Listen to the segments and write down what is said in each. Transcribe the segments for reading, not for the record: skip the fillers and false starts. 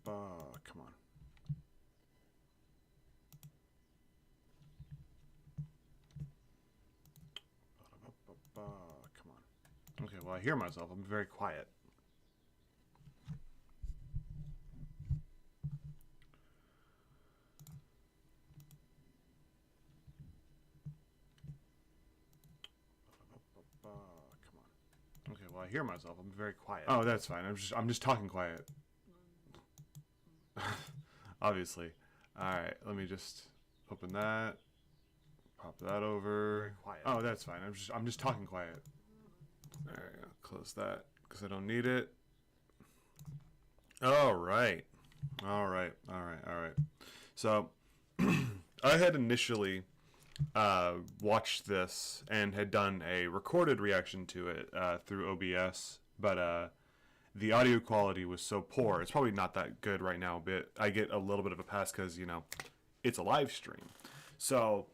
Come on. Come on. Okay, well, I hear myself. I'm very quiet. Come on. Okay, well, I hear myself. I'm very quiet. Oh, that's fine. I'm just talking quiet. Obviously. All right, let me just open that. Pop that over. Very quiet. Oh, that's fine. I'm just talking quiet. All right, I'll close that because I don't need it. All right. So I had initially watched this and had done a recorded reaction to it through OBS, but the audio quality was so poor. It's probably not that good right now, but I get a little bit of a pass because, you know, it's a live stream. So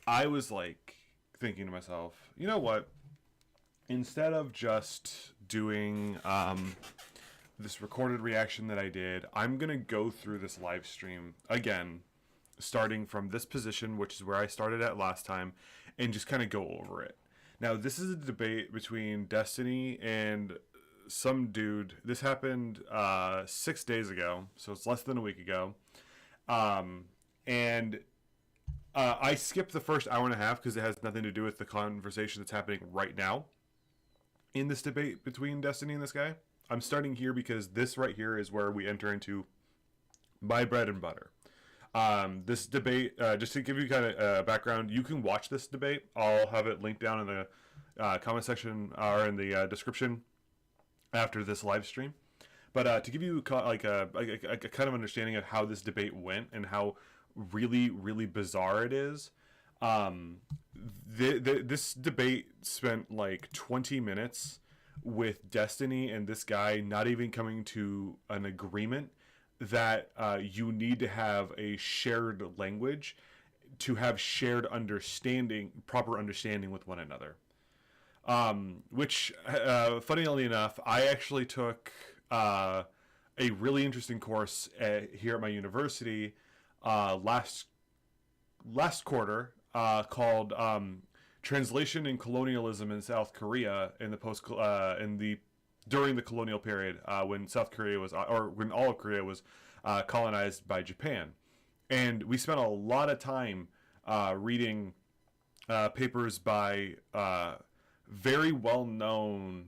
I was like thinking to myself, you know what? Instead of just doing this recorded reaction that I did, I'm going to go through this live stream again, starting from this position, which is where I started at last time, and just kind of go over it. Now, this is a debate between Destiny and some dude. This happened 6 days ago, so it's less than a week ago. And I skipped the first hour and a half because it has nothing to do with the conversation that's happening right now in this debate between Destiny and this guy. I'm starting here because this right here is where we enter into my bread and butter. This debate, just to give you kind of background, you can watch this debate. I'll have it linked down in the comment section or in the description after this live stream. But to give you like a kind of understanding of how this debate went and how really, really bizarre it is, this debate spent like 20 minutes with Destiny and this guy not even coming to an agreement that you need to have a shared language to have shared understanding, proper understanding with one another. Which, funnily enough, I actually took a really interesting course here at my university last quarter called Translation and Colonialism in South Korea in the during the colonial period when South Korea was, or when all of Korea was colonized by Japan. And we spent a lot of time reading papers by very well-known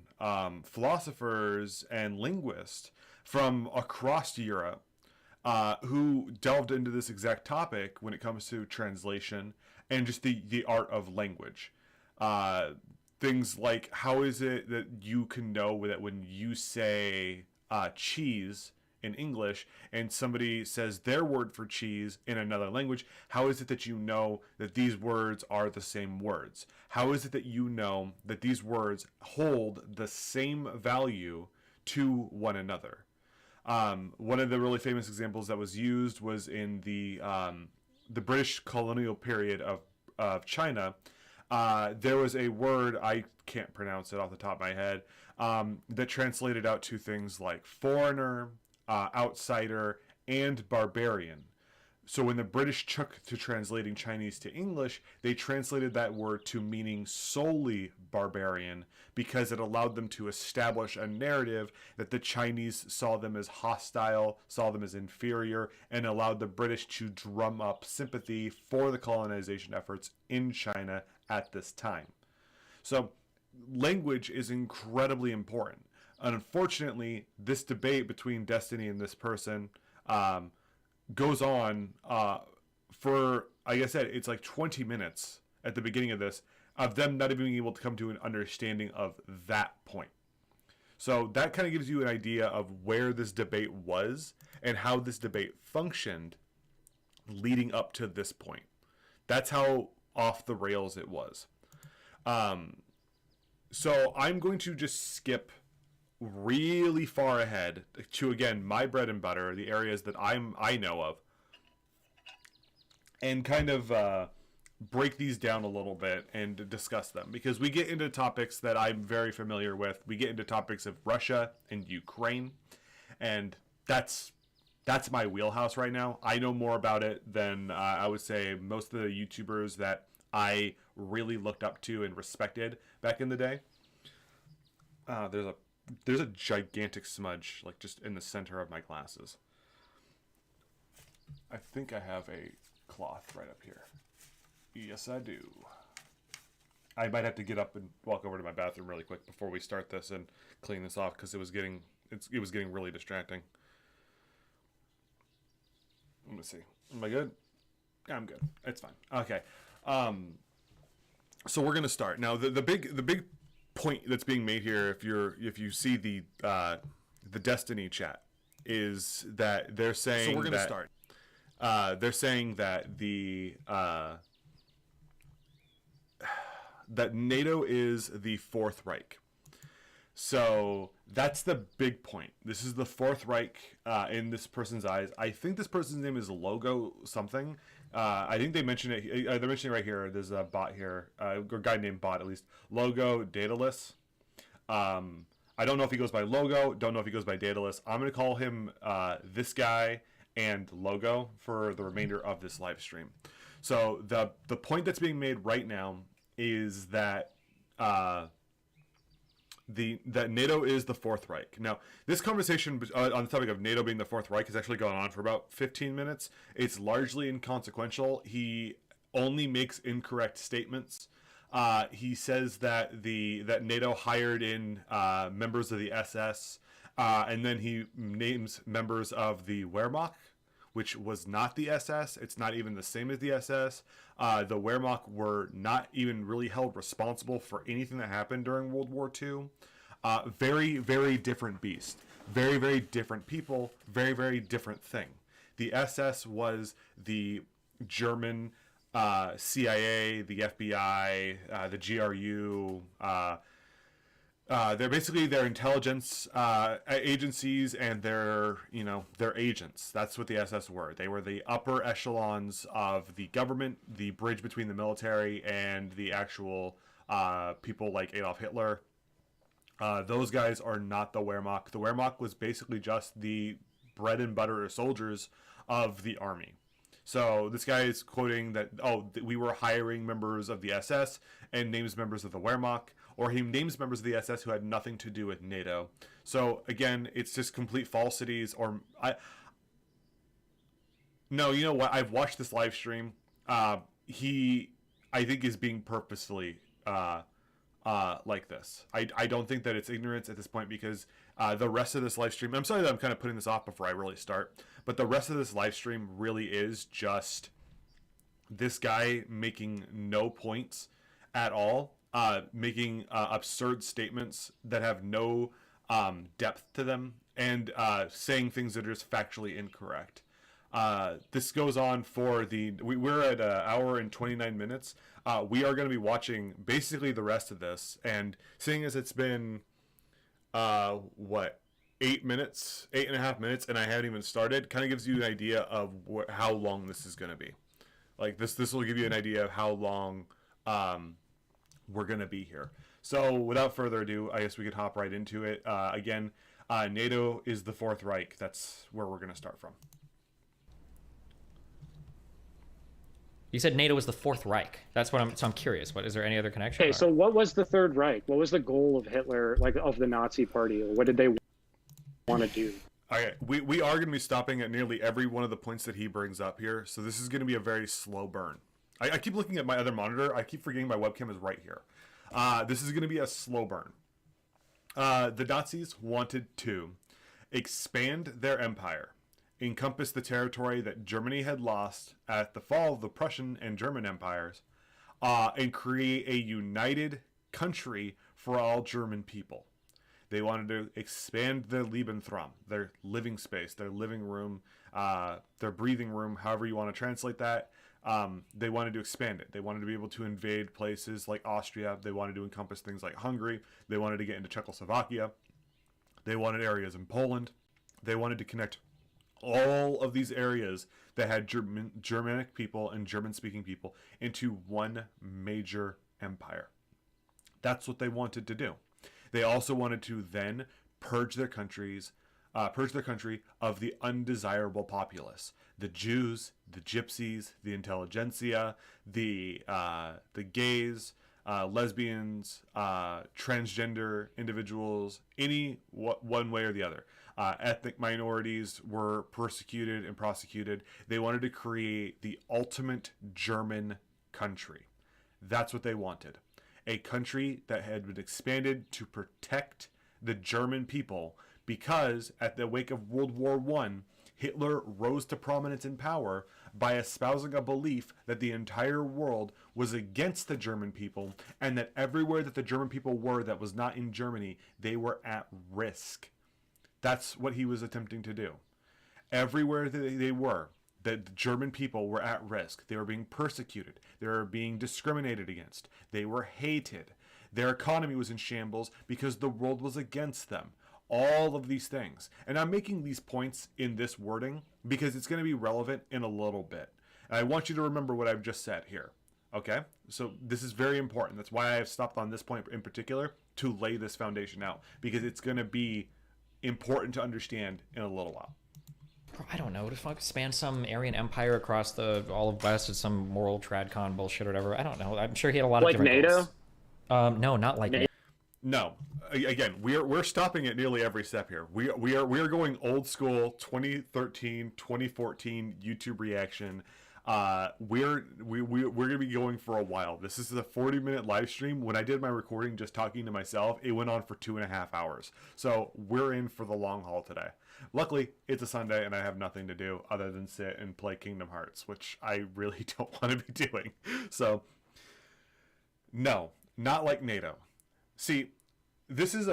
philosophers and linguists from across Europe who delved into this exact topic when it comes to translation and just the art of language. Things like, how is it that you can know that when you say cheese in English and somebody says their word for cheese in another language, how is it that you know that these words are the same words? How is it that you know that these words hold the same value to one another? One of the really famous examples that was used was in the British colonial period of China. There was a word, I can't pronounce it off the top of my head, that translated out to things like foreigner, outsider, and barbarian. So when the British took to translating Chinese to English, they translated that word to meaning solely barbarian because it allowed them to establish a narrative that the Chinese saw them as hostile, saw them as inferior, and allowed the British to drum up sympathy for the colonization efforts in China at this time. So language is incredibly important. Unfortunately, this debate between Destiny and this person goes on for, like I said, it's like 20 minutes at the beginning of this, of them not even being able to come to an understanding of that point. So that kind of gives you an idea of where this debate was and how this debate functioned leading up to this point. That's how off the rails it was. So I'm going to just skip really far ahead to, again, my bread and butter, the areas that I know of, and kind of break these down a little bit and discuss them, because we get into topics that I'm very familiar with. We get into topics of Russia and Ukraine, and that's that's my wheelhouse right now. I know more about it than I would say most of the YouTubers that I really looked up to and respected back in the day. There's a gigantic smudge like just in the center of my glasses. I think I have a cloth right up here. Yes, I do. I might have to get up and walk over to my bathroom really quick before we start this and clean this off because it was getting really distracting. Let me see. Am I good? Yeah, I'm good. It's fine. Okay. So we're gonna start now. The big point that's being made here, if you see the Destiny chat, is that they're saying. So we're gonna start. They're saying that that NATO is the Fourth Reich. So that's the big point. This is the Fourth Reich in this person's eyes. I think this person's name is Logo something. I think they mentioned it. They're mentioning it right here. There's a bot here, a guy named Bot at least. Logo Daedalus. I don't know if he goes by Logo. Don't know if he goes by Daedalus. I'm gonna call him this guy and Logo for the remainder of this live stream. So the point that's being made right now is that that NATO is the Fourth Reich. Now, this conversation on the topic of NATO being the Fourth Reich has actually gone on for about 15 minutes. It's largely inconsequential. He only makes incorrect statements. He says that that NATO hired in members of the SS, and then he names members of the Wehrmacht, which was not the SS. It's not even the same as the SS. The Wehrmacht were not even really held responsible for anything that happened during World War II. Very, very different beast. Very, very different people. Very, very different thing. The SS was the German CIA, the FBI, the GRU. They're basically their intelligence agencies and their agents. That's what the SS were. They were the upper echelons of the government, the bridge between the military and the actual people like Adolf Hitler. Those guys are not the Wehrmacht. The Wehrmacht was basically just the bread and butter soldiers of the army. So this guy is quoting that, we were hiring members of the SS and names members of the Wehrmacht, or he names members of the SS who had nothing to do with NATO. So again, it's just complete falsities. No, you know what? I've watched this live stream. He, I think, is being purposefully like this. I don't think that it's ignorance at this point because the rest of this live stream, I'm sorry that I'm kind of putting this off before I really start, but the rest of this live stream really is just this guy making no points at all, making absurd statements that have no depth to them, and saying things that are just factually incorrect. This goes on for we're at an hour and 29 minutes. We are going to be watching basically the rest of this, and seeing as it's been 8 minutes, 8.5 minutes, and I haven't even started, kind of gives you an idea of how long this is going to be. Like this will give you an idea of how long we're going to be here. So without further ado, I guess we could hop right into it. Again, NATO is the Fourth Reich. That's where we're going to start from. You said NATO was the Fourth Reich. That's what I'm curious. Is there any other connection? Okay, so what was the Third Reich? What was the goal of Hitler, of the Nazi Party? Or what did they want to do? Okay, we are going to be stopping at nearly every one of the points that he brings up here. So this is going to be a very slow burn. I keep looking at my other monitor. I keep forgetting my webcam is right here. This is going to be a slow burn. The Nazis wanted to expand their empire, encompass the territory that Germany had lost at the fall of the Prussian and German empires, and create a united country for all German people. They wanted to expand their Lebensraum, their living space, their living room, their breathing room, however you want to translate that. They wanted to expand it. They wanted to be able to invade places like Austria. They wanted to encompass things like Hungary. They wanted to get into Czechoslovakia. They wanted areas in Poland. They wanted to connect all of these areas that had Germanic people and German-speaking people into one major empire. That's what they wanted to do. They also wanted to then purge their countries, purge their country of the undesirable populace, the Jews, the gypsies, the intelligentsia, the gays, lesbians, transgender individuals, one way or the other. Ethnic minorities were persecuted and prosecuted. They wanted to create the ultimate German country. That's what they wanted. A country that had been expanded to protect the German people, because at the wake of World War I, Hitler rose to prominence and power by espousing a belief that the entire world was against the German people, and that everywhere that the German people were that was not in Germany, they were at risk. That's what he was attempting to do. Everywhere that they were, the German people were at risk. They were being persecuted. They were being discriminated against. They were hated. Their economy was in shambles because the world was against them. All of these things. And I'm making these points in this wording because it's going to be relevant in a little bit. And I want you to remember what I've just said here. Okay? So this is very important. That's why I have stopped on this point in particular, to lay this foundation out, because it's going to be important to understand in a little while. I don't know. Just like span some Aryan Empire across all of West. It's some moral tradcon bullshit or whatever. I don't know. I'm sure he had a lot of different NATO? goals. No, not like NATO. No. Again, we're stopping at nearly every step here. We are going old school 2013, 2014 YouTube reaction. We're gonna be going for a while. This is a 40-minute live stream. When I did my recording just talking to myself, it went on for 2.5 hours. So we're in for the long haul today. Luckily, it's a Sunday and I have nothing to do other than sit and play Kingdom Hearts, which I really don't want to be doing. So no, not like NATO. See, this is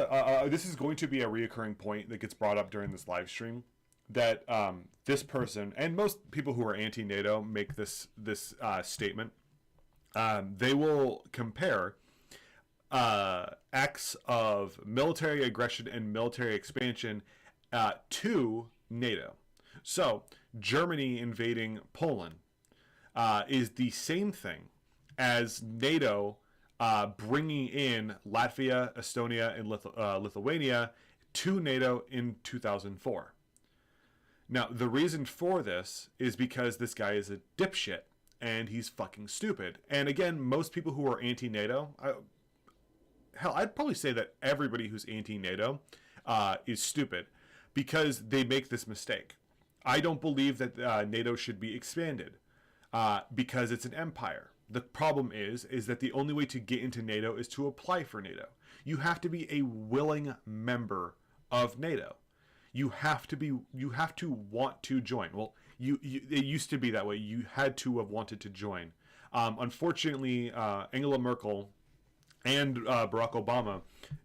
going to be a reoccurring point that gets brought up during this live stream, that this person and most people who are anti-NATO make this statement. They will compare acts of military aggression and military expansion to NATO. So Germany invading Poland is the same thing as NATO bringing in Latvia, Estonia, and Lithuania to NATO in 2004. Now, the reason for this is because this guy is a dipshit and he's fucking stupid. And again, most people who are anti-NATO, I'd probably say that everybody who's anti-NATO is stupid, because they make this mistake. I don't believe that NATO should be expanded because it's an empire. The problem is that the only way to get into NATO is to apply for NATO. You have to be a willing member of NATO. You have to want to join. Well, it used to be that way. You had to have wanted to join. Unfortunately, Angela Merkel and Barack Obama,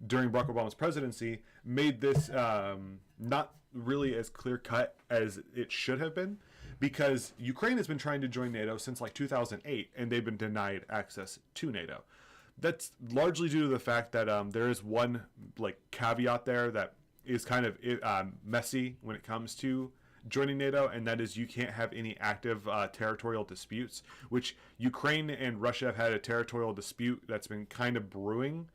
during Barack Obama's presidency, made this not really as clear-cut as it should have been, because Ukraine has been trying to join NATO since like 2008, and they've been denied access to NATO. That's largely due to the fact that there is one caveat there that is kind of messy when it comes to joining NATO, and that is you can't have any active territorial disputes, which Ukraine and Russia have had a territorial dispute that's been kind of brewing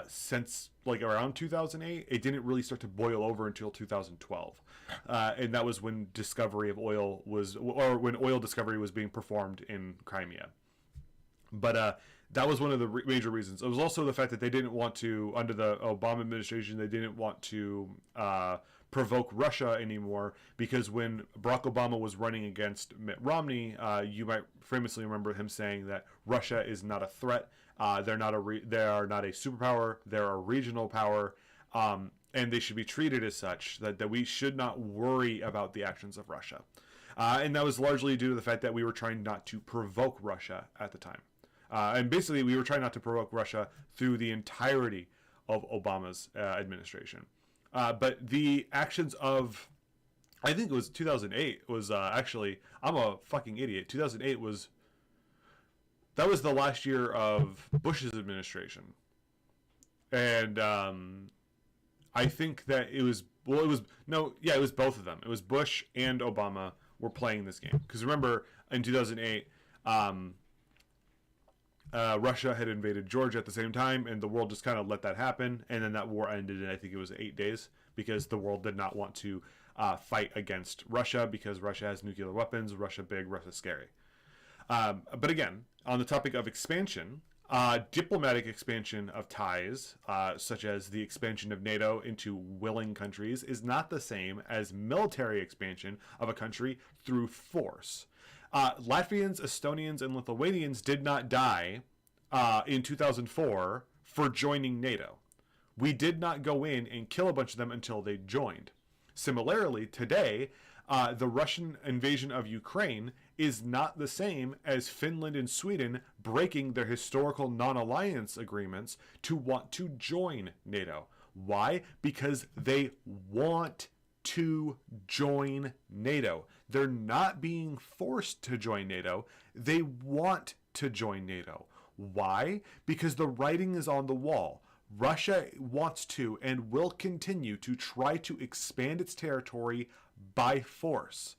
since around 2008. It didn't really start to boil over until 2012, and that was when when oil discovery was being performed in Crimea. But that was one of the major reasons. It was also the fact that they didn't want to, under the Obama administration, they didn't want to provoke Russia anymore, because when Barack Obama was running against Mitt Romney, you might famously remember him saying that Russia is not a threat. They are not a superpower. They're a regional power, and they should be treated as such. That we should not worry about the actions of Russia, and that was largely due to the fact that we were trying not to provoke Russia at the time. And basically, we were trying not to provoke Russia through the entirety of Obama's administration. But the actions of, I think it was 2008, was actually, I'm a fucking idiot. 2008 that was the last year of Bush's administration. And I think that it was both of them. It was Bush and Obama were playing this game. Because remember, in 2008, Russia had invaded Georgia at the same time, and the world just kind of let that happen. And then that war ended in, I think it was 8 days, because the world did not want to fight against Russia, because Russia has nuclear weapons. Russia big, Russia scary. But again, on the topic of expansion, diplomatic expansion of ties, such as the expansion of NATO into willing countries, is not the same as military expansion of a country through force. Latvians, Estonians, and Lithuanians did not die in 2004 for joining NATO. We did not go in and kill a bunch of them until they joined. Similarly, today, the Russian invasion of Ukraine is not the same as Finland and Sweden breaking their historical non-alliance agreements to want to join NATO. Why? Because they want to join NATO. They're not being forced to join NATO. They want to join NATO. Why? Because the writing is on the wall. Russia wants to and will continue to try to expand its territory by force.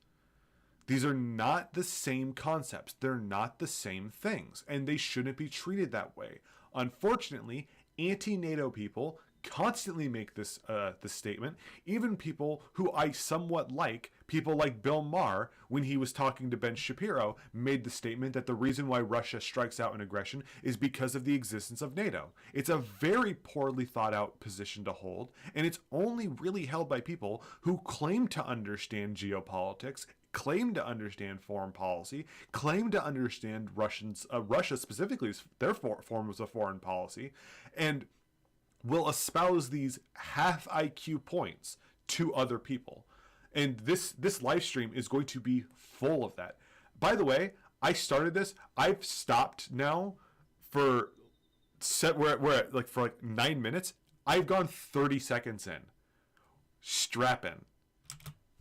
These are not the same concepts. They're not the same things, and they shouldn't be treated that way. Unfortunately, anti-NATO people constantly make this statement. Even people who I somewhat like, people like Bill Maher, when he was talking to Ben Shapiro, made the statement that the reason why Russia strikes out in aggression is because of the existence of NATO. It's a very poorly thought out position to hold, and it's only really held by people who claim to understand geopolitics, claim to understand foreign policy, claim to understand Russia specifically, their forms of foreign policy, and will espouse these half IQ points to other people. And this live stream is going to be full of that. By the way, I started this. I've stopped now for we're at like for like 9 minutes. I've gone 30 seconds in. Strap in.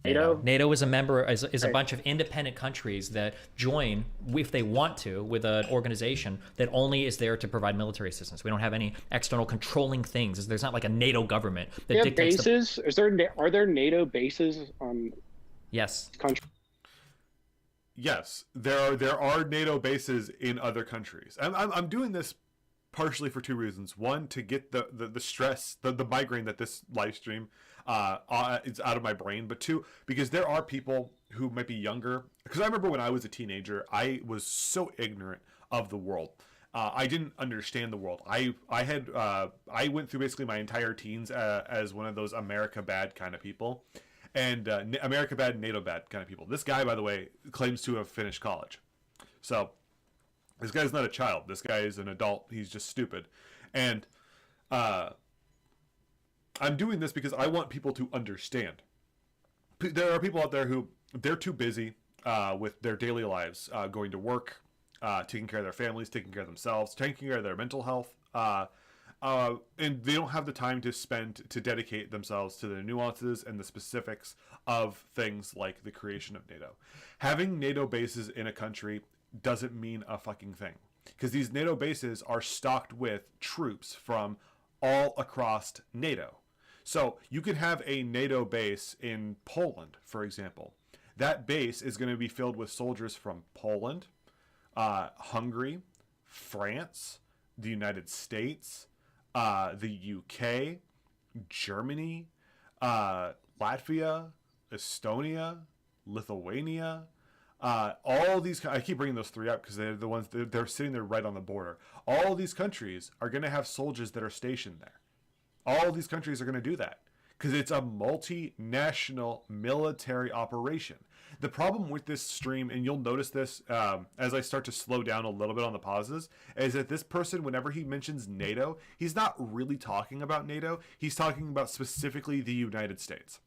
NATO is a member, is a bunch of independent countries that join, if they want to, with an organization that only is there to provide military assistance. We don't have any external controlling things. There's not like a NATO government that dictates bases. Are there NATO bases on? Yes. Country? Yes, there are NATO bases in other countries. I'm doing this partially for two reasons. One, to get the stress, the migraine that this live stream it's out of my brain, but two, because there are people who might be younger. Because I remember when I was a teenager, I was so ignorant of the world. I didn't understand the world. I went through basically my entire teens as one of those America bad kind of people, and America bad, NATO bad kind of people. This guy, by the way, claims to have finished college, so this guy's not a child. This guy is an adult. He's just stupid, and I'm doing this because I want people to understand. There are people out there who they're too busy with their daily lives, going to work, taking care of their families, taking care of themselves, taking care of their mental health, and they don't have the time to dedicate themselves to the nuances and the specifics of things like the creation of NATO. Having NATO bases in a country doesn't mean a fucking thing, because these NATO bases are stocked with troops from all across NATO. So you could have a NATO base in Poland, for example. That base is going to be filled with soldiers from Poland, Hungary, France, the United States, the UK, Germany, Latvia, Estonia, Lithuania, all these. I keep bringing those three up because they're the ones they're sitting there right on the border. All these countries are going to have soldiers that are stationed there. All these countries are going to do that because it's a multinational military operation. The problem with this stream, and you'll notice this as I start to slow down a little bit on the pauses, is that this person, whenever he mentions NATO, he's not really talking about NATO. He's talking about specifically the United States.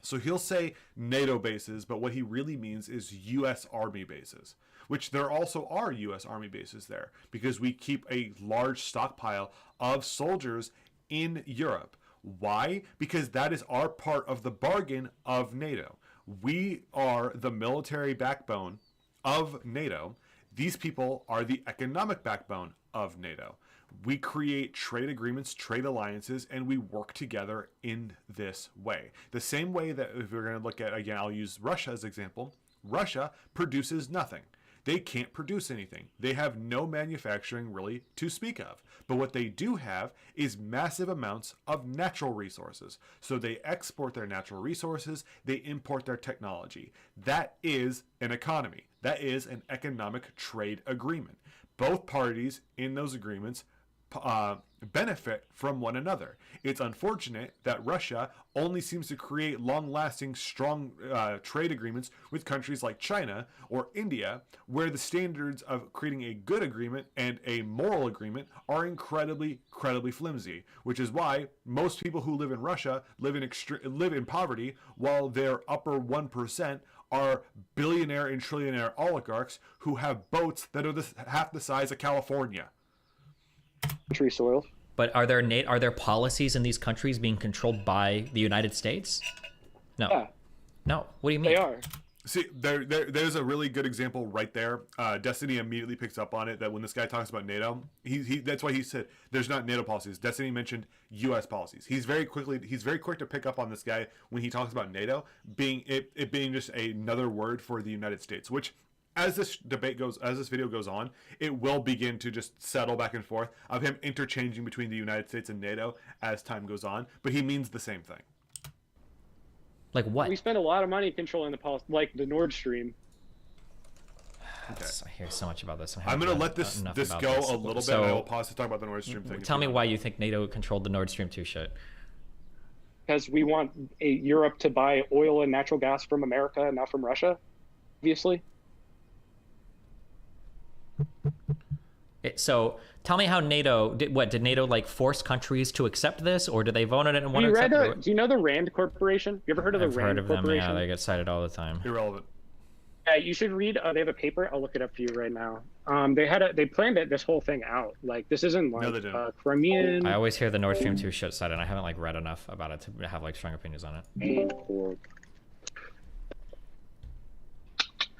So he'll say NATO bases, but what he really means is U.S. Army bases, which there also are U.S. Army bases there because we keep a large stockpile of soldiers in Europe. Why? Because that is our part of the bargain of NATO. We are the military backbone of NATO. These people are the economic backbone of NATO. We create trade agreements, trade alliances, and we work together in this way. The same way that if we're going to look at, again, I'll use Russia as an example. Russia produces nothing. they can't produce anything. They have no manufacturing really to speak of. But what they do have is massive amounts of natural resources. So they export their natural resources, they import their technology. That is an economy. That is an economic trade agreement. Both parties in those agreements benefit from one another. It's unfortunate that Russia only seems to create long-lasting, strong trade agreements with countries like China or India, where the standards of creating a good agreement and a moral agreement are incredibly flimsy, which is why most people who live in Russia live in poverty, while their upper 1% are billionaire and trillionaire oligarchs who have boats that are half the size of California. Country soil. But are there policies in these countries being controlled by the United States? No. Yeah. No. What do you mean? They are. See, there's a really good example right there. Destiny immediately picks up on it, that when this guy talks about NATO, that's why he said there's not NATO policies. Destiny mentioned U.S. policies. He's very quick to pick up on this guy when he talks about NATO being just another word for the United States, which, as this video goes on, it will begin to just settle back and forth of him interchanging between the United States and NATO as time goes on, but he means the same thing. Like what? We spend a lot of money controlling the policy, like the Nord Stream. Okay. I hear so much about this. I'm going to let this go a little bit. I will pause to talk about the Nord Stream thing. Tell me why you think NATO controlled the Nord Stream 2 shit. Because we want Europe to buy oil and natural gas from America, not from Russia, obviously. So tell me how NATO did NATO like force countries to accept this, or did they vote on it and want to accept it? Do you know the Rand Corporation? You ever heard of the Rand Corporation? Them, yeah, they get cited all the time. Irrelevant. Yeah, you should read. They have a paper. I'll look it up for you right now. They planned this whole thing out. Like, this isn't like Crimean. I always hear the Nord Stream 2 shit cited, and I haven't like read enough about it to have like strong opinions on it.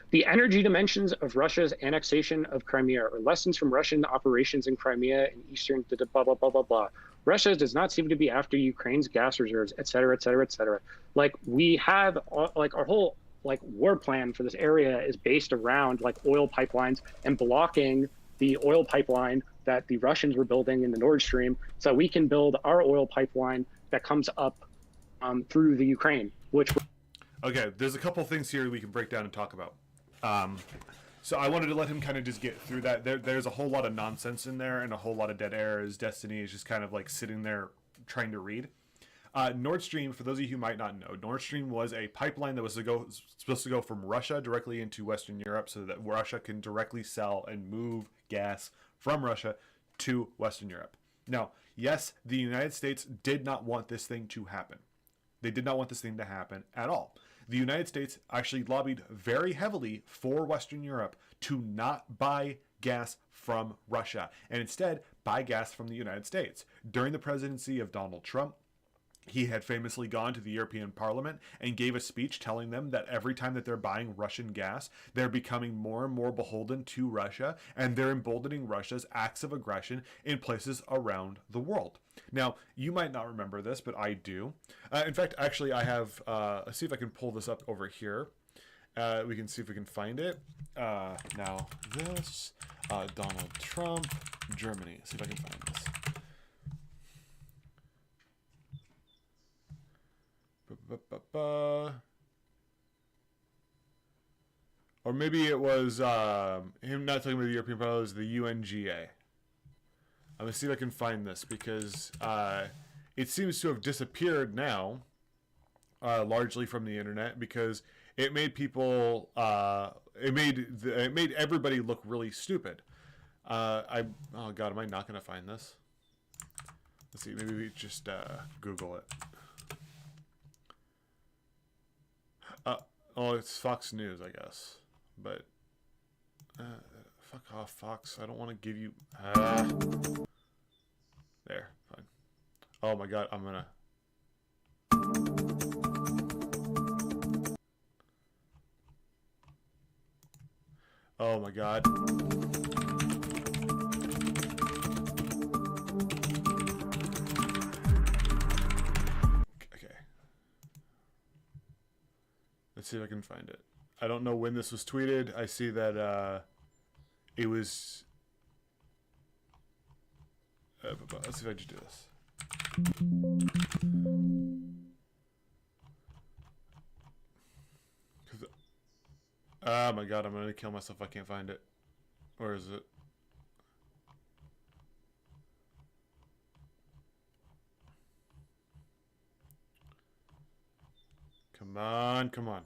The energy dimensions of Russia's annexation of Crimea, or lessons from Russian operations in Crimea and eastern blah, blah, blah, blah, blah. Russia does not seem to be after Ukraine's gas reserves, et cetera, et cetera, et cetera. Like, we have, like, our whole, like, war plan for this area is based around, like, oil pipelines and blocking the oil pipeline that the Russians were building in the Nord Stream, so we can build our oil pipeline that comes up through the Ukraine, which... Okay, there's a couple things here we can break down and talk about. So I wanted to let him kind of just get through that. There's a whole lot of nonsense in there and a whole lot of dead air as Destiny is just kind of like sitting there trying to read. Nord Stream, for those of you who might not know, Nord Stream was a pipeline that was supposed to go from Russia directly into Western Europe so that Russia can directly sell and move gas from Russia to Western Europe. Now, yes, the United States did not want this thing to happen. They did not want this thing to happen at all. The United States actually lobbied very heavily for Western Europe to not buy gas from Russia and instead buy gas from the United States. During the presidency of Donald Trump, he had famously gone to the European Parliament and gave a speech telling them that every time that they're buying Russian gas, they're becoming more and more beholden to Russia, and they're emboldening Russia's acts of aggression in places around the world. Now, you might not remember this, but I do. In fact, actually, I have, let's see if I can pull this up over here. We can see if we can find it. Now, this, Donald Trump, Germany. See if I can find this. Or maybe it was him not talking about the European Parliament, it was the UNGA. I'm going to see if I can find this because it seems to have disappeared now, largely from the internet, because it made people, it made everybody look really stupid. Oh God, am I not going to find this? Let's see, maybe we just Google it. Oh, it's Fox News, I guess. But, fuck off, Fox. I don't want to give you... There, fine. Oh my God, I'm gonna... Oh my God. Let's see if I can find it. I don't know when this was tweeted. I see that It was. Let's see if I just do this. Oh my god, I'm gonna kill myself if I can't find it. Where is it? Come on, come on.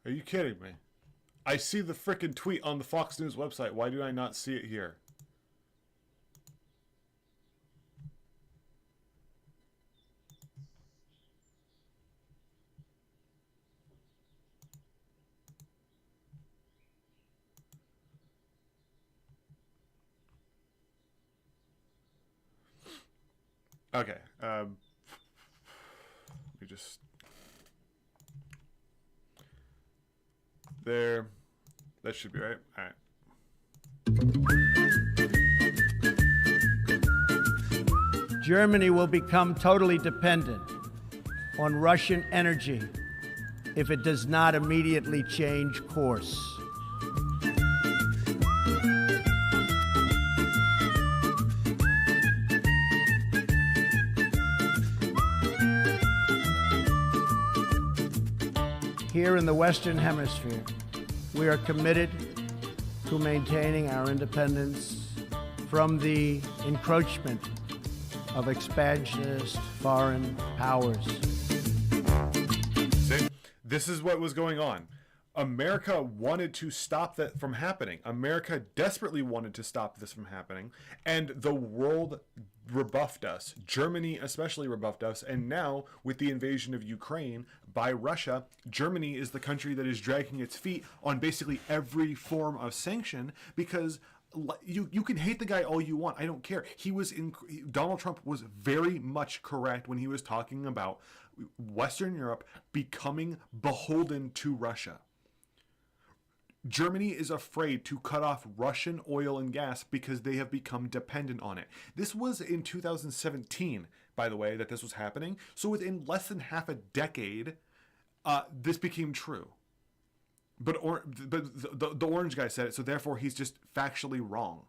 Are you kidding me? I see the frickin' tweet on the Fox News website. Why do I not see it here? Okay. Let me just... There. That should be right. All right. Germany will become totally dependent on Russian energy if it does not immediately change course. Here in the Western Hemisphere, we are committed to maintaining our independence from the encroachment of expansionist foreign powers. See? This is what was going on. America wanted to stop that from happening. America desperately wanted to stop this from happening, and the world rebuffed us. Germany especially rebuffed us, and now with the invasion of Ukraine by Russia, Germany is the country that is dragging its feet on basically every form of sanction, because you can hate the guy all you want. I don't care. Donald Trump was very much correct when he was talking about Western Europe becoming beholden to Russia. Germany is afraid to cut off Russian oil and gas because they have become dependent on it. This was in 2017, by the way, that this was happening. So within less than half a decade, this became true. But the orange guy said it, so therefore he's just factually wrong.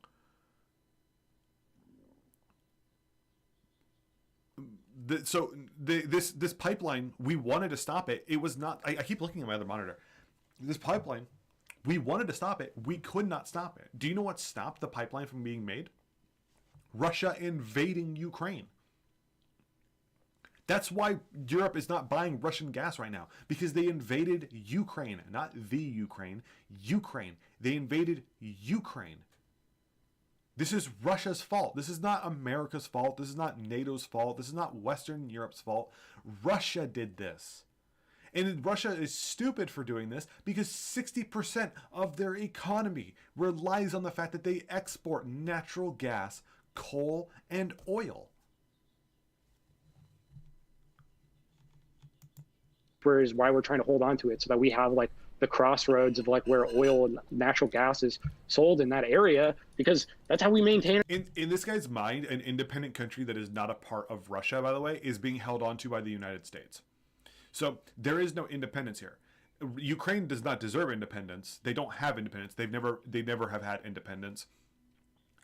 This pipeline, we wanted to stop it. It was not. I keep looking at my other monitor. This pipeline, we wanted to stop it. We could not stop it. Do you know what stopped the pipeline from being made? Russia invading Ukraine. That's why Europe is not buying Russian gas right now, because they invaded Ukraine, not the Ukraine, Ukraine. They invaded Ukraine. This is Russia's fault. This is not America's fault. This is not NATO's fault. This is not Western Europe's fault. Russia did this. And Russia is stupid for doing this because 60% of their economy relies on the fact that they export natural gas, coal, and oil. Whereas why we're trying to hold on to it so that we have like the crossroads of like where oil and natural gas is sold in that area, because that's how we maintain. In this guy's mind, an independent country that is not a part of Russia, by the way, is being held onto by the United States. So there is no independence here. Ukraine does not deserve independence. They don't have independence. They never have had independence.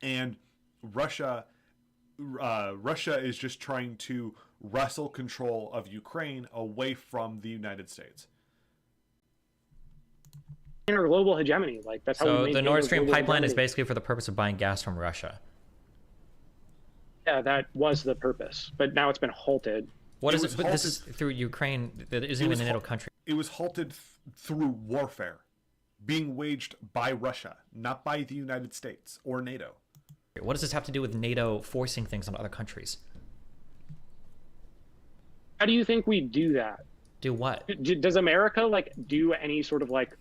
And Russia is just trying to wrestle control of Ukraine away from the United States. In our global hegemony, like that's how. So the Nord Stream pipeline is basically for the purpose of buying gas from Russia. Yeah, that was the purpose, but now it's been halted. What is it? But this is through Ukraine. That isn't even a NATO country. It was halted through warfare, being waged by Russia, not by the United States or NATO. What does this have to do with NATO forcing things on other countries? How do you think we do that? Do what? Does America like do any sort of like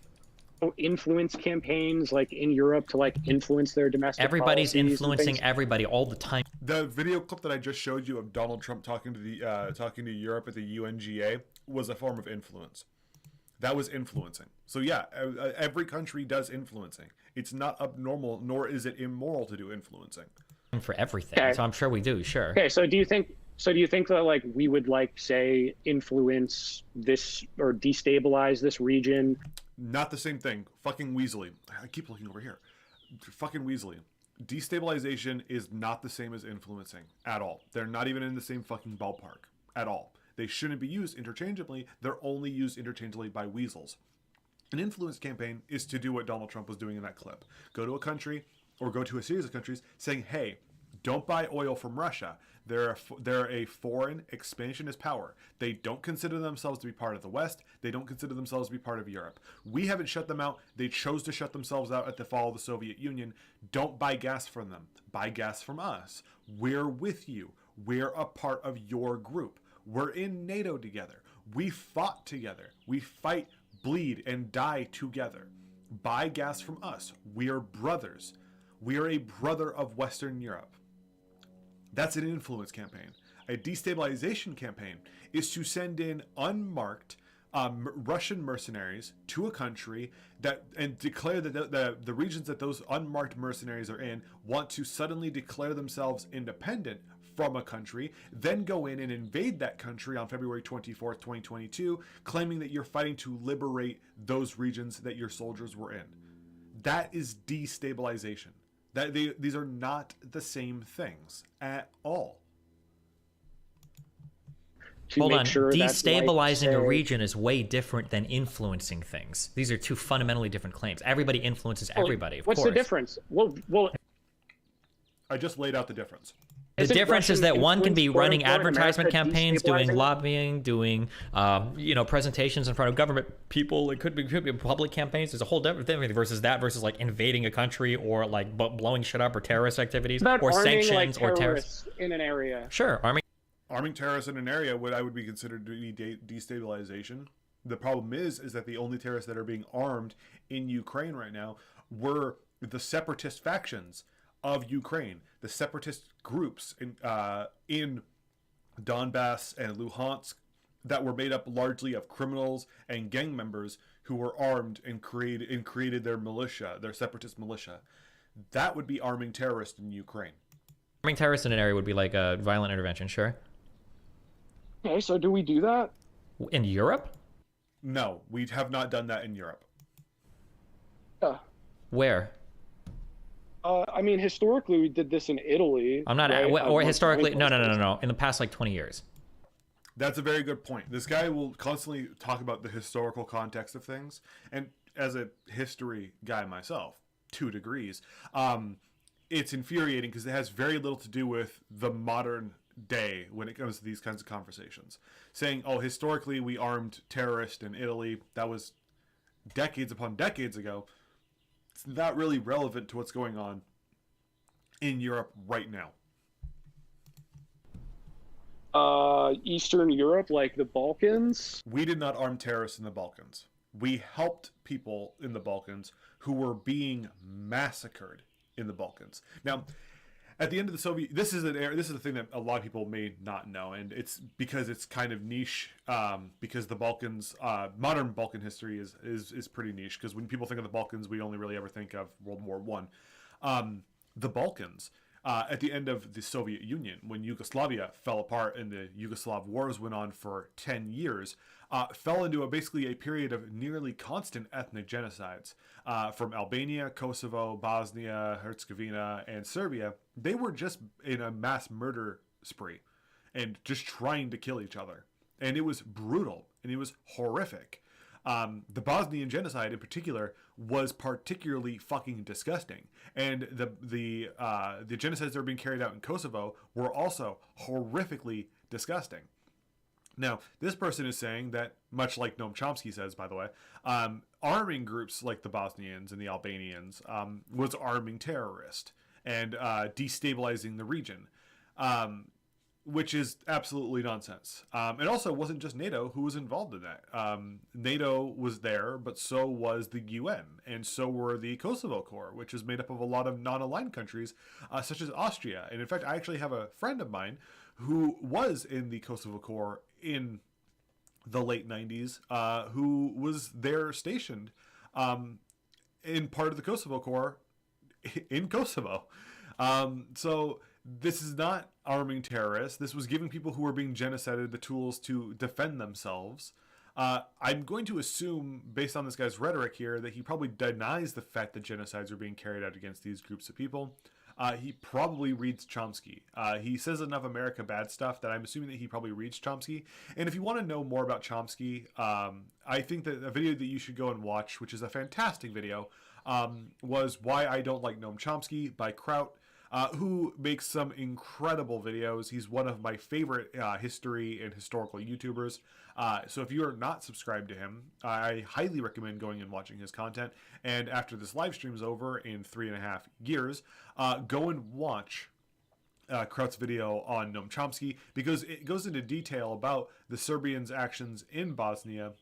influence campaigns like in Europe to like influence their domestic Everybody's influencing everybody all the time. The video clip that I just showed you of Donald Trump talking to Europe at the UNGA was a form of influence. That was influencing. So yeah, every country does influencing. It's not abnormal, nor is it immoral to do influencing. For everything. Okay. So I'm sure we do, sure. Okay, so do you think that like we would like say influence this or destabilize this region? Not the same thing. Fucking weaselly. I keep looking over here. Fucking weaselly. Destabilization is not the same as influencing at all. They're not even in the same fucking ballpark at all. They shouldn't be used interchangeably. They're only used interchangeably by weasels. An influence campaign is to do what Donald Trump was doing in that clip. Go to a country or go to a series of countries saying, hey, don't buy oil from Russia. They're a foreign expansionist power. They don't consider themselves to be part of the West. They don't consider themselves to be part of Europe. We haven't shut them out. They chose to shut themselves out at the fall of the Soviet Union. Don't buy gas from them. Buy gas from us. We're with you. We're a part of your group. We're in NATO together. We fought together. We fight, bleed, and die together. Buy gas from us. We are brothers. We are a brother of Western Europe. That's an influence campaign. A destabilization campaign is to send in unmarked Russian mercenaries to a country and declare that the regions that those unmarked mercenaries are in want to suddenly declare themselves independent from a country, then go in and invade that country on February 24th, 2022, claiming that you're fighting to liberate those regions that your soldiers were in. That is destabilization. These are not the same things at all. Hold on. Destabilizing a region is way different than influencing things. These are two fundamentally different claims. Everybody influences everybody, of course. What's the difference? Well, I just laid out the difference. The difference is that one can be running advertisement campaigns, doing lobbying, doing presentations in front of government people. It could be public campaigns. There's a whole different thing versus like invading a country or like blowing shit up or terrorist activities or sanctions or terrorists in an area. Sure, arming terrorists in an area would be considered to be destabilization. The problem is that the only terrorists that are being armed in Ukraine right now were the separatist factions of Ukraine, the separatist groups in Donbass and Luhansk that were made up largely of criminals and gang members who were armed and created their militia, their separatist militia. That would be arming terrorists in Ukraine. Arming terrorists in an area would be like a violent intervention, sure. Okay, so do we do that? In Europe? No, we have not done that in Europe. Where? I mean, historically, we did this in Italy. I'm not, right? Or historically, no. In the past, like 20 years. That's a very good point. This guy will constantly talk about the historical context of things. And as a history guy myself, 2 degrees, it's infuriating because it has very little to do with the modern day when it comes to these kinds of conversations. Saying, oh, historically, we armed terrorists in Italy. That was decades upon decades ago. It's not really relevant to what's going on in Europe right now. Eastern Europe, like the Balkans? We did not arm terrorists in the Balkans. We helped people in the Balkans who were being massacred in the Balkans. Now, at the end of the Soviet, this is the thing that a lot of people may not know, and it's because it's kind of niche. Because the Balkans, modern Balkan history is pretty niche. Because when people think of the Balkans, we only really ever think of World War I. The Balkans, at the end of the Soviet Union, when Yugoslavia fell apart and the Yugoslav wars went on for 10 years, fell into basically a period of nearly constant ethnic genocides. From Albania, Kosovo, Bosnia, Herzegovina, and Serbia, they were just in a mass murder spree and just trying to kill each other. And it was brutal and it was horrific. The Bosnian genocide in particular was particularly fucking disgusting. And the genocides that were being carried out in Kosovo were also horrifically disgusting. Now, this person is saying that, much like Noam Chomsky says, by the way, arming groups like the Bosnians and the Albanians was arming terrorists and destabilizing the region, which is absolutely nonsense. It also wasn't just NATO who was involved in that. NATO was there, but so was the UN, and so were the Kosovo Corps, which is made up of a lot of non-aligned countries, such as Austria. And in fact, I actually have a friend of mine who was in the Kosovo Corps in the late 90s, who was there stationed in part of the Kosovo Corps in Kosovo. So this is not arming terrorists. This was giving people who were being genocided the tools to defend themselves. I'm going to assume, based on this guy's rhetoric here, that he probably denies the fact that genocides are being carried out against these groups of people. He probably reads Chomsky. He says enough America bad stuff that I'm assuming that he probably reads Chomsky. And if you want to know more about Chomsky, I think that a video that you should go and watch, which is a fantastic video, was Why I Don't Like Noam Chomsky by Kraut, who makes some incredible videos. He's one of my favorite history and historical YouTubers. So if you are not subscribed to him, I highly recommend going and watching his content. And after this live stream is over in 3.5 years, go and watch Kraut's video on Noam Chomsky, because it goes into detail about the Serbians' actions in Bosnia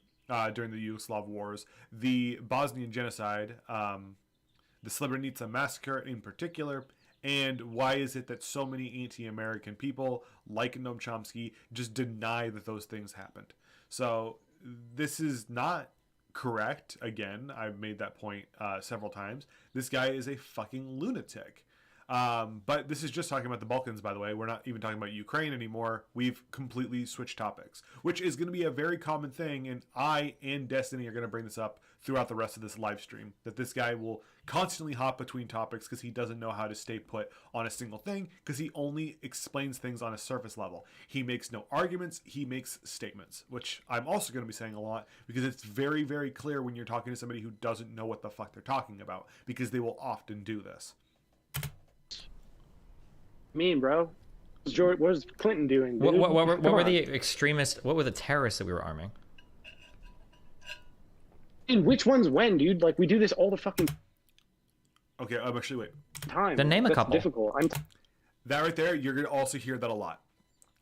during the Yugoslav wars, the Bosnian genocide, the Srebrenica massacre in particular, and why is it that so many anti-American people like Noam Chomsky just deny that those things happened. So this is not correct. Again, I've made that point several times. This guy is a fucking lunatic. But this is just talking about the Balkans, by the way. We're not even talking about Ukraine anymore. We've completely switched topics, which is going to be a very common thing. And I and Destiny are going to bring this up throughout the rest of this live stream, that this guy will constantly hop between topics because he doesn't know how to stay put on a single thing, because he only explains things on a surface level. He makes no arguments. He makes statements, which I'm also going to be saying a lot, because it's very, very clear when you're talking to somebody who doesn't know what the fuck they're talking about, because they will often do this. Mean, bro. What was Clinton doing, dude? What were the extremists? What were the terrorists that we were arming? And which ones when, dude? Like, we do this all the fucking Okay, actually, wait. time. Then name a couple. Difficult. That right there, you're going to also hear that a lot.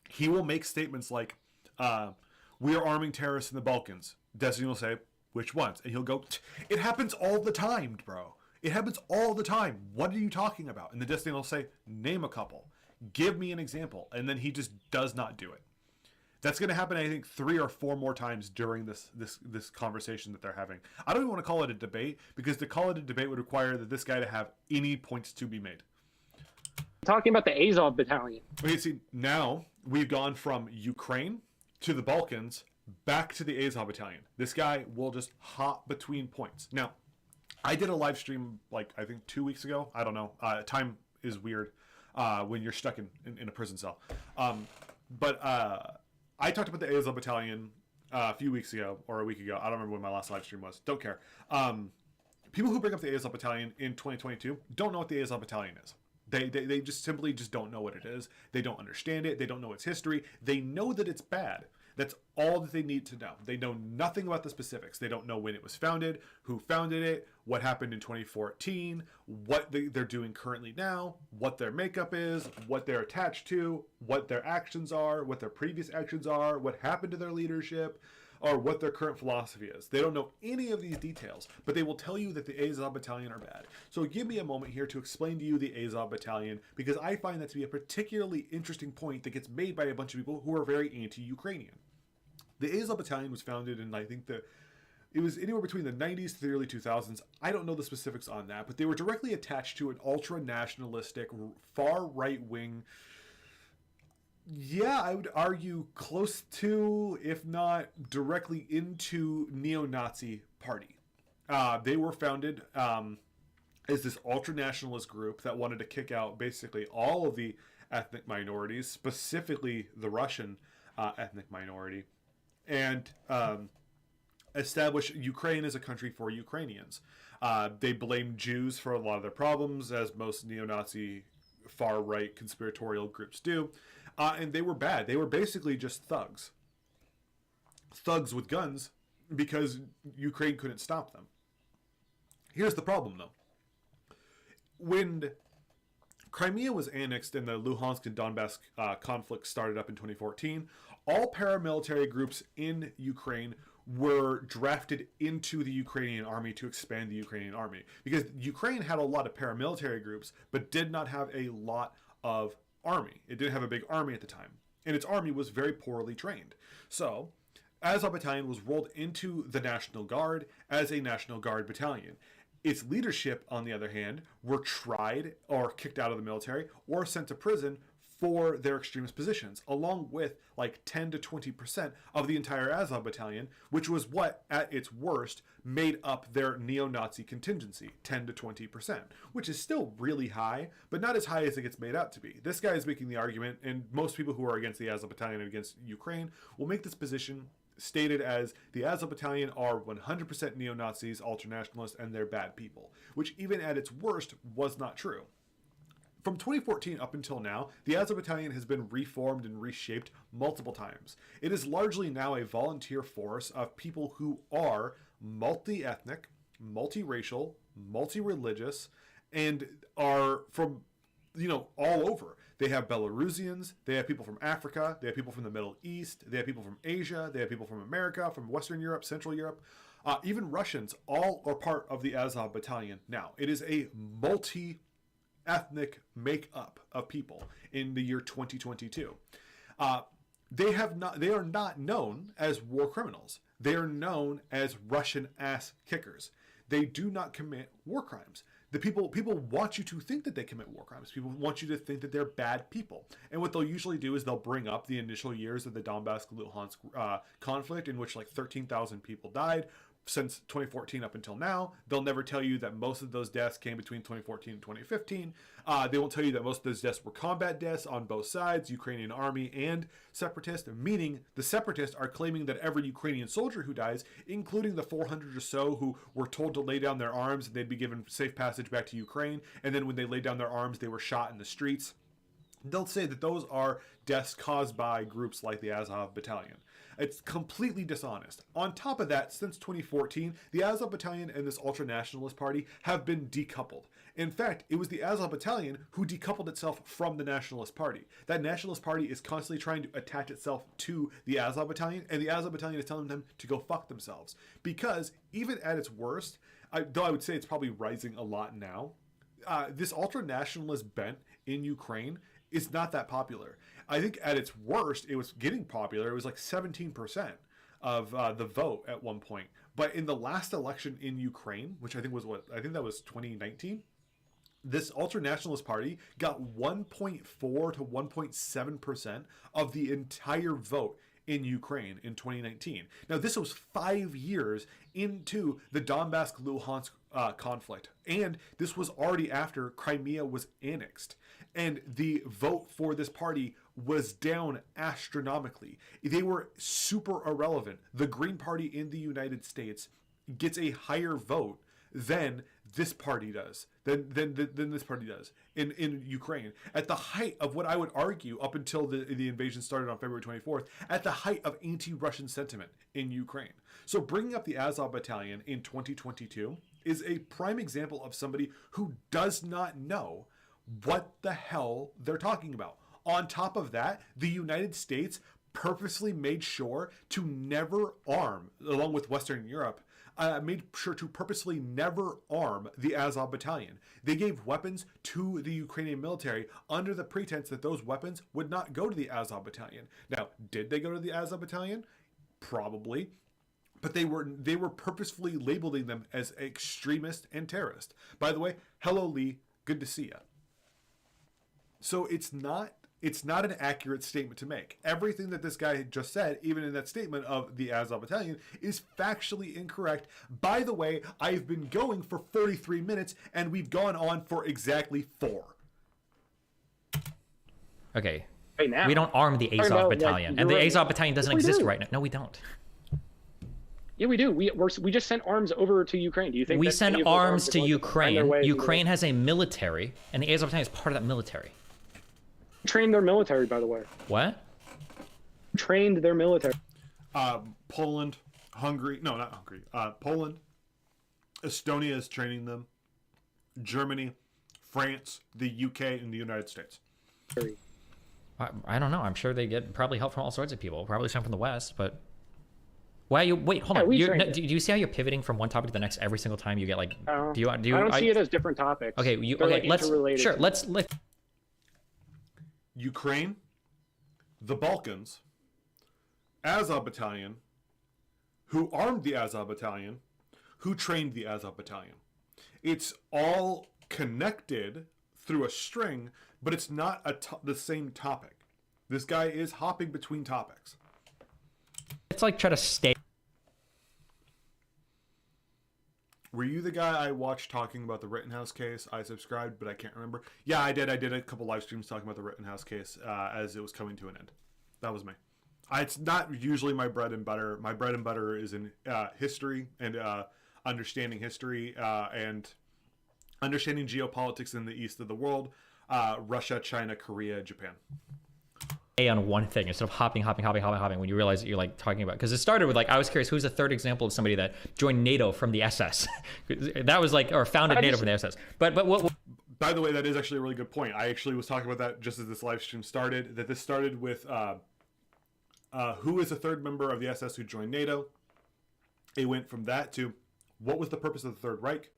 He will make statements like, we are arming terrorists in the Balkans. Destiny will say, which ones? And he'll go, it happens all the time, bro. It happens all the time. What are you talking about? And the Destiny will say, name a couple. Give me an example. And then he just does not do it. That's going to happen, I think, 3 or 4 more times during this conversation that they're having. I don't even want to call it a debate, because to call it a debate would require that this guy to have any points to be made. Talking about the Azov battalion. Okay, see, now we've gone from Ukraine to the Balkans back to the Azov battalion. This guy will just hop between points. Now, I did a live stream, like, I think 2 weeks ago. I don't know. Time is weird when you're stuck in a prison cell. But I talked about the Azov battalion a few weeks ago, or a week ago. I don't remember when my last live stream was. Don't care. People who bring up the Azov battalion in 2022 don't know what the Azov battalion is. They just simply don't know what it is. They don't understand it. They don't know its history. They know that it's bad. That's all that they need to know. They know nothing about the specifics. They don't know when it was founded, who founded it, what happened in 2014, what they're doing currently now, what their makeup is, what they're attached to, what their actions are, what their previous actions are, what happened to their leadership, or what their current philosophy is. They don't know any of these details, but they will tell you that the Azov battalion are bad. So give me a moment here to explain to you the Azov battalion, because I find that to be a particularly interesting point that gets made by a bunch of people who are very anti-Ukrainian. The Azov battalion was founded in, I think, it was anywhere between the 90s to the early 2000s. I don't know the specifics on that, but they were directly attached to an ultra-nationalistic, far right-wing, yeah, I would argue close to, if not directly into, neo-Nazi party. They were founded as this ultra-nationalist group that wanted to kick out basically all of the ethnic minorities, specifically the Russian ethnic minority, and establish Ukraine as a country for Ukrainians. They blamed Jews for a lot of their problems, as most neo-Nazi far-right conspiratorial groups do. And they were bad. They were basically just thugs. Thugs with guns, because Ukraine couldn't stop them. Here's the problem, though. When Crimea was annexed and the Luhansk and Donbass conflict started up in 2014, all paramilitary groups in Ukraine were drafted into the Ukrainian army to expand the Ukrainian army. Because Ukraine had a lot of paramilitary groups, but did not have a lot of army. It didn't have a big army at the time. And its army was very poorly trained. So Azov Battalion was rolled into the National Guard as a National Guard battalion. Its leadership, on the other hand, were tried or kicked out of the military or sent to prison for their extremist positions, along with like 10 to 20% of the entire Azov Battalion, which was what, at its worst, made up their neo-Nazi contingency, 10 to 20%, which is still really high, but not as high as it gets made out to be. This guy is making the argument, and most people who are against the Azov Battalion and against Ukraine will make this position stated as the Azov Battalion are 100% neo-Nazis, ultranationalists, and they're bad people, which even at its worst was not true. From 2014 up until now, the Azov Battalion has been reformed and reshaped multiple times. It is largely now a volunteer force of people who are multi-ethnic, multiracial, multi-religious, and are from, all over. They have Belarusians, they have people from Africa, they have people from the Middle East, they have people from Asia, they have people from America, from Western Europe, Central Europe, even Russians, all are part of the Azov Battalion now. It is a multi-ethnic makeup of people in the year 2022. They are not known as war criminals. They are known as Russian ass kickers. They do not commit war crimes. The people want you to think that they commit war crimes. People want you to think that they're bad people. And what they'll usually do is they'll bring up the initial years of the Donbass-Luhansk conflict, in which like 13,000 people died since 2014 up until now. They'll never tell you that most of those deaths came between 2014 and 2015. They won't tell you that most of those deaths were combat deaths on both sides, Ukrainian army and separatist, meaning the separatists are claiming that every Ukrainian soldier who dies, including the 400 or so who were told to lay down their arms and they'd be given safe passage back to Ukraine, and then when they laid down their arms, they were shot in the streets. They'll say that those are deaths caused by groups like the Azov Battalion. It's completely dishonest. On top of that, since 2014, the Azov Battalion and this ultra-nationalist party have been decoupled. In fact, it was the Azov Battalion who decoupled itself from the Nationalist Party. That Nationalist Party is constantly trying to attach itself to the Azov Battalion, and the Azov Battalion is telling them to go fuck themselves. Because even at its worst, though I would say it's probably rising a lot now, this ultra-nationalist bent in Ukraine is not that popular. I think at its worst, it was getting popular. It was like 17% of the vote at one point. But in the last election in Ukraine, which I think that was 2019, this ultra-nationalist party got 1.4 to 1.7% of the entire vote in Ukraine in 2019. Now, this was 5 years into the Donbass-Luhansk conflict, and this was already after Crimea was annexed. And the vote for this party was down astronomically. They were super irrelevant. The Green Party in the United States gets a higher vote than this party does, than this party does in Ukraine. At the height of what I would argue up until the invasion started on February 24th, at the height of anti-Russian sentiment in Ukraine. So bringing up the Azov Battalion in 2022 is a prime example of somebody who does not know what the hell they're talking about. On top of that, the United States purposely made sure to never arm, along with Western Europe, made sure to purposely never arm the Azov Battalion. They gave weapons to the Ukrainian military under the pretense that those weapons would not go to the Azov Battalion. Now, did they go to the Azov Battalion? Probably. But they were purposefully labeling them as extremist and terrorist. By the way, hello Lee, good to see you. So it's not an accurate statement to make. Everything that this guy just said, even in that statement of the Azov Battalion, is factually incorrect. By the way, I've been going for 43 minutes, and we've gone on for exactly 4. Okay. Right now. We don't arm the Azov Battalion. And the Azov Battalion doesn't exist right now. No, we don't. Yeah, we do. We just sent arms over to Ukraine. Do you think we send arms to Ukraine? Ukraine has a military, and the Azov Battalion is part of that military. Trained their military, by the way. What? Trained their military. Poland, Hungary. No, not Hungary. Poland. Estonia is training them. Germany, France, the UK, and the United States. I don't know. I'm sure they get probably help from all sorts of people. Probably some from the West, but why you wait? Hold on. Do you see how you're pivoting from one topic to the next every single time you get like? I don't see it as different topics. Okay. Let's Ukraine, the Balkans, Azov Battalion, who armed the Azov battalion, who trained the Azov battalion. It's all connected through a string, but it's not the same topic. This guy is hopping between topics. It's like try to stay. Were you the guy I watched talking about the Rittenhouse case? I subscribed, but I can't remember. Yeah, I did. I did a couple live streams talking about the Rittenhouse case as it was coming to an end. That was me. It's not usually my bread and butter. My bread and butter is in history and understanding history and understanding geopolitics in the east of the world. Russia, China, Korea, Japan. On one thing instead of hopping when you realize that you're like talking about, because it started with like, I was curious who's a third example of somebody that joined NATO from the SS. That was like, or founded NATO from the SS. But what by the way, that is actually a really good point. I actually was talking about that just as this live stream started, that this started with who is a third member of the SS who joined NATO. It went from that to what was the purpose of the Third Reich,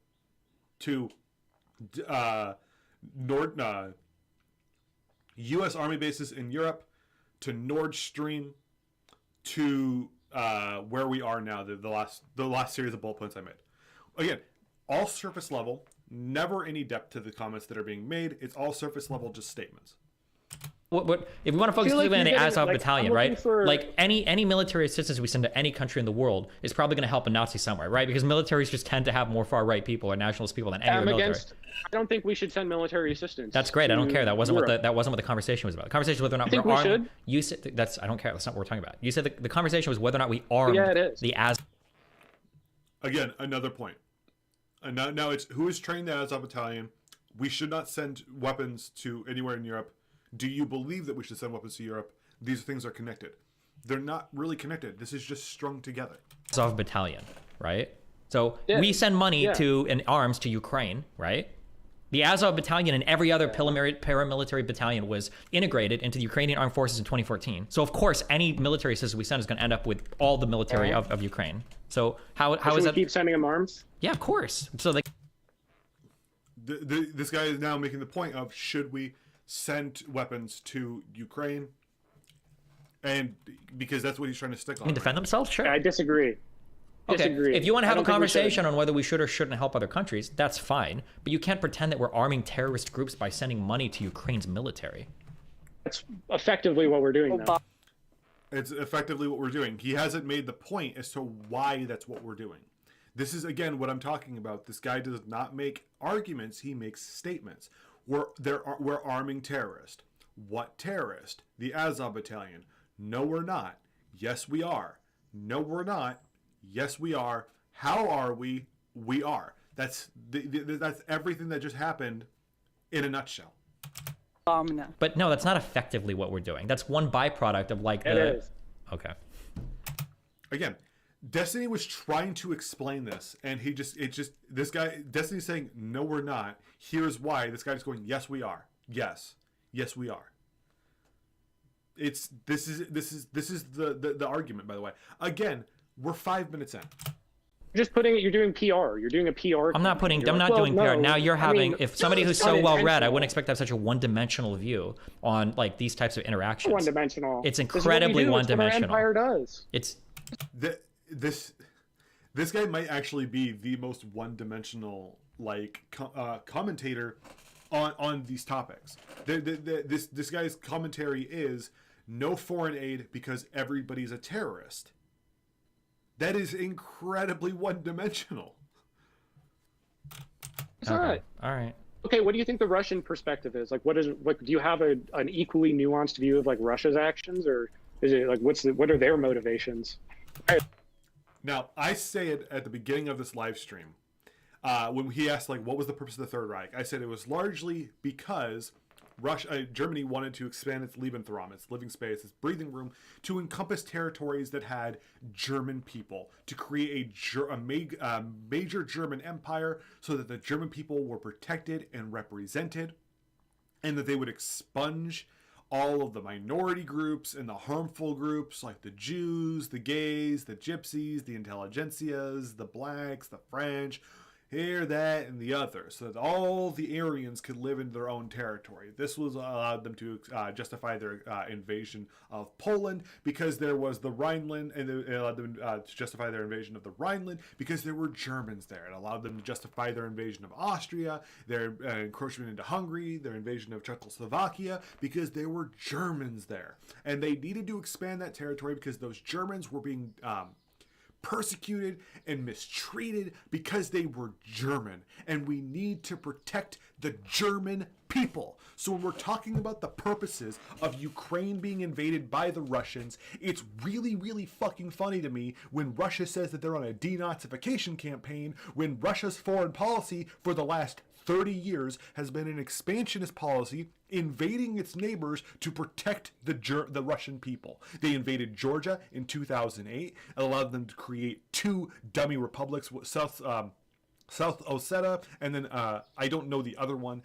to U.S. Army bases in Europe, to Nord Stream, to where we are now, the last series of bullet points I made. Again, all surface level, never any depth to the comments that are being made. It's all surface level, just statements. What if we want to focus like on the Azov like, battalion, right? Like any military assistance we send to any country in the world is probably going to help a Nazi somewhere, right? Because militaries just tend to have more far right people or nationalist people than any other military. I don't think we should send military assistance. That's great. I don't care. That wasn't what the conversation was about. The conversation was whether or not we're armed. Should. You said that's. I don't care. That's not what we're talking about. You said the conversation was whether or not we armed the Azov. Again, another point. And now it's who is trained the Azov battalion. We should not send weapons to anywhere in Europe. Do you believe that we should send weapons to Europe? These things are connected. They're not really connected. This is just strung together. Azov battalion, right? So we send money and arms to Ukraine, right? The Azov battalion and every other paramilitary battalion was integrated into the Ukrainian armed forces in 2014. So of course, any military assistance we send is going to end up with all the military of Ukraine. So how is that? Keep sending them arms? Yeah, of course. So this guy is now making the point of, should we send weapons to Ukraine? And because that's what he's trying to stick on. Defend themselves? Sure. I disagree. Okay. If you want to have a conversation on whether we should or shouldn't help other countries, that's fine. But you can't pretend that we're arming terrorist groups by sending money to Ukraine's military. That's effectively what we're doing now. It's effectively what we're doing. He hasn't made the point as to why that's what we're doing. This is, again, what I'm talking about. This guy does not make arguments. He makes statements. We're arming terrorists. What terrorist? The Azov battalion. No, we're not. Yes, we are. No, we're not. Yes, we are. How are we? We are. That's everything that just happened in a nutshell. But no, that's not effectively what we're doing. That's one byproduct of like It is. Okay. Again, Destiny was trying to explain this, and this guy, Destiny's saying, no, we're not. Here's why. This guy's going, yes, we are. Yes, we are. This is the argument, by the way. Again, we're 5 minutes in. You're doing PR. You're doing a PR. I'm not doing PR. Now you're having, if somebody who's so well read, I wouldn't expect to have such a one-dimensional view on like these types of interactions. One-dimensional. It's incredibly one-dimensional. It's what our empire does. This guy might actually be the most one-dimensional commentator on these topics. This guy's commentary is no foreign aid because everybody's a terrorist. That is incredibly one-dimensional. It's not. All right. Okay, what do you think the Russian perspective is? Like, do you have an equally nuanced view of like Russia's actions, or is it like what are their motivations? Now, I say it at the beginning of this live stream when he asked like what was the purpose of the Third Reich. I said it was largely because Germany wanted to expand its Lebensraum, its living space, its breathing room, to encompass territories that had German people, to create a major German empire so that the German people were protected and represented, and that they would expunge all of the minority groups and the harmful groups like the Jews, the gays, the gypsies, the intelligentsias, the blacks, the French, here, that, and the other, so that all the Aryans could live in their own territory. This was allowed them to justify their invasion of Poland because there was the Rhineland, and it allowed them to justify their invasion of the Rhineland because there were Germans there. It allowed them to justify their invasion of Austria, their encroachment into Hungary, their invasion of Czechoslovakia, because there were Germans there. And they needed to expand that territory because those Germans were being persecuted and mistreated because they were German, and we need to protect the German people. So when we're talking about the purposes of Ukraine being invaded by the Russians, it's really, really fucking funny to me when Russia says that they're on a denazification campaign, when Russia's foreign policy for the last 30 years has been an expansionist policy, invading its neighbors to protect the Russian people. They invaded Georgia in 2008, allowed them to create two dummy republics, South Ossetia, and then I don't know the other one,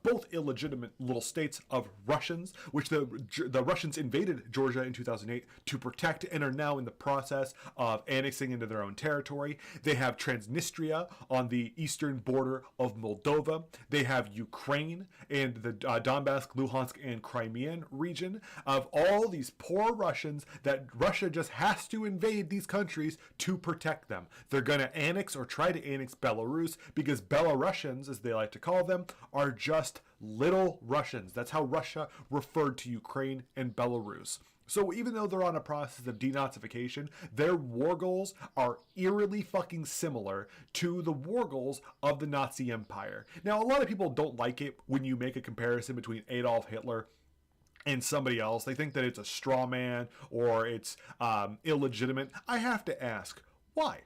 both illegitimate little states of Russians, which the Russians invaded Georgia in 2008 to protect and are now in the process of annexing into their own territory. They have Transnistria on the eastern border of Moldova. They have Ukraine and the Donbass, Luhansk, and Crimean region of all these poor Russians that Russia just has to invade these countries to protect them. They're going to annex or try to annex Belarus because Belarusians, as they like to call them, are just little Russians. That's how Russia referred to Ukraine and Belarus. So even though they're on a process of denazification, their war goals are eerily fucking similar to the war goals of the Nazi Empire. Now, a lot of people don't like it when you make a comparison between Adolf Hitler and somebody else. They think that it's a straw man or it's illegitimate. I have to ask, why?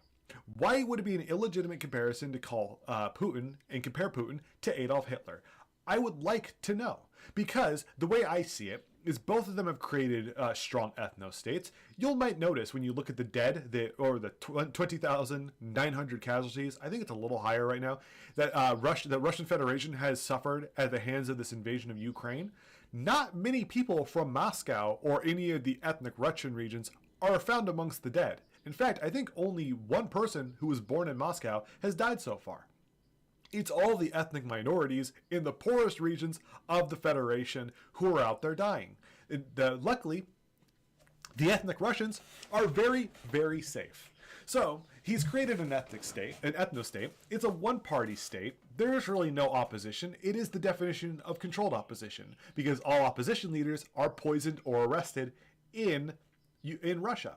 Why would it be an illegitimate comparison to call Putin and compare Putin to Adolf Hitler? I would like to know, because the way I see it is both of them have created strong ethno-states. You might notice when you look at the dead, the 20,900 casualties, I think it's a little higher right now, that the Russian Federation has suffered at the hands of this invasion of Ukraine. Not many people from Moscow or any of the ethnic Russian regions are found amongst the dead. In fact, I think only one person who was born in Moscow has died so far. It's all the ethnic minorities in the poorest regions of the Federation who are out there dying. Luckily, the ethnic Russians are very, very safe. So he's created an ethno-state. It's a one-party state. There is really no opposition. It is the definition of controlled opposition, because all opposition leaders are poisoned or arrested in Russia.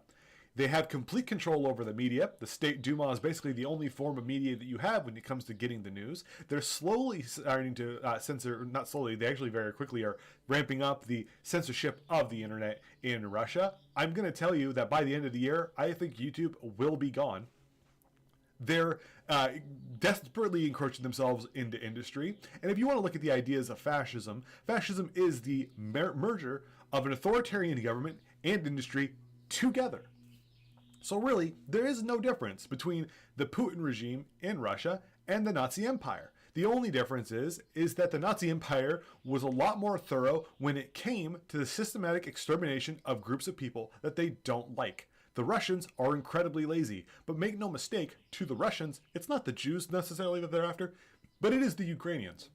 They have complete control over the media. The State Duma is basically the only form of media that you have when it comes to getting the news. They're slowly starting to censor, not slowly, they actually very quickly are ramping up the censorship of the internet in Russia. I'm going to tell you that by the end of the year, I think YouTube will be gone. They're desperately encroaching themselves into industry. And if you want to look at the ideas of fascism, fascism is the merger of an authoritarian government and industry together. So really, there is no difference between the Putin regime in Russia and the Nazi Empire. The only difference is that the Nazi Empire was a lot more thorough when it came to the systematic extermination of groups of people that they don't like. The Russians are incredibly lazy, but make no mistake, to the Russians, it's not the Jews necessarily that they're after, but it is the Ukrainians.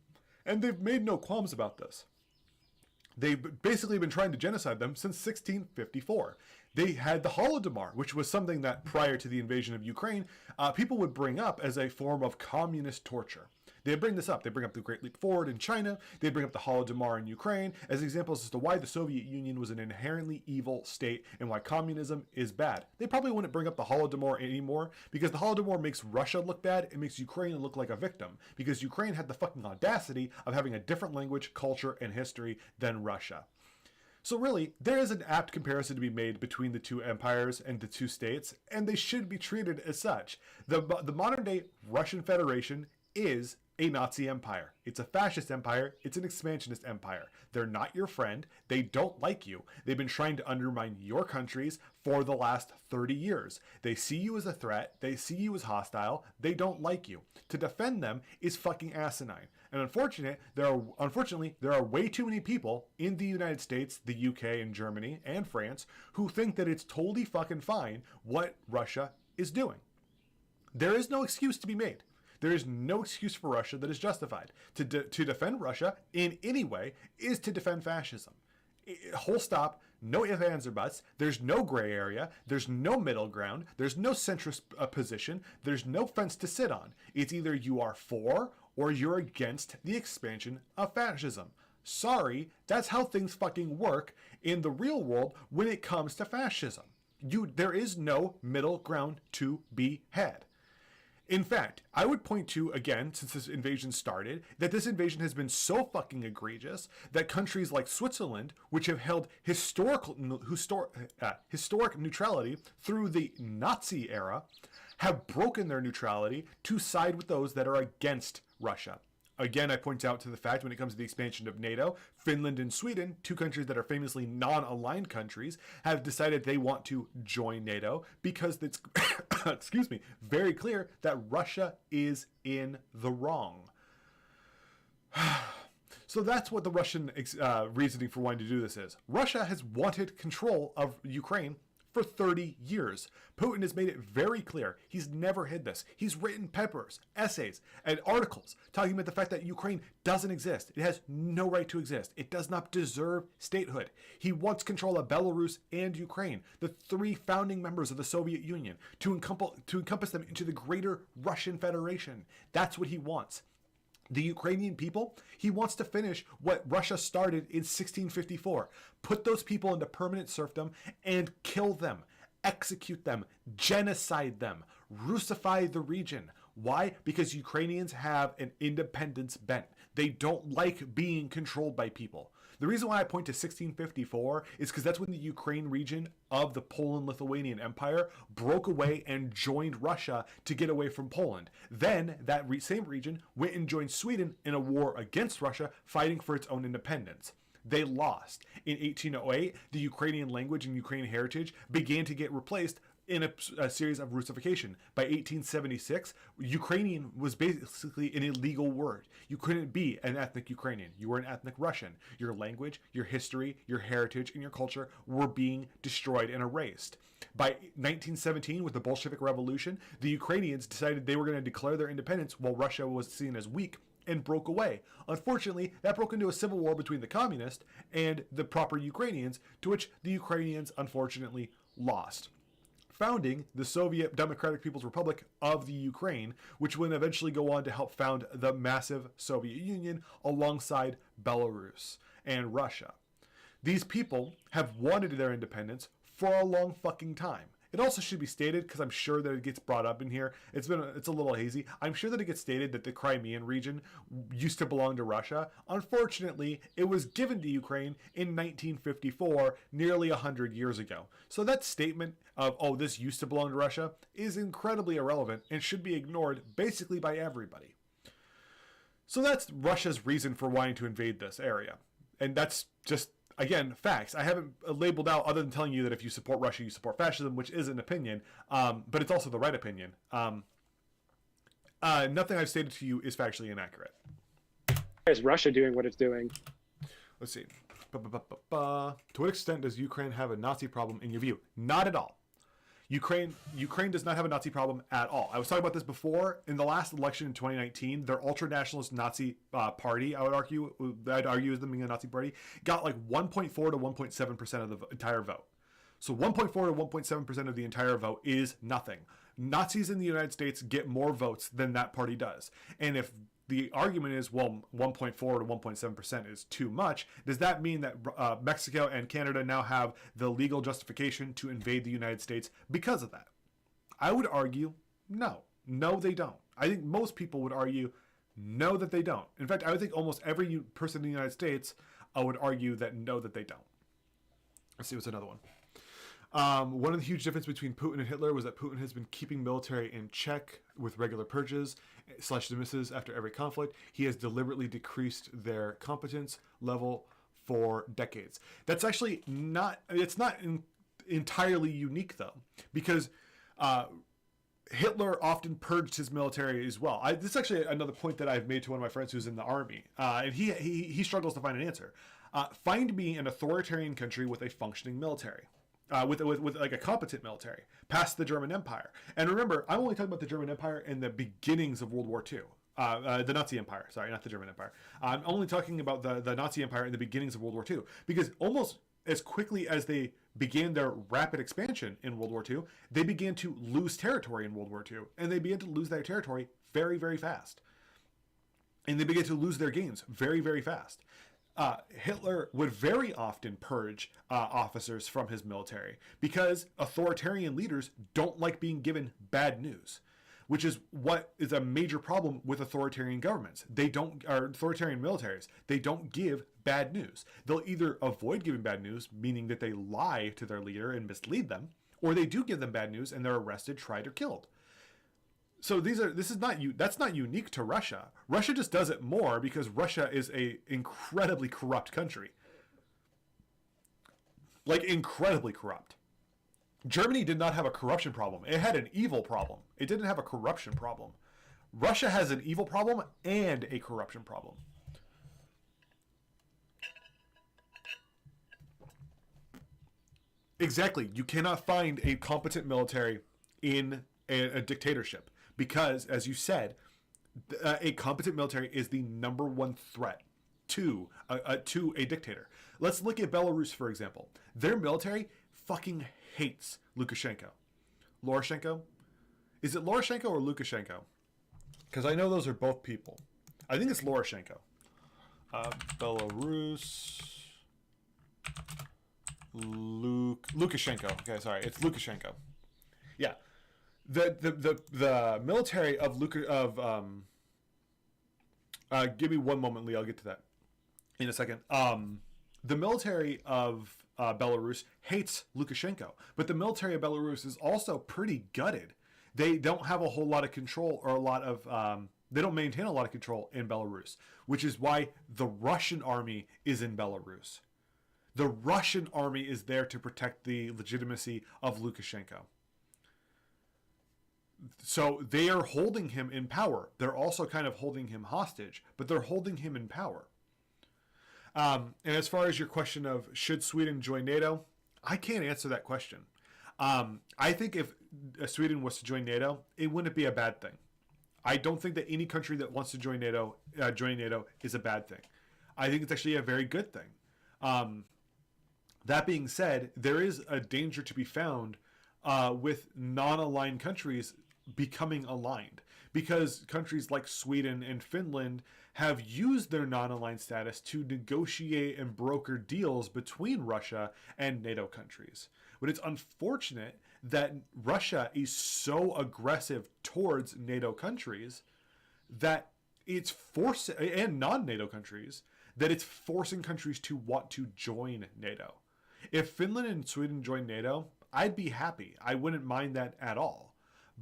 And they've made no qualms about this. They've basically been trying to genocide them since 1654. They had the Holodomor, which was something that prior to the invasion of Ukraine, people would bring up as a form of communist torture. They bring this up. They bring up the Great Leap Forward in China. They bring up the Holodomor in Ukraine as examples as to why the Soviet Union was an inherently evil state and why communism is bad. They probably wouldn't bring up the Holodomor anymore because the Holodomor makes Russia look bad. It makes Ukraine look like a victim because Ukraine had the fucking audacity of having a different language, culture, and history than Russia. So really, there is an apt comparison to be made between the two empires and the two states, and they should be treated as such. The modern-day Russian Federation is a Nazi empire. It's a fascist empire. It's an expansionist empire. They're not your friend. They don't like you. They've been trying to undermine your countries for the last 30 years. They see you as a threat. They see you as hostile. They don't like you. To defend them is fucking asinine. And unfortunately, there are way too many people in the United States, the UK, and Germany, and France who think that it's totally fucking fine what Russia is doing. There is no excuse to be made. There is no excuse for Russia that is justified. To defend Russia in any way is to defend fascism. Whole stop, no ifs, ands, or buts. There's no gray area. There's no middle ground. There's no centrist position. There's no fence to sit on. It's either you are for or you're against the expansion of fascism. Sorry, that's how things fucking work in the real world when it comes to fascism. There is no middle ground to be had. In fact, I would point to, again, since this invasion started, that this invasion has been so fucking egregious that countries like Switzerland, which have held historic neutrality through the Nazi era, have broken their neutrality to side with those that are against Russia. Again, I point out to the fact when it comes to the expansion of NATO, Finland and Sweden, two countries that are famously non-aligned countries, have decided they want to join NATO because it's, excuse me, very clear that Russia is in the wrong. So that's what the Russian reasoning for wanting to do this is. Russia has wanted control of Ukraine for 30 years. Putin has made it very clear. He's never hid this. He's written papers, essays, and articles talking about the fact that Ukraine doesn't exist. It has no right to exist. It does not deserve statehood. He wants control of Belarus and Ukraine, the three founding members of the Soviet Union, to encompass them into the greater Russian Federation. That's what he wants. The Ukrainian people, he wants to finish what Russia started in 1654. Put those people into permanent serfdom and kill them, execute them, genocide them, Russify the region. Why? Because Ukrainians have an independence bent. They don't like being controlled by people. The reason why I point to 1654 is because that's when the Ukraine region of the Poland-Lithuanian Empire broke away and joined Russia to get away from Poland. Then that same region went and joined Sweden in a war against Russia, fighting for its own independence. They lost. In 1808, the Ukrainian language and Ukrainian heritage began to get replaced in a series of Russification. By 1876, Ukrainian was basically an illegal word. You couldn't be an ethnic Ukrainian. You were an ethnic Russian. Your language, your history, your heritage, and your culture were being destroyed and erased. By 1917, with the Bolshevik Revolution, the Ukrainians decided they were going to declare their independence while Russia was seen as weak and broke away. Unfortunately, that broke into a civil war between the communists and the proper Ukrainians, to which the Ukrainians unfortunately lost, founding the Soviet Democratic People's Republic of the Ukraine, which would eventually go on to help found the massive Soviet Union alongside Belarus and Russia. These people have wanted their independence for a long fucking time. It also should be stated, because I'm sure that it gets brought up in here, it's a little hazy. I'm sure that it gets stated that the Crimean region used to belong to Russia. Unfortunately, it was given to Ukraine in 1954, nearly 100 years ago. So that statement of, oh, this used to belong to Russia, is incredibly irrelevant and should be ignored basically by everybody. So that's Russia's reason for wanting to invade this area. And that's just, again, facts. I haven't labeled out, other than telling you that if you support Russia, you support fascism, which is an opinion, but it's also the right opinion. Nothing I've stated to you is factually inaccurate. Is Russia doing what it's doing? Let's see. To what extent does Ukraine have a Nazi problem in your view? Not at all. Ukraine does not have a Nazi problem at all. I was talking about this before. In the last election in 2019, their ultra-nationalist Nazi party, I'd argue as them being a Nazi party, got like 1.4 to 1.7% of the entire vote. So 1.4 to 1.7% of the entire vote is nothing. Nazis in the United States get more votes than that party does. And if the argument is, well, 1.4 to 1.7% is too much, does that mean that Mexico and Canada now have the legal justification to invade the United States because of that? I would argue no. No, they don't. I think most people would argue no, that they don't. In fact, I would think almost every person in the United States would argue that no, that they don't. Let's see what's another one. One of the huge differences between Putin and Hitler was that Putin has been keeping military in check with regular purges / dismisses after every conflict. He has deliberately decreased their competence level for decades. That's actually not entirely unique though, because Hitler often purged his military as well. This is actually another point that I've made to one of my friends who's in the army, and he struggles to find an answer. Find me an authoritarian country with a functioning military. with like a competent military past the German Empire. And remember, I'm only talking about the German Empire in the beginnings of World War II. The Nazi Empire, sorry, not the German Empire. I'm only talking about the Nazi Empire in the beginnings of World War II, because almost as quickly as they began their rapid expansion in World War II, they began to lose territory in World War II, and they began to lose their territory very, very fast. And they began to lose their gains very, very fast. Hitler would very often purge officers from his military because authoritarian leaders don't like being given bad news, which is what is a major problem with authoritarian governments. Or authoritarian militaries. They don't give bad news. They'll either avoid giving bad news, meaning that they lie to their leader and mislead them, or they do give them bad news and they're arrested, tried, or killed. So that's not unique to Russia. Russia just does it more because Russia is a incredibly corrupt country. Like, incredibly corrupt. Germany did not have a corruption problem. It had an evil problem. It didn't have a corruption problem. Russia has an evil problem and a corruption problem. Exactly. You cannot find a competent military in a dictatorship because, as you said, a competent military is the number one threat to a dictator. Let's look at Belarus, for example. Their military fucking hates Lukashenko. Loroshenko? Is it Loroshenko or Lukashenko? Because I know those are both people. I think it's Loroshenko. Belarus. Lukashenko. Okay, sorry, it's Lukashenko. Yeah, the military of give me one moment, Lee. I'll get to that in a second. The military of Belarus hates Lukashenko, but the military of Belarus is also pretty gutted. They don't have a whole lot of control or a lot of they don't maintain a lot of control in Belarus, which is why the Russian army is in Belarus. The Russian army is there to protect the legitimacy of Lukashenko. So they are holding him in power. They're also kind of holding him hostage, but they're holding him in power. And as far as your question of should Sweden join NATO, I can't answer that question. I think if Sweden was to join NATO, it wouldn't be a bad thing. I don't think that any country that wants to join NATO is a bad thing. I think it's actually a very good thing. That being said, there is a danger to be found with non-aligned countries becoming aligned, because countries like Sweden and Finland have used their non-aligned status to negotiate and broker deals between Russia and NATO countries. But it's unfortunate that Russia is so aggressive towards NATO countries that it's forcing, and non-NATO countries, that it's forcing countries to want to join NATO. If Finland and Sweden join NATO, I'd be happy. I wouldn't mind that at all.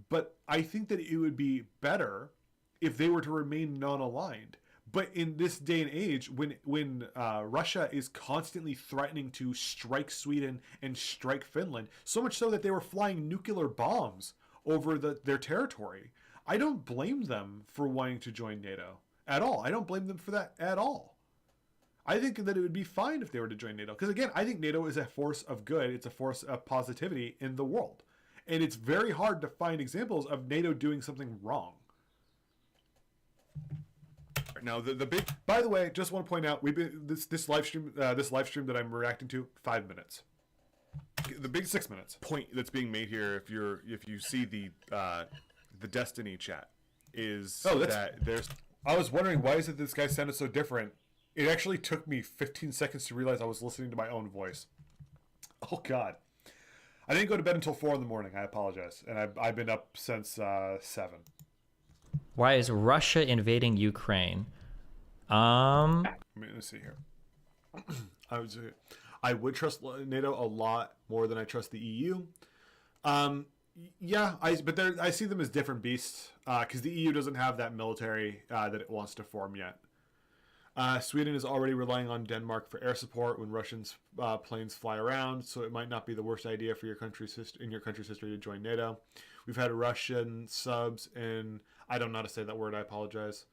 But I think that it would be better if they were to remain non-aligned. But in this day and age, when Russia is constantly threatening to strike Sweden and strike Finland, so much so that they were flying nuclear bombs over their territory, I don't blame them for wanting to join NATO at all. I don't blame them for that at all. I think that it would be fine if they were to join NATO. Because again, I think NATO is a force of good. It's a force of positivity in the world. And it's very hard to find examples of NATO doing something wrong. Now, the big... By the way, just want to point out, we've been this live stream that I'm reacting to, 5 minutes. The big 6 minutes. Point that's being made here, if you see the Destiny chat, is that there's... I was wondering, why is it this guy sounded so different? It actually took me 15 seconds to realize I was listening to my own voice. Oh, God. I didn't go to bed until 4 in the morning. I apologize. And I've been up since 7. Why is Russia invading Ukraine? Let's see here. I would trust NATO a lot more than I trust the EU. Yeah, I see them as different beasts because the EU doesn't have that military that it wants to form yet. Sweden is already relying on Denmark for air support when Russian planes fly around, so it might not be the worst idea for your country's history to join NATO. We've had Russian subs in, I don't know how to say that word, I apologize.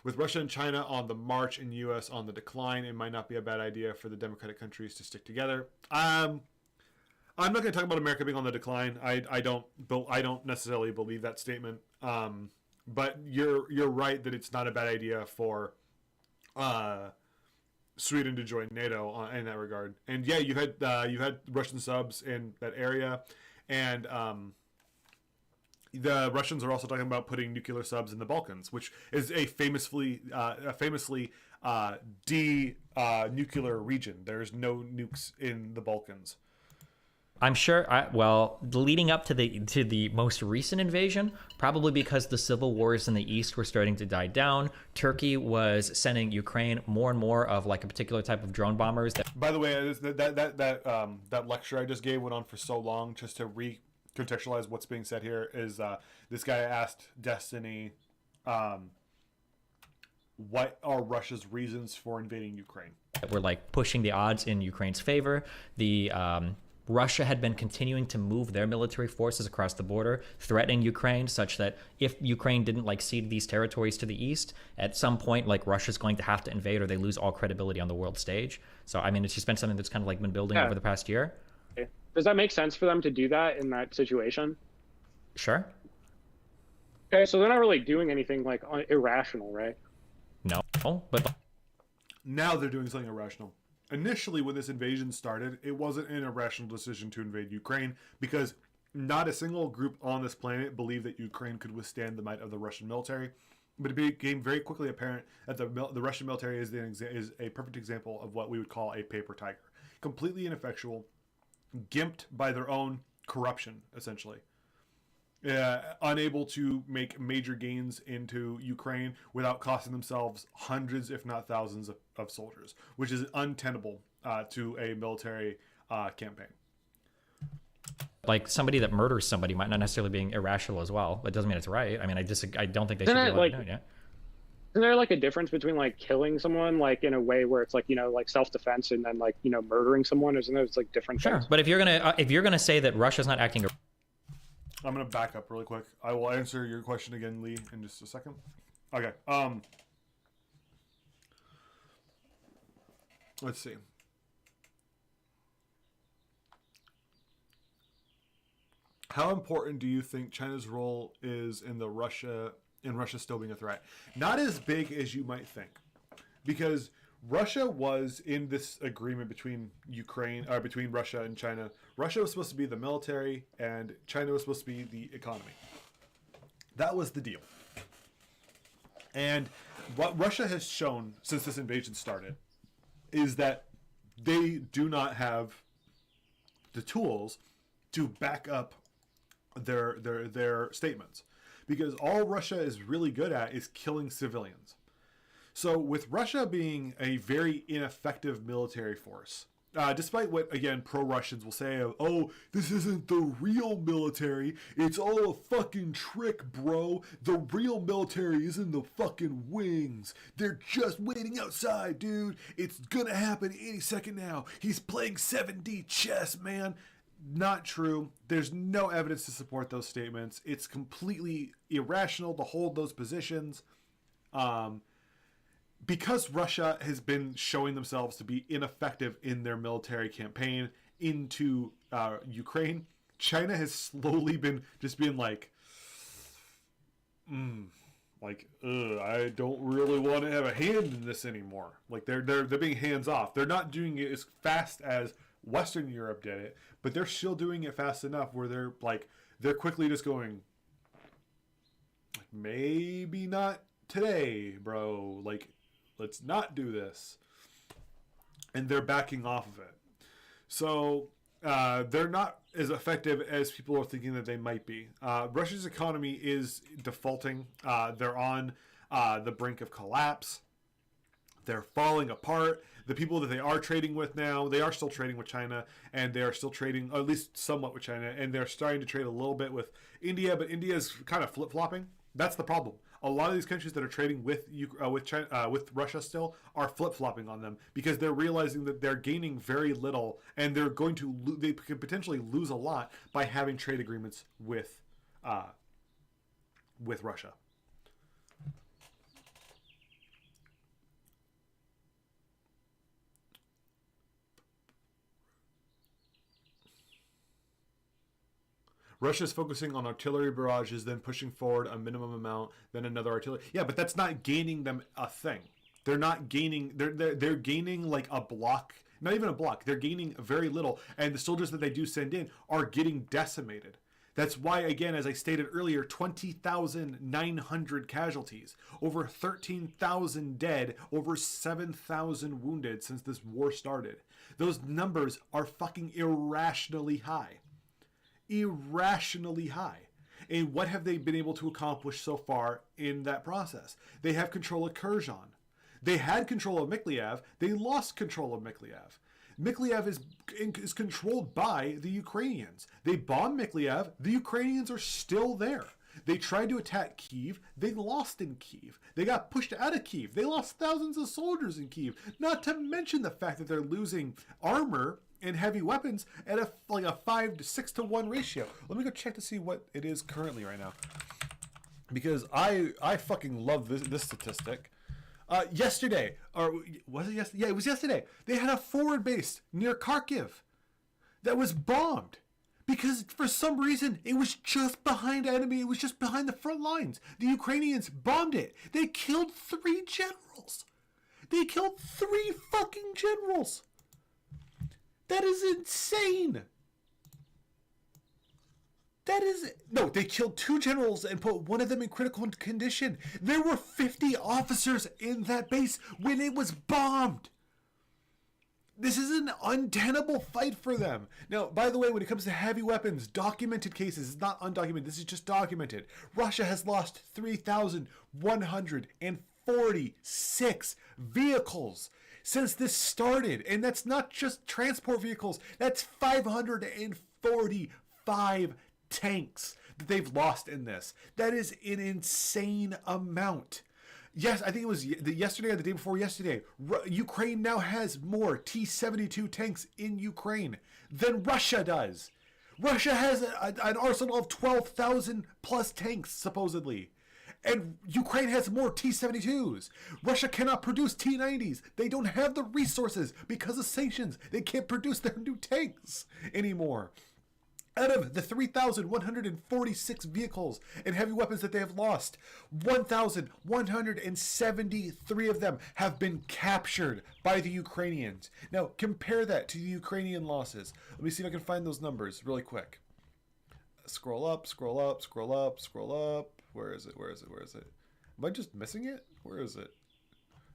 With Russia and China on the march and U.S. on the decline, it might not be a bad idea for the democratic countries to stick together. I'm not going to talk about America being on the decline. I don't necessarily believe that statement. But you're right that it's not a bad idea for Sweden to join NATO in that regard. And yeah, you had Russian subs in that area, and the Russians are also talking about putting nuclear subs in the Balkans, which is a famously nuclear region. There's no nukes in the Balkans. I'm sure. Leading up to the most recent invasion, probably because the civil wars in the east were starting to die down, Turkey was sending Ukraine more and more of like a particular type of drone bombers. By the way, that lecture I just gave went on for so long. Just to recontextualize what's being said here is this guy asked Destiny, what are Russia's reasons for invading Ukraine? We're like pushing the odds in Ukraine's favor. Russia had been continuing to move their military forces across the border, threatening Ukraine, such that if Ukraine didn't like cede these territories to the east, at some point, like Russia's going to have to invade or they lose all credibility on the world stage. So, I mean, it's just been something that's kind of like been building over the past year. Does that make sense for them to do that in that situation? Sure. Okay, so they're not really doing anything like irrational, right? No, but now they're doing something irrational. Initially, when this invasion started, it wasn't an irrational decision to invade Ukraine because not a single group on this planet believed that Ukraine could withstand the might of the Russian military. But it became very quickly apparent that the Russian military is a perfect example of what we would call a paper tiger. Completely ineffectual, gimped by their own corruption, essentially. Unable to make major gains into Ukraine without costing themselves hundreds, if not thousands, of soldiers, which is untenable to a military campaign. Like somebody that murders somebody might not necessarily be irrational as well. That doesn't mean it's right. I mean, I don't think they should be allowed to do it. Yeah. Isn't there like a difference between like killing someone like in a way where it's like, you know, like self-defense and then like, you know, murdering someone? Isn't there it's like different things? Sure, but if you're gonna say that Russia's not acting, I'm going to back up really quick. I will answer your question again, Lee, in just a second. Okay. Let's see. How important do you think China's role is in Russia still being a threat? Not as big as you might think, because Russia was in this agreement between between Russia and China. Russia was supposed to be the military, and China was supposed to be the economy. That was the deal. And what Russia has shown since this invasion started is that they do not have the tools to back up their statements, because all Russia is really good at is killing civilians. So with Russia being a very ineffective military force, despite what, again, pro-Russians will say of, oh, this isn't the real military, it's all a fucking trick, bro. The real military is in the fucking wings. They're just waiting outside, dude. It's gonna happen any second now. He's playing 7D chess, man. Not true. There's no evidence to support those statements. It's completely irrational to hold those positions. Because Russia has been showing themselves to be ineffective in their military campaign into Ukraine, China has slowly been just being like, I don't really want to have a hand in this anymore. Like they're being hands off. They're not doing it as fast as Western Europe did it, but they're still doing it fast enough where they're quickly just going, maybe not today, bro. Like, let's not do this. And they're backing off of it. So they're not as effective as people are thinking that they might be. Russia's economy is defaulting. They're on the brink of collapse. They're falling apart. The people that they are trading with now, they are still trading with China, and they are still trading, or at least somewhat with China, and they're starting to trade a little bit with India, but India is kind of flip-flopping. That's the problem. A lot of these countries that are trading with China, with Russia still are flip-flopping on them because they're realizing that they're gaining very little, and they could potentially lose a lot by having trade agreements with Russia. Russia's focusing on artillery barrages, then pushing forward a minimum amount, then another artillery. Yeah, but that's not gaining them a thing. They're not gaining. They're gaining like a block. Not even a block. They're gaining very little, and the soldiers that they do send in are getting decimated. That's why, again, as I stated earlier, 20,900 casualties, over 13,000 dead, over 7,000 wounded since this war started. Those numbers are fucking irrationally high. Irrationally high. And what have they been able to accomplish so far in that process? They have control of Kherson. They had control of Mykolaiv. They lost control of Mykolaiv. Mykolaiv is controlled by the Ukrainians. They bombed Mykolaiv. The Ukrainians are still there. They tried to attack Kyiv. They lost in Kyiv. They got pushed out of Kyiv. They lost thousands of soldiers in Kyiv. Not to mention the fact that they're losing armor and heavy weapons at a 5 to 6 to 1 ratio. Let me go check to see what it is currently right now, because I fucking love this statistic. Yesterday, or was it yesterday? Yeah, it was yesterday. They had a forward base near Kharkiv that was bombed because for some reason it was just behind enemy. It was just behind the front lines. The Ukrainians bombed it. They killed 3 generals. They killed 3 fucking generals. That is insane. That is... No, they killed 2 generals and put one of them in critical condition. There were 50 officers in that base when it was bombed. This is an untenable fight for them. Now, by the way, when it comes to heavy weapons, documented cases, it's not undocumented, this is just documented. Russia has lost 3,146 vehicles since this started. And that's not just transport vehicles. That's 545 tanks that they've lost in this. That is an insane amount. Yes, I think it was yesterday or the day before yesterday. Ukraine now has more T-72 tanks in Ukraine than Russia does. Russia has an arsenal of 12,000 plus tanks, supposedly. And Ukraine has more T-72s. Russia cannot produce T-90s. They don't have the resources because of sanctions. They can't produce their new tanks anymore. Out of the 3,146 vehicles and heavy weapons that they have lost, 1,173 of them have been captured by the Ukrainians. Now, compare that to the Ukrainian losses. Let me see if I can find those numbers really quick. Scroll up, scroll up, scroll up, scroll up. Where is it? Where is it? Where is it? Am I just missing it? Where is it?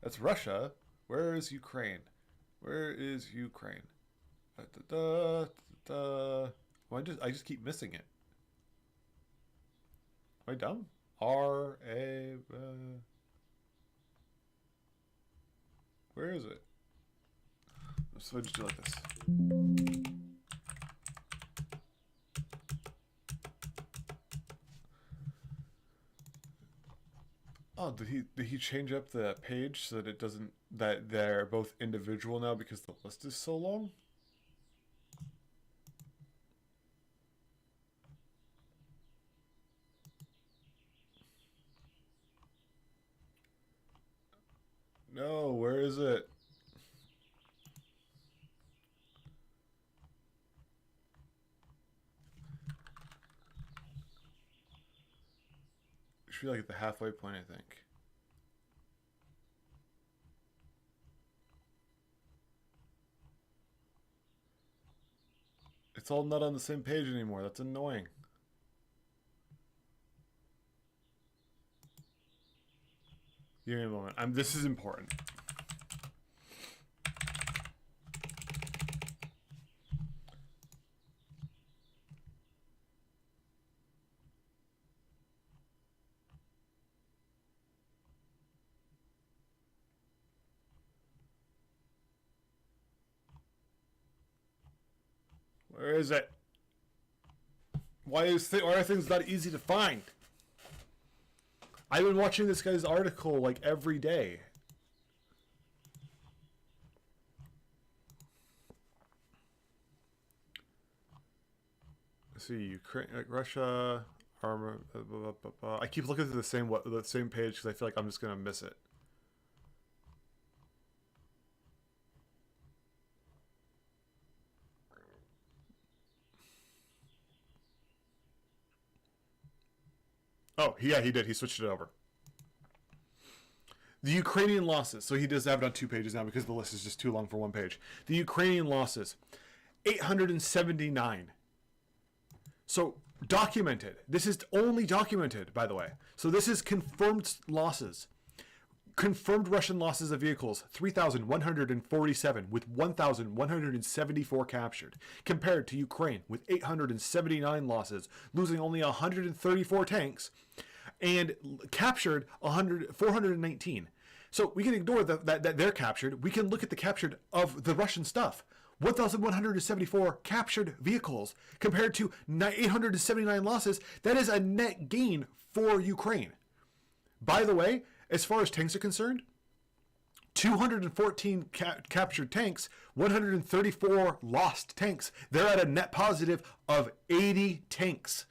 That's Russia. Where is Ukraine? Where is Ukraine? I just keep missing it. Am I dumb? R-A... where is it? So I just do like this. Oh, did he change up the page so that it doesn't... that they're both individual now because the list is so long? No, where is it? It should be like at the halfway point, I think. It's all not on the same page anymore. That's annoying. Give me a moment. This is important. Where is it? Why are things not easy to find? I've been watching this guy's article like every day. Let's see, Ukraine, Russia, armor. I keep looking at the same page because I feel like I'm just gonna miss it. Oh, yeah, he did. He switched it over. The Ukrainian losses. So he does have it on 2 pages now because the list is just too long for 1 page. The Ukrainian losses, 879. So documented. This is only documented, by the way. So this is confirmed losses. Confirmed Russian losses of vehicles, 3,147, with 1,174 captured, compared to Ukraine with 879 losses, losing only 134 tanks, and captured 419. So we can ignore that they're captured. We can look at the captured of the Russian stuff. 1,174 captured vehicles compared to 879 losses. That is a net gain for Ukraine. By the way, as far as tanks are concerned, 214 captured tanks, 134 lost tanks. They're at a net positive of 80 tanks.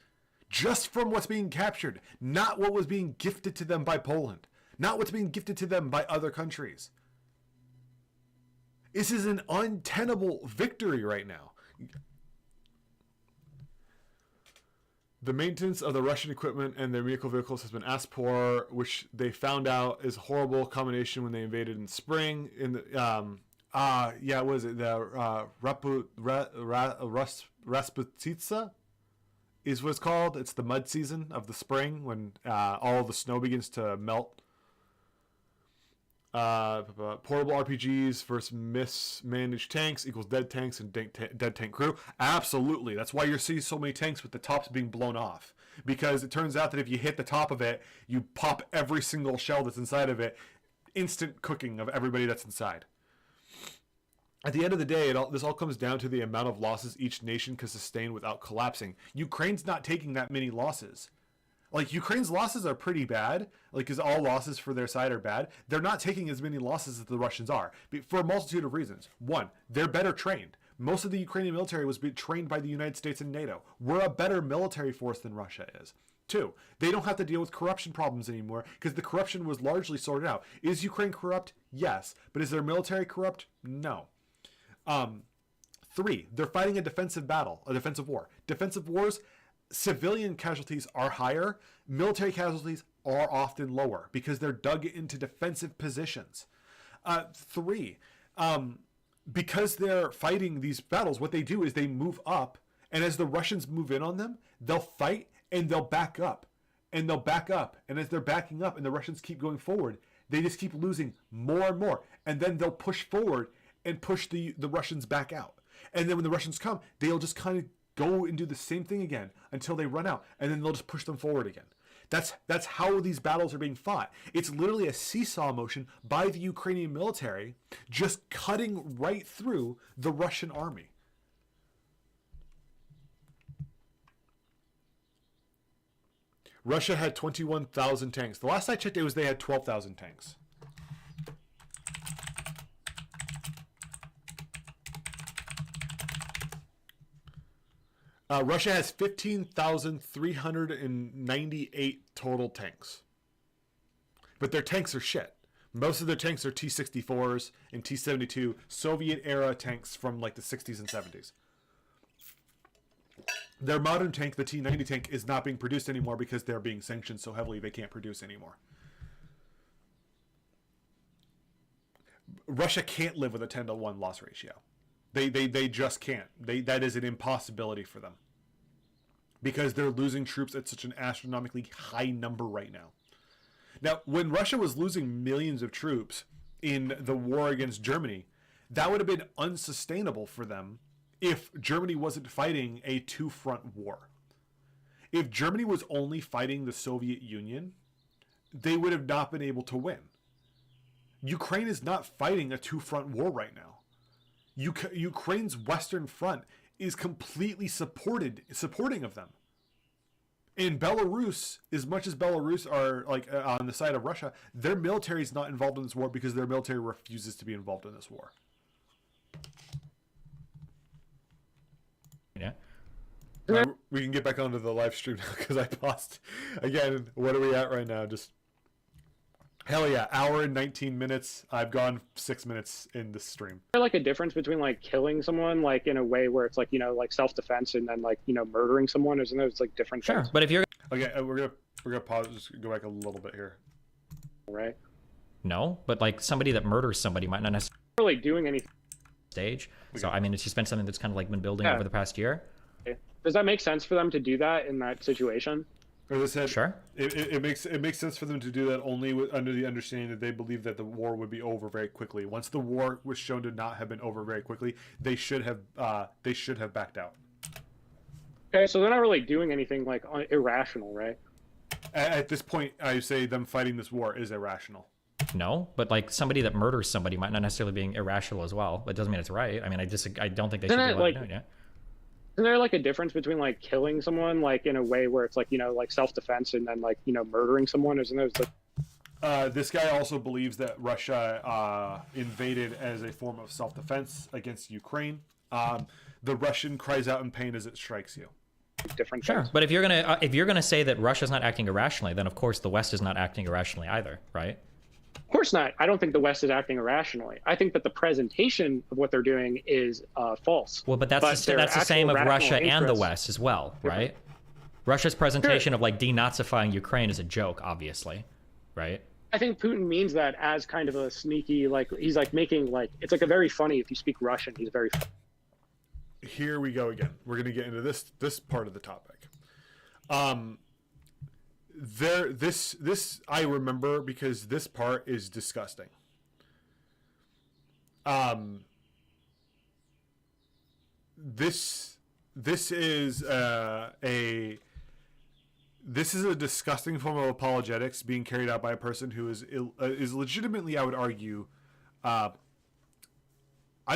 Just from what's being captured, not what was being gifted to them by Poland, not what's being gifted to them by other countries. This is an untenable victory right now. The maintenance of the Russian equipment and their vehicles has been asked for, which they found out is a horrible combination when they invaded in spring. In the what was it? The Rasputitsa is what it's called. It's the mud season of the spring when all the snow begins to melt. Portable RPGs versus mismanaged tanks equals dead tanks and dead tank crew. Absolutely. That's why you're seeing so many tanks with the tops being blown off. Because it turns out that if you hit the top of it, you pop every single shell that's inside of it. Instant cooking of everybody that's inside. At the end of the day, this all comes down to the amount of losses each nation can sustain without collapsing. Ukraine's not taking that many losses. Like, Ukraine's losses are pretty bad, like, because all losses for their side are bad. They're not taking as many losses as the Russians are, for a multitude of reasons. One, they're better trained. Most of the Ukrainian military was trained by the United States and NATO. We're a better military force than Russia is. Two, they don't have to deal with corruption problems anymore, because the corruption was largely sorted out. Is Ukraine corrupt? Yes. But is their military corrupt? No. Three, they're fighting a defensive battle, a defensive war. Defensive wars, civilian casualties are higher, military casualties are often lower because they're dug into defensive positions. Three, because they're fighting these battles, what they do is they move up, and as the Russians move in on them, they'll fight and they'll back up, and they'll back up, and as they're backing up and the Russians keep going forward, they just keep losing more and more, and then they'll push forward and push the Russians back out. And then when the Russians come, they'll just kind of go and do the same thing again until they run out, and then they'll just push them forward again. That's how these battles are being fought. It's literally a seesaw motion by the Ukrainian military, just cutting right through the Russian army. Russia had 21,000 tanks. The last I checked, they had 12,000 tanks. Russia has 15,398 total tanks. But their tanks are shit. Most of their tanks are T-64s and T-72 Soviet-era tanks from like the 60s and 70s. Their modern tank, the T-90 tank, is not being produced anymore because they're being sanctioned so heavily they can't produce anymore. Russia can't live with a 10-to-1 loss ratio. They just can't. That is an impossibility for them. Because they're losing troops at such an astronomically high number right now. Now, when Russia was losing millions of troops in the war against Germany, that would have been unsustainable for them if Germany wasn't fighting a two-front war. If Germany was only fighting the Soviet Union, they would have not been able to win. Ukraine is not fighting a two-front war right now. Ukraine's Western Front is completely supporting of them. In Belarus, as much as Belarus are like on the side of Russia, their military is not involved in this war because their military refuses to be involved in this war. Yeah. We can get back onto the live stream now because I paused. Again, what are we at right now? Just hell yeah, hour and 19 minutes. I've gone 6 minutes in the stream. Is there like a difference between like killing someone like in a way where it's like, you know, like self-defense and then like, you know, murdering someone? Isn't those like different things? But if you're okay, we're gonna We're gonna pause. Just go back a little bit here. Right. No, but like somebody that murders somebody might not necessarily Really doing anything. Stage. So I mean, it's just been something that's kind of like been building over the past year. Does that make sense for them to do that in that situation? As I said, Sure. It makes sense for them to do that only under the understanding that they believe that the war would be over very quickly. Once the war was shown to not have been over very quickly, they should have backed out. Okay, so they're not really doing anything like irrational, right? At this point, I say them fighting this war is irrational. No, but like somebody that murders somebody might not necessarily be irrational as well. But it doesn't mean it's right. I mean, I don't think they should be allowed to do it. Yeah. Isn't there like a difference between like killing someone like in a way where it's like, you know, like self-defense and then like, you know, murdering someone? Isn't there like... This guy also believes that Russia invaded as a form of self-defense against Ukraine. The Russian cries out in pain as it strikes you. different Sure, things? but if you're gonna say that Russia's not acting irrationally, then of course the West is not acting irrationally either, right? Of course not. I don't think the West is acting irrationally. I think that the presentation of what they're doing is false. Well, but that's the same of Russia and the West as well, right? Russia's presentation of like denazifying Ukraine is a joke, obviously, right? I think Putin means that as kind of a sneaky, like he's like making like it's like a very funny. If you speak Russian, he's very. Here we go again. We're gonna get into this part of the topic. This I remember because this part is disgusting. This is a disgusting form of apologetics being carried out by a person who is legitimately, I would argue, I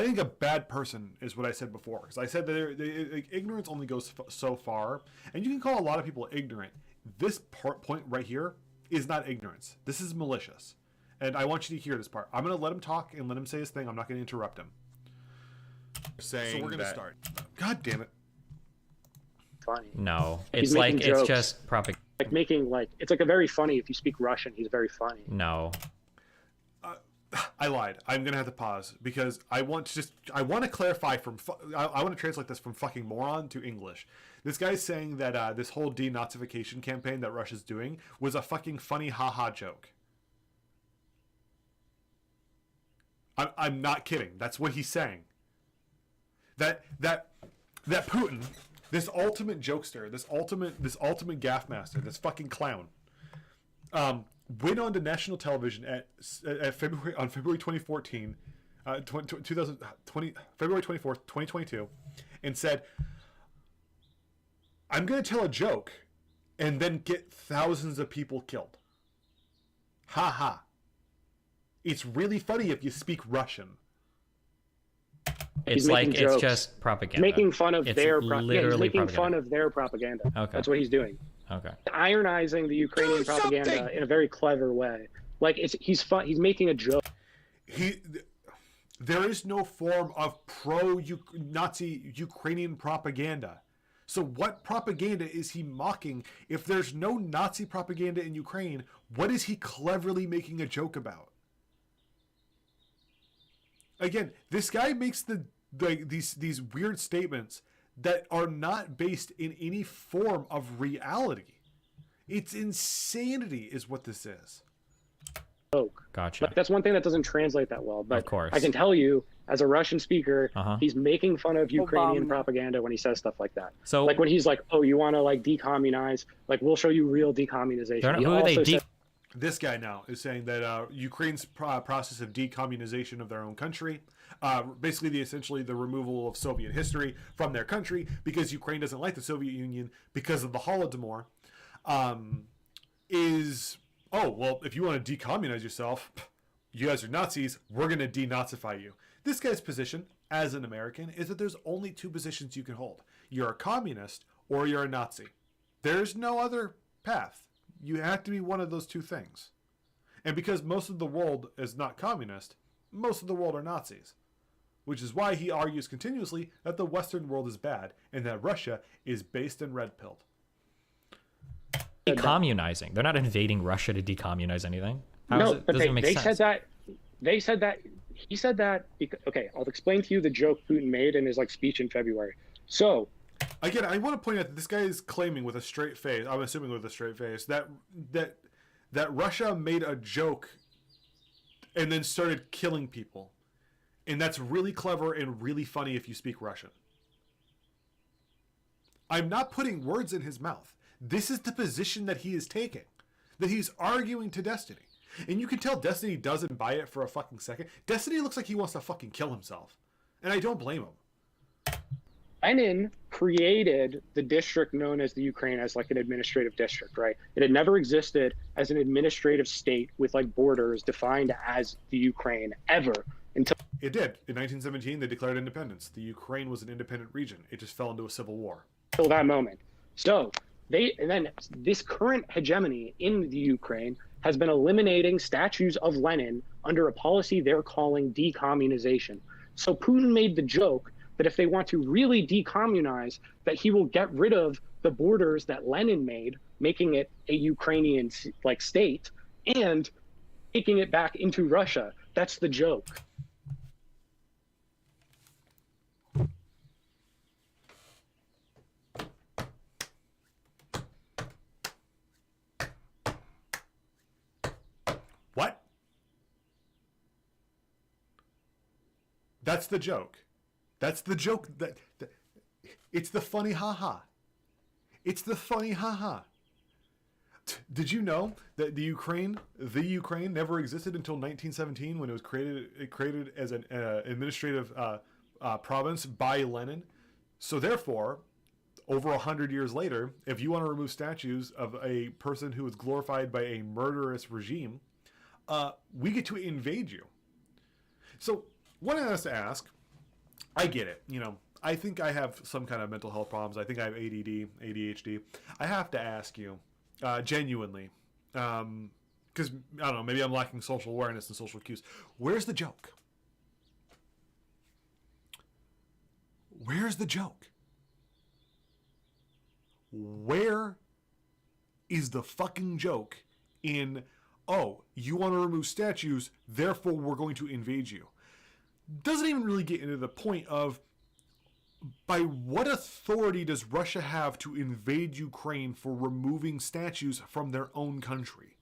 think a bad person is what I said before. Because I said that ignorance only goes so far, and you can call a lot of people ignorant. This point right here is not ignorance. This is malicious, and I want you to hear this part. I'm going to let him talk and let him say his thing. I'm not going to interrupt him. So we're going to start. God damn it. Funny. No, it's like jokes. It's just propaganda. Like making like it's like a very funny. If you speak Russian, he's very funny. No. I lied. I'm gonna have to pause because I want to clarify I want to translate this from fucking moron to English. This guy's saying that this whole denazification campaign that Russia's doing was a fucking funny haha joke. I'm not kidding. That's what he's saying. That Putin, this ultimate jokester, this ultimate gaffe master, this fucking clown, went on to national television on February 2014, February 24th, 2022, and said, "I'm going to tell a joke and then get thousands of people killed. Ha ha. It's really funny if you speak Russian." It's like jokes. It's just propaganda. Making fun of their propaganda. He's making fun of their propaganda. Okay. That's what he's doing. Okay. Ironizing the Ukrainian propaganda in a very clever way. Like he's making a joke. There is no form of pro-Nazi Ukrainian propaganda. So what propaganda is he mocking? If there's no Nazi propaganda in Ukraine, what is he cleverly making a joke about? Again, this guy makes these weird statements that are not based in any form of reality. It's insanity is what this is. Gotcha. Like, that's one thing that doesn't translate that well. But of course. I can tell you, as a Russian speaker, he's making fun of Ukrainian propaganda when he says stuff like that. So, like when he's like, "Oh, you want to like decommunize? Like we'll show you real decommunization." This guy now is saying that Ukraine's process of decommunization of their own country, basically essentially the removal of Soviet history from their country because Ukraine doesn't like the Soviet Union because of the Holodomor, is, oh, well, if you want to decommunize yourself, you guys are Nazis, we're going to denazify you. This guy's position, as an American, is that there's only two positions you can hold. You're a communist or you're a Nazi. There's no other path. You have to be one of those two things. And because most of the world is not communist, most of the world are Nazis. Which is why he argues continuously that the Western world is bad and that Russia is based and red-pilled. Decommunizing. They're not invading Russia to decommunize anything. But they said that. They said that. He said that. Okay, I'll explain to you the joke Putin made in his like speech in February. So, Again, I want to point out that this guy is claiming with a straight face, I'm assuming with a straight face, that Russia made a joke and then started killing people. And that's really clever and really funny if you speak Russian. I'm not putting words in his mouth. This is the position that he is taking. That he's arguing to Destiny. And you can tell Destiny doesn't buy it for a fucking second. Destiny looks like he wants to fucking kill himself. And I don't blame him. Lenin created the district known as the Ukraine as like an administrative district, right? It had never existed as an administrative state with like borders defined as the Ukraine ever until it did. In 1917, they declared independence. The Ukraine was an independent region. It just fell into a civil war. Till that moment. So and then this current hegemony in the Ukraine has been eliminating statues of Lenin under a policy they're calling decommunization. So Putin made the joke that if they want to really decommunize, that he will get rid of the borders that Lenin made, making it a Ukrainian like state, and taking it back into Russia. That's the joke. What? That's the joke. That's the joke. That it's the funny haha. It's the funny haha. Did you know that the Ukraine never existed until 1917 when it was created as an administrative province by Lenin? So therefore, over 100 years later, if you want to remove statues of a person who was glorified by a murderous regime, we get to invade you. So what I have to ask, I get it. You know, I think I have some kind of mental health problems. I think I have ADD, ADHD. I have to ask you, genuinely, because, I don't know, maybe I'm lacking social awareness and social cues. Where's the joke? Where's the joke? Where is the fucking joke in, oh, you want to remove statues, therefore we're going to invade you? Doesn't even really get into the point of, by what authority does Russia have to invade Ukraine for removing statues from their own country?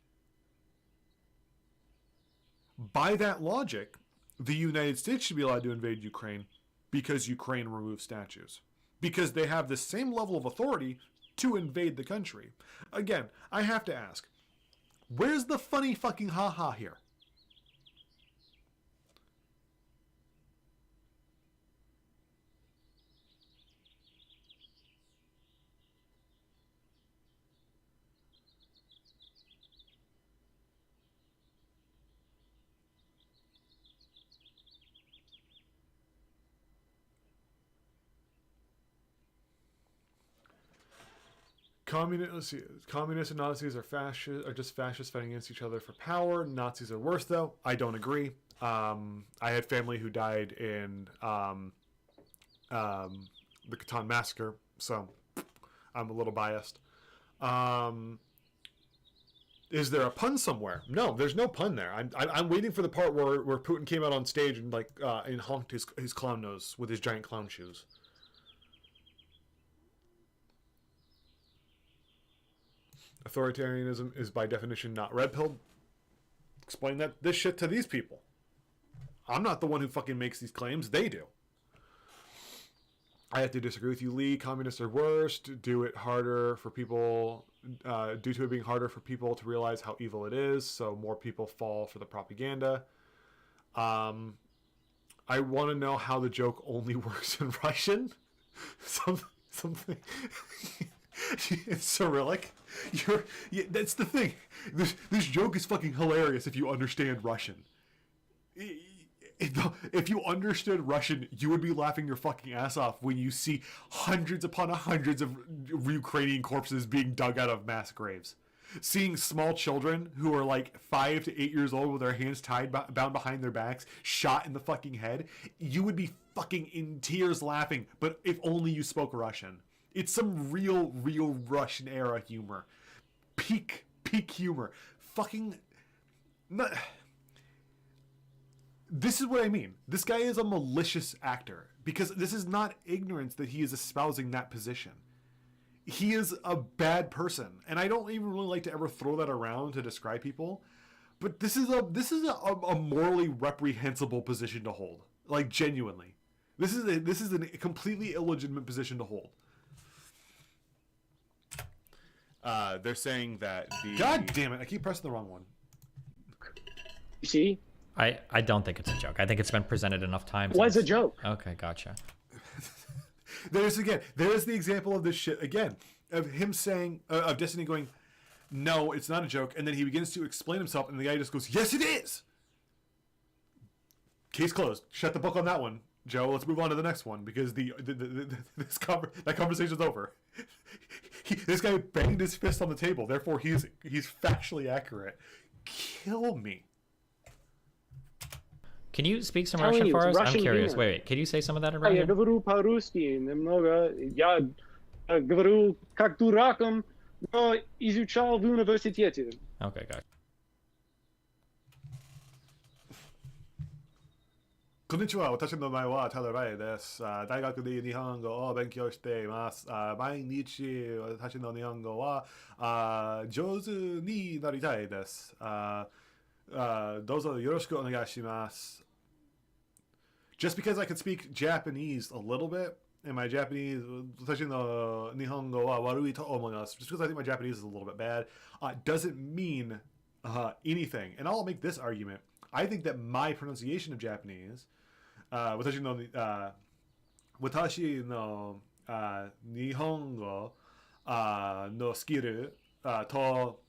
By that logic, the United States should be allowed to invade Ukraine because Ukraine removed statues. Because they have the same level of authority to invade the country. Again, I have to ask, where's the funny fucking haha here? Communists and Nazis are just fascists fighting against each other for power. Nazis are worse, though. I don't agree. I had family who died in the Catan massacre, so I'm a little biased. Is there a pun somewhere? No, there's no pun there. I'm waiting for the part where Putin came out on stage and and honked his clown nose with his giant clown shoes. Authoritarianism is by definition not red pill. Explain this shit to these people. I'm not the one who fucking makes these claims. They do. I have to disagree with you, Lee. Communists are worst. Do it harder for people. Due to it being harder for people to realize how evil it is, so more people fall for the propaganda. I want to know how the joke only works in Russian. Something. It's Cyrillic. That's the thing. This joke is fucking hilarious if you understand Russian. If you understood Russian, you would be laughing your fucking ass off when you see hundreds upon hundreds of Ukrainian corpses being dug out of mass graves. Seeing small children who are like 5 to 8 years old with their hands tied, bound behind their backs, shot in the fucking head, you would be fucking in tears laughing, but if only you spoke Russian. It's some real Russian era humor. Peak humor. Fucking... This is what I mean. This guy is a malicious actor. because this is not ignorance that he is espousing that position. He is a bad person, and I don't even really like to ever throw that around to describe people. But this is a morally reprehensible position to hold. Like, genuinely, this is a completely illegitimate position to hold. They're saying that the... God damn it! I keep pressing the wrong one. You see? I don't think it's a joke. I think it's been presented enough times. Was a joke. Okay, gotcha. There's the example of this shit again, of him saying, of Destiny going, no, it's not a joke, and then he begins to explain himself, and the guy just goes, yes, it is. Case closed. Shut the book on that one, Joe. Let's move on to the next one, because that conversation's over. This guy banged his fist on the table, therefore he's factually accurate. Kill me. Can you speak some Russian for us? I'm curious. Humor. Wait. Can you say some of that in Russian? Я говорю по-русски немного. Я говорю как дураком, но изучал в университете. Okay, gotcha. こんにちは。私の名前はタラライです。大学で日本語を勉強しています。毎日私の日本語は上手になりたいです。どうぞよろしくお願いします。Just because I can speak Japanese a little bit, and my Japanese, 私の日本語は悪いと思います。Just because I think my Japanese is a little bit bad, doesn't mean anything. And I'll make this argument. I think that my pronunciation of Japanese, 私の日本語のスキルと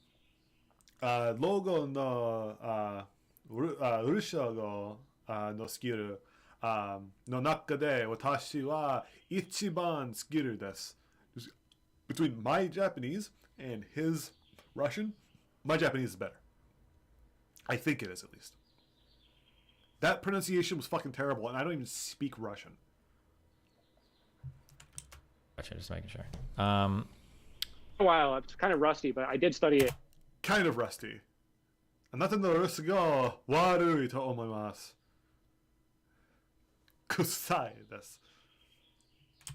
ロゴのルシャ語のスキルの中で私は一番スキルです。Between my Japanese and his Russian, my Japanese is better. I think it is, at least. That pronunciation was fucking terrible, and I don't even speak Russian. Gotcha, just making sure. A while, it's kind of rusty, but I did study it. Kind of rusty. あなたのルスが悪いと思います。臭いです。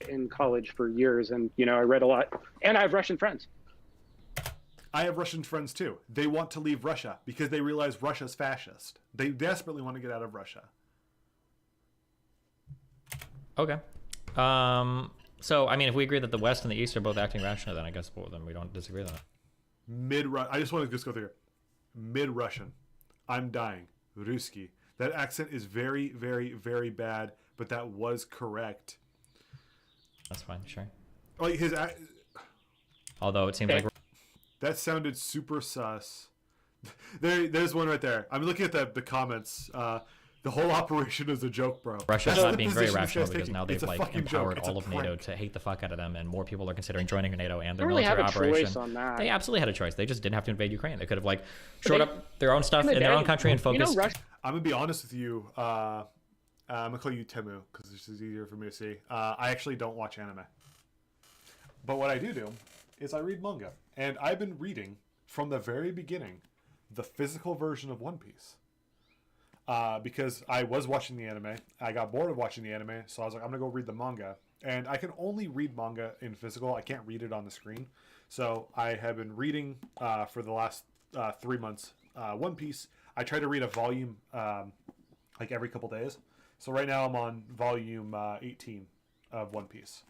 In college for years, and I read a lot, and I have Russian friends. I have Russian friends too. They want to leave Russia because they realize Russia's fascist. They desperately want to get out of Russia. Okay. So, I mean, if we agree that the West and the East are both acting rationally, then I guess then we don't disagree on that. I just want to just go through here. Mid-Russian. I'm dying. Ruski. That accent is very, very, very bad, but that was correct. That's fine, sure. Like Although it seems like... That sounded super sus. There's one right there. I'm looking at the comments. The whole operation is a joke, bro. Russia's not being very rational because now they've empowered all of NATO to hate the fuck out of them, and more people are considering joining NATO and their military operation. On that. They absolutely had a choice. They just didn't have to invade Ukraine. They could have showed up their own stuff in their own country and focused. I'm gonna be honest with you. I'm gonna call you Temu because this is easier for me to see. I actually don't watch anime, but what I do is I read manga, and I've been reading from the very beginning the physical version of One Piece. Because I was watching the anime, I got bored of watching the anime, so I was like, I'm gonna go read the manga. And I can only read manga in physical. I can't read it on the screen. So I have been reading for the last 3 months One Piece. I try to read a volume every couple days. So right now I'm on volume 18 of One Piece.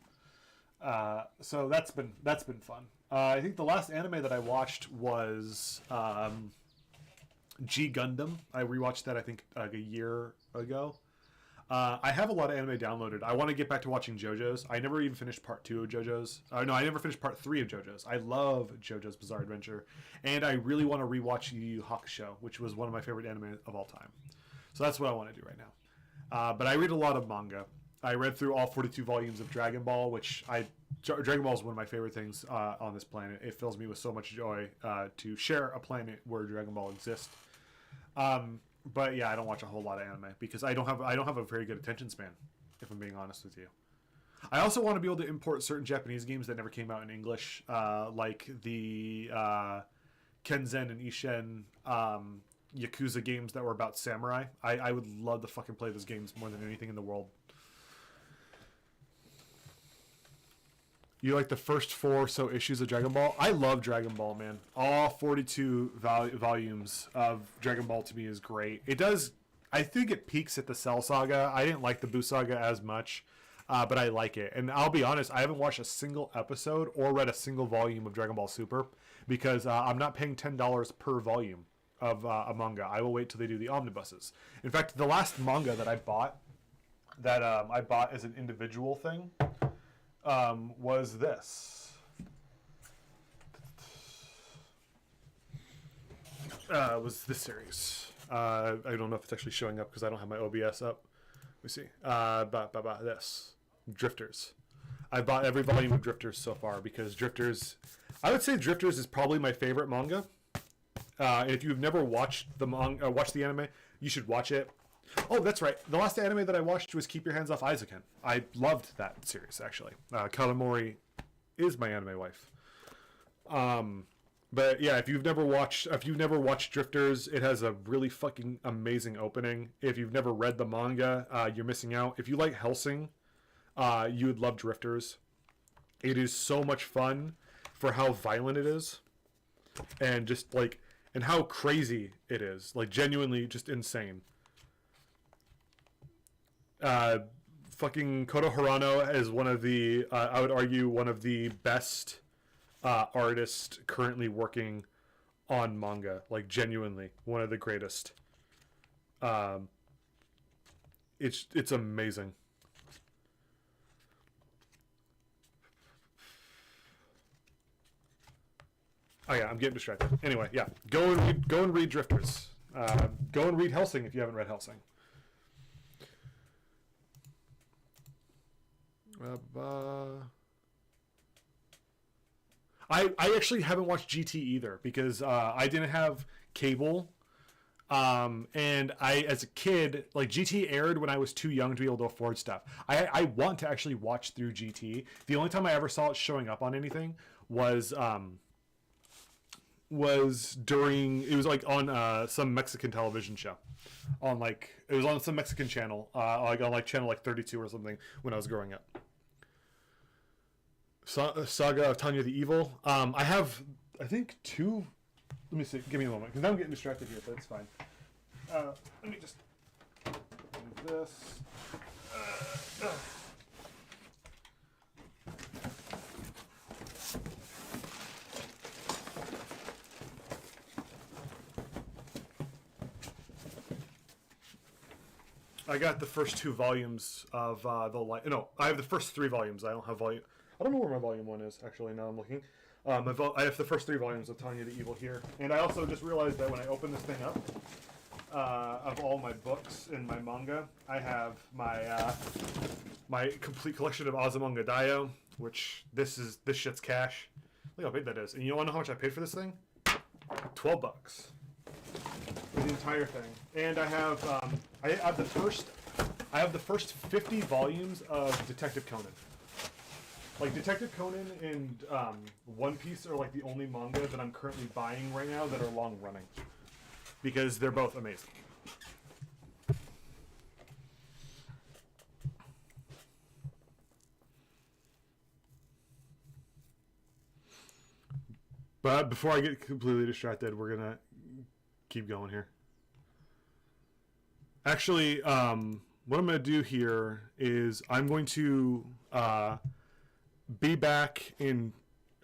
So that's been fun. I think the last anime that I watched was G Gundam. I rewatched that I think a year ago. I have a lot of anime downloaded. I want to get back to watching JoJo's. I never even finished part 2 of JoJo's. No, I never finished part 3 of JoJo's. I love JoJo's Bizarre Adventure, and I really want to rewatch Yu Yu Hakusho, which was one of my favorite anime of all time. So that's what I want to do right now. But I read a lot of manga. I read through all 42 volumes of Dragon Ball, Dragon Ball is one of my favorite things on this planet. It fills me with so much joy to share a planet where Dragon Ball exists. But yeah, I don't watch a whole lot of anime because I don't have a very good attention span, if I'm being honest with you. I also want to be able to import certain Japanese games that never came out in English, like the Kenzen and Ishen Yakuza games that were about samurai. I would love to fucking play those games more than anything in the world. You like the first 4 or so issues of Dragon Ball? I love Dragon Ball, man. All 42 volumes of Dragon Ball to me is great. It does, I think it peaks at the Cell Saga. I didn't like the Buu Saga as much, but I like it. And I'll be honest, I haven't watched a single episode or read a single volume of Dragon Ball Super because I'm not paying $10 per volume of a manga. I will wait till they do the omnibuses. In fact, the last manga that I bought as an individual thing was this. Was this series. I don't know if it's actually showing up because I don't have my OBS up. Let me see. This. Drifters. I bought every volume of Drifters so far because Drifters... I would say Drifters is probably my favorite manga. And if you've never watched the anime, you should watch it. Oh, that's right. The last anime that I watched was Keep Your Hands Off Aizuken. I loved that series, actually. Kanamori is my anime wife. But yeah, if you've never watched Drifters, it has a really fucking amazing opening. If you've never read the manga, you're missing out. If you like Hellsing, you would love Drifters. It is so much fun for how violent it is, and just like, and how crazy it is. Like, genuinely just insane. Fucking Koto Hirano is one of the, I would argue, one of the best artists currently working on manga. Like, genuinely, one of the greatest. It's amazing. Oh yeah, I'm getting distracted. Anyway, yeah, go and read Drifters. Go and read Hellsing if you haven't read Hellsing. I actually haven't watched GT either because I didn't have cable, and I, as a kid, like, GT aired when I was too young to be able to afford stuff. I want to actually watch through GT. The only time I ever saw it showing up on anything was during, it was like on some Mexican television show, on like, it was on some Mexican channel, like on like channel like 32 or something when I was growing up. Saga of Tanya the Evil. I have, I think, 2. Let me see. Give me a moment, because now I'm getting distracted here, but it's fine. Let me just move this. I got the first 2 volumes of the light. No, I have the first 3 volumes. I don't have volume. I don't know where my volume 1 is, actually, now I'm looking. I have the first 3 volumes of Tanya the Evil here. And I also just realized that when I open this thing up, of all my books and my manga, I have my my complete collection of Azumanga Daioh, which this shit's cash. Look how big that is. And you want to know how much I paid for this thing? $12 for the entire thing. And I have the first 50 volumes of Detective Conan. Like, Detective Conan and One Piece are like the only manga that I'm currently buying right now that are long running, because they're both amazing. But before I get completely distracted, we're gonna keep going here. Actually, what I'm gonna do here is I'm going to be back in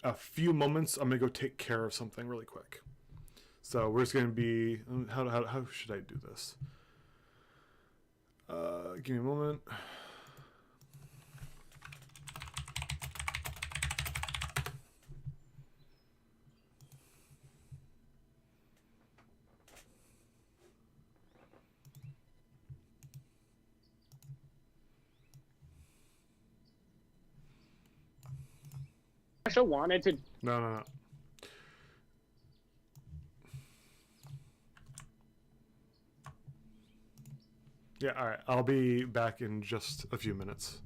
a few moments. I'm gonna go take care of something really quick. So we're just gonna be, how should I do this? Give me a moment. Russia wanted to. No. Yeah, all right. I'll be back in just a few minutes.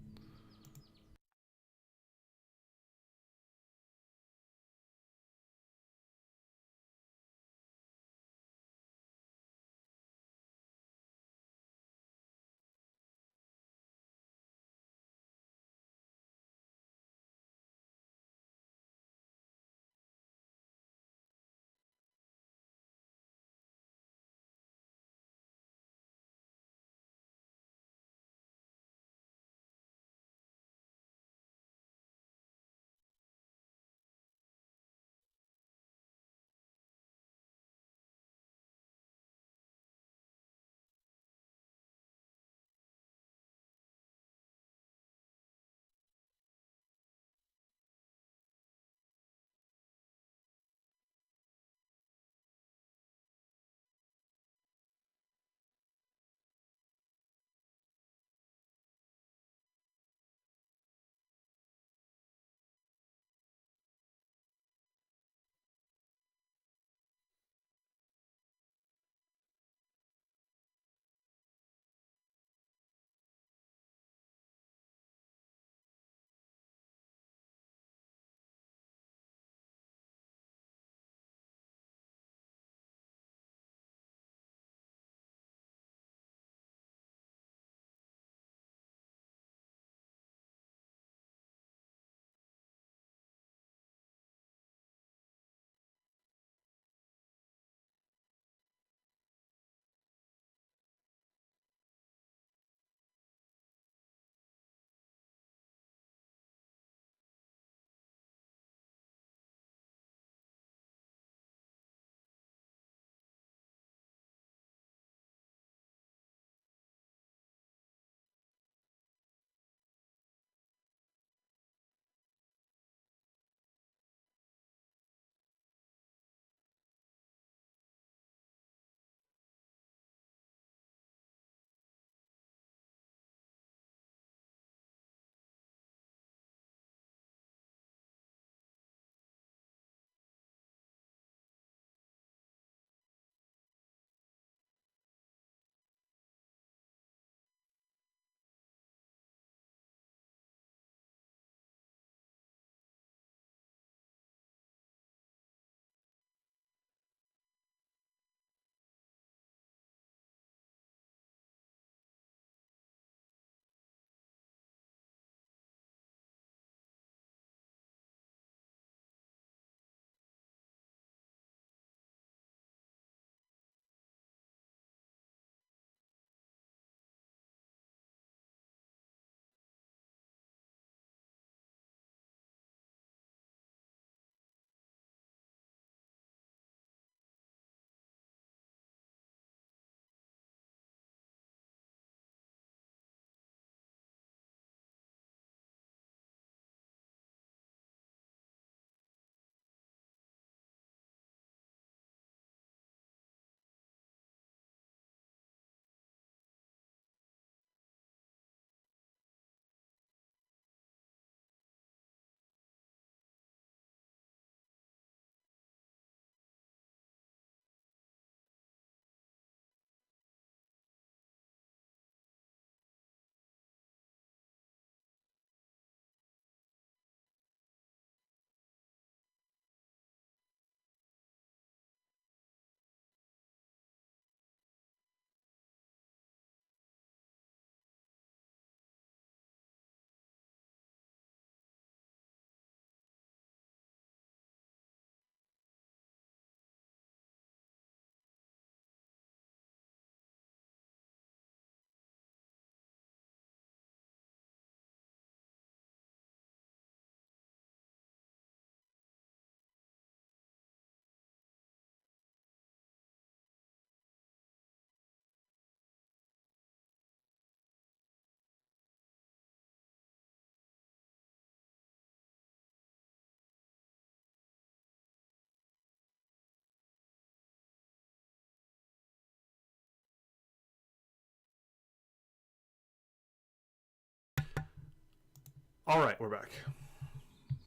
All right, we're back.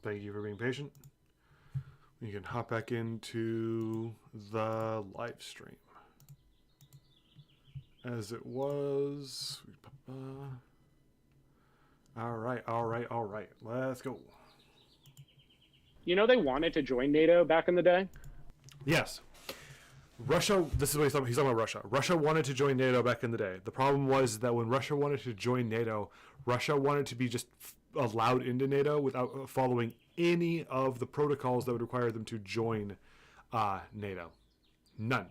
Thank you for being patient. We can hop back into the live stream. As it was. All right. Let's go. You know, they wanted to join NATO back in the day. Yes. Russia, this is what he's talking about Russia. Russia wanted to join NATO back in the day. The problem was that when Russia wanted to join NATO, Russia wanted to be just allowed into NATO without following any of the protocols that would require them to join NATO. None.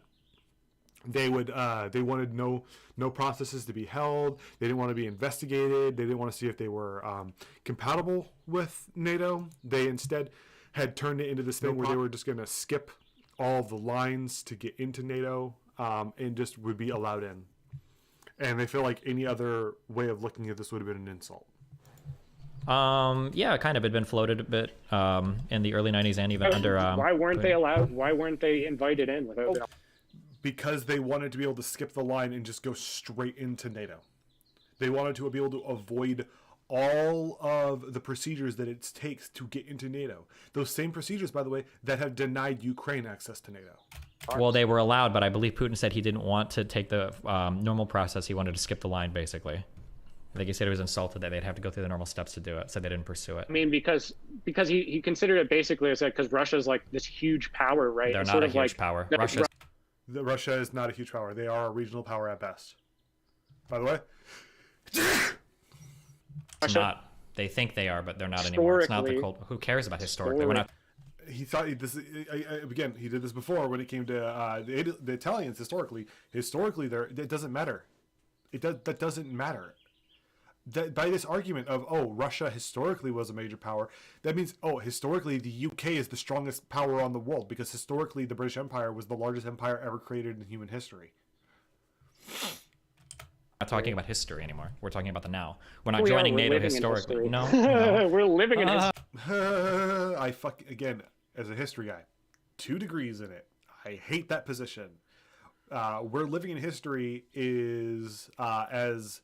They wanted no processes to be held. They didn't want to be investigated. They didn't want to see if they were compatible with NATO. They instead had turned it into this thing where they were just going to skip all the lines to get into NATO and just would be allowed in. And they feel like any other way of looking at this would have been an insult. Yeah, kind of. It had been floated a bit in the early 90s and even under... why weren't they allowed? Why weren't they invited in? Because they wanted to be able to skip the line and just go straight into NATO. They wanted to be able to avoid all of the procedures that it takes to get into NATO. Those same procedures, by the way, that have denied Ukraine access to NATO. Well, they were allowed, but I believe Putin said he didn't want to take the normal process. He wanted to skip the line, basically. I think he said he was insulted that they'd have to go through the normal steps to do it, so they didn't pursue it. I mean, because he considered it basically as like, because Russia's like this huge power, right? They're It's not sort a of huge like, power. Russia is not a huge power. They are a regional power at best. By the way, it's not. They think they are, but they're not anymore. It's not the cult. Who cares about historically? We're not. He thought this again. He did this before when it came to the Italians. Historically, there it doesn't matter. That doesn't matter. That by this argument of Russia historically was a major power, that means historically the UK is the strongest power on the world because historically the British Empire was the largest empire ever created in human history. Not talking about history anymore. We're talking about the now. We're not joining NATO historically. No. We're living in history. Again, as a history guy, 2 degrees in it. I hate that position. We're living in history is as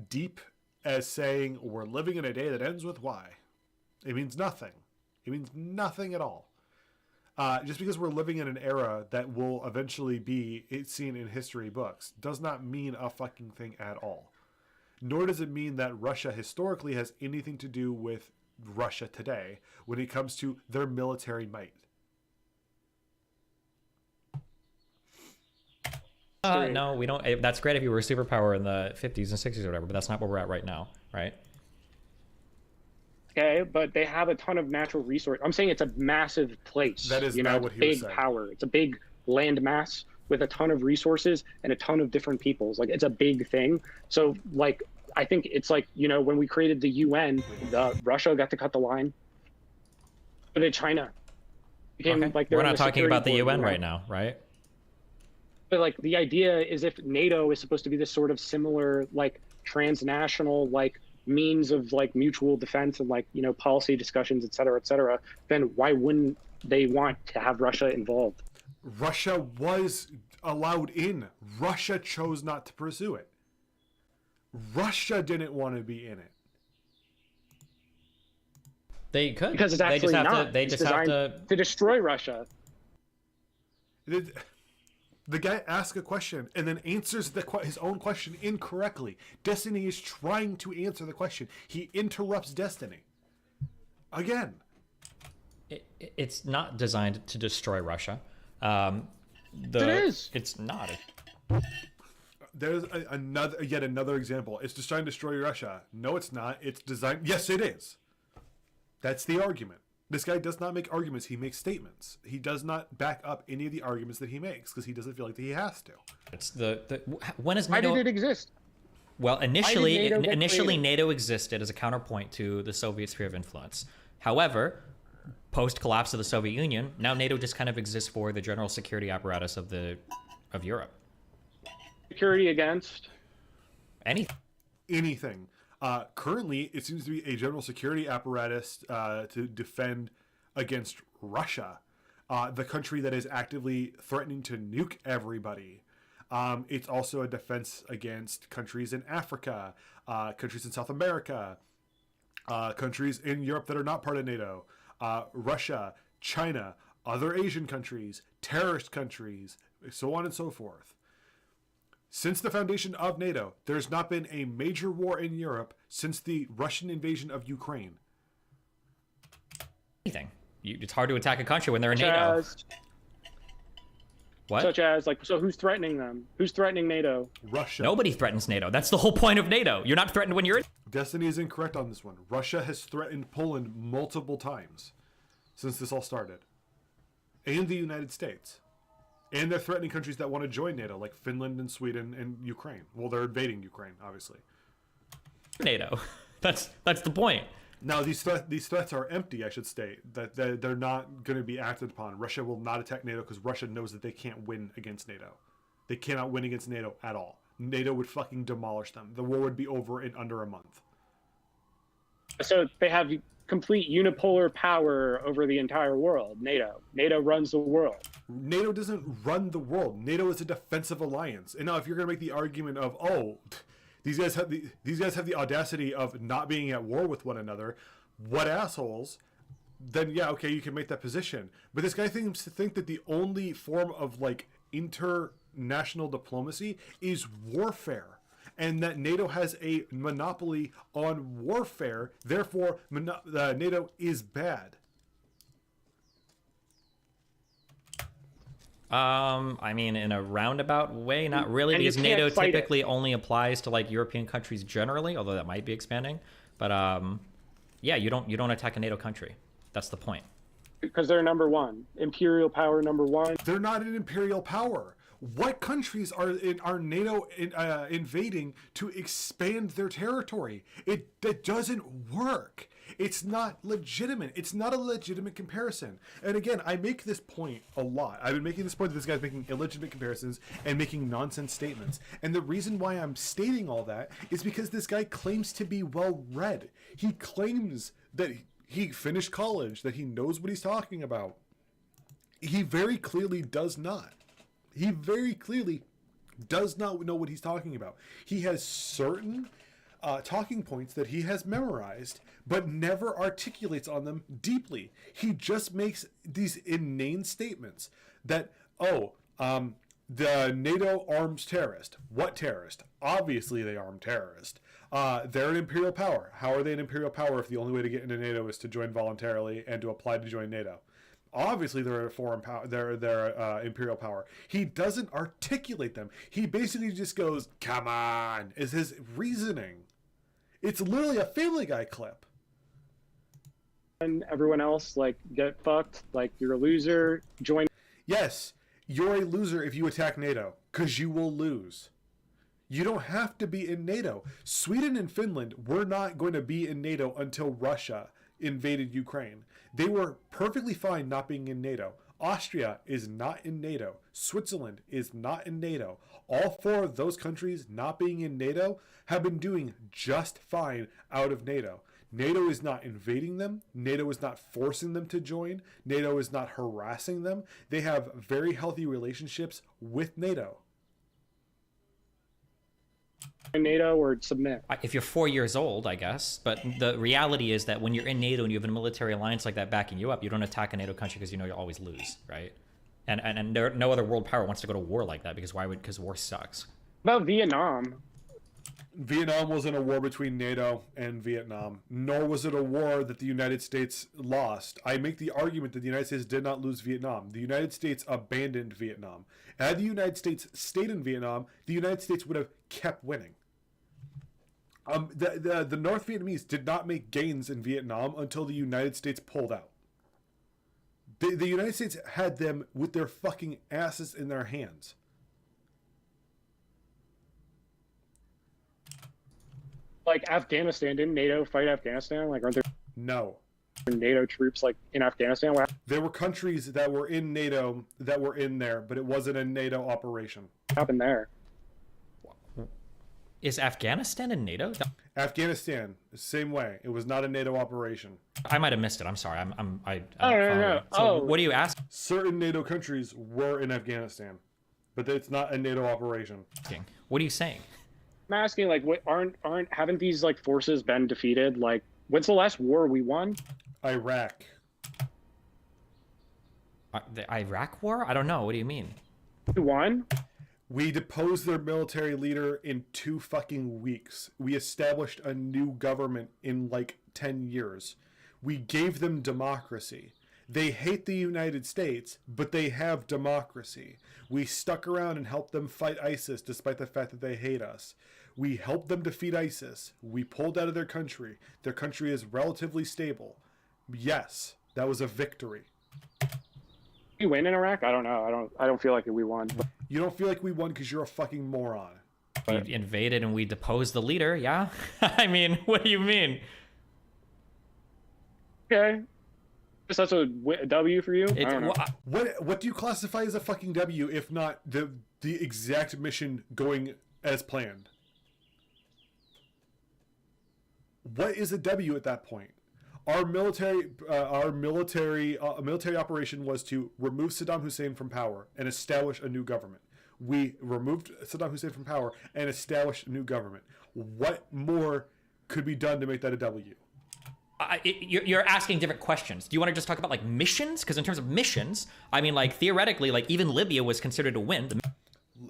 deep as saying we're living in a day that ends with Y. It means nothing. It means nothing at all. Just because we're living in an era that will eventually be seen in history books does not mean a fucking thing at all. Nor does it mean that Russia historically has anything to do with Russia today when it comes to their military might. No, we don't. That's great if you were a superpower in the 50s and 60s or whatever, but that's not where we're at right now, right? Okay, but they have a ton of natural resources. I'm saying it's a massive place. That is not what he was saying. Big power. It's a big land mass with a ton of resources and a ton of different peoples. Like, it's a big thing. So, like, I think it's like, when we created the UN, Russia got to cut the line. But then China became like... We're not talking about the UN right now, right? But like the idea is if NATO is supposed to be this sort of similar like transnational like means of like mutual defense and like policy discussions, et cetera, then why wouldn't they want to have Russia involved? Russia was allowed in. Russia chose not to pursue it. Russia didn't want to be in it. They could, because it's actually they just have to destroy Russia. The guy asks a question and then answers his own question incorrectly. Destiny is trying to answer the question. He interrupts Destiny. Again. It's not designed to destroy Russia. It is. It's not. There's yet another example. It's just trying to destroy Russia. No, it's not. It's designed. Yes, it is. That's the argument. This guy does not make arguments. He makes statements. He does not back up any of the arguments that he makes because he doesn't feel like that he has to. It's when is NATO? Why did it exist? Well, initially NATO existed as a counterpoint to the Soviet sphere of influence. However, post collapse of the Soviet Union, now NATO just kind of exists for the general security apparatus of Europe. Security against anything. Currently, it seems to be a general security apparatus to defend against Russia, the country that is actively threatening to nuke everybody. It's also a defense against countries in Africa, countries in South America, countries in Europe that are not part of NATO, Russia, China, other Asian countries, terrorist countries, so on and so forth. Since the foundation of NATO, there's not been a major war in Europe since the Russian invasion of Ukraine. Anything. It's hard to attack a country when they're in NATO. What? Such as, like, so who's threatening them? Who's threatening NATO? Russia. Nobody threatens NATO. That's the whole point of NATO. You're not threatened when you're in. Destiny is incorrect on this one. Russia has threatened Poland multiple times since this all started. And the United States. And they're threatening countries that want to join NATO, like Finland and Sweden and Ukraine. Well, they're invading Ukraine, obviously. NATO. That's the point. Now, these threats are empty, I should state. That they're not going to be acted upon. Russia will not attack NATO because Russia knows that they can't win against NATO. They cannot win against NATO at all. NATO would fucking demolish them. The war would be over in under a month. So they have complete unipolar power over the entire world. NATO runs the world. NATO doesn't run the world. NATO is a defensive alliance. And now, if you're going to make the argument of, oh, these guys have the audacity of not being at war with one another, what assholes? Then yeah, okay, you can make that position. But this guy seems to think that the only form of like international diplomacy is warfare, and that NATO has a monopoly on warfare. Therefore, NATO is bad. I mean, in a roundabout way, not really, And because you can't NATO fight typically only applies to like European countries generally, although that might be expanding. But yeah, you don't attack a NATO country. That's the point. Because they're number one. Imperial power number one. They're not an imperial power. What countries are NATO invading to expand their territory? That doesn't work. It's not legitimate. It's not a legitimate comparison. And again, I make this point a lot. I've been making this point that this guy's making illegitimate comparisons and making nonsense statements. And the reason why I'm stating all that is because this guy claims to be well-read. He claims that he finished college, that he knows what he's talking about. He very clearly does not. He very clearly does not know what he's talking about. He has certain talking points that he has memorized, but never articulates on them deeply. He just makes these inane statements that, the NATO arms terrorist. What terrorist? Obviously they arm terrorist. They're an imperial power. How are they an imperial power if the only way to get into NATO is to join voluntarily and to apply to join NATO? Obviously, they're a foreign power. They're imperial power. He doesn't articulate them. He basically just goes, "Come on," is his reasoning. It's literally a Family Guy clip. And everyone else, like, get fucked. Like, you're a loser. Join. Yes, you're a loser if you attack NATO, because you will lose. You don't have to be in NATO. Sweden and Finland were not going to be in NATO until Russia invaded Ukraine. They were perfectly fine not being in NATO. Austria is not in NATO. Switzerland is not in NATO. All four of those countries not being in NATO have been doing just fine out of NATO. NATO is not invading them. NATO is not forcing them to join. NATO is not harassing them. They have very healthy relationships with NATO. NATO or submit. If you're 4 years old, I guess. But the reality is that when you're in NATO and you have a military alliance like that backing you up, you don't attack a NATO country because you know you'll always lose, right? And no other world power wants to go to war like that because why would? Because war sucks. About Vietnam. Vietnam wasn't a war between NATO and Vietnam, nor was it a war that the United States lost. I make the argument that the United States did not lose Vietnam. The United States abandoned Vietnam. Had the United States stayed in Vietnam, the United States would have kept winning. The North Vietnamese did not make gains in Vietnam until the United States pulled out. The United States had them with their fucking asses in their hands. Like Afghanistan, didn't NATO fight Afghanistan? Like, aren't there No. NATO troops like in Afghanistan? What There were countries that were in NATO that were in there, but it wasn't a NATO operation. happened there? Is Afghanistan in NATO? Afghanistan, the same way. It was not a NATO operation. I might have missed it. I'm sorry. I Oh, don't no. follow it. So Oh. what do you ask? Certain NATO countries were in Afghanistan, but it's not a NATO operation. What are you saying? I'm asking, like, what haven't these like forces been defeated? Like What's the last war we won? Iraq. The Iraq War? I don't know. What do you mean? We won? We deposed their military leader in 2 fucking weeks. We established a new government in like 10 years. We gave them democracy. They hate the United States, but they have democracy. We stuck around and helped them fight ISIS despite the fact that they hate us. We helped them defeat ISIS. We pulled out of their country. Their country is relatively stable. Yes, that was a victory. We win in Iraq? I don't know. I don't feel like we won. You don't feel like we won because you're a fucking moron. We invaded and we deposed the leader, yeah? I mean, what do you mean? Okay. Guess that's a W for you? I don't know. What do you classify as a fucking W if not the exact mission going as planned? What is a W at that point? Our military operation was to remove Saddam Hussein from power and establish a new government. We removed Saddam Hussein from power and established a new government. What more could be done to make that a W? You're asking different questions. Do you want to just talk about like missions? Because in terms of missions, I mean, like theoretically, like even Libya was considered a win.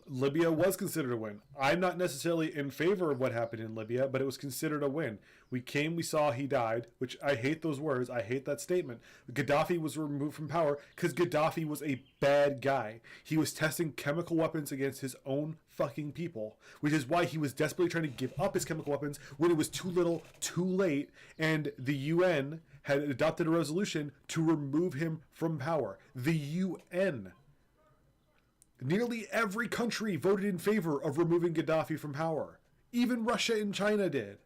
Libya was considered a win. I'm not necessarily in favor of what happened in Libya, but it was considered a win. We came, we saw, he died, which I hate those words. I hate that statement. Gaddafi was removed from power because Gaddafi was a bad guy. He was testing chemical weapons against his own fucking people, which is why he was desperately trying to give up his chemical weapons when it was too little, too late, and the UN had adopted a resolution to remove him from power. The UN. Nearly every country voted in favor of removing Gaddafi from power. Even Russia and China did.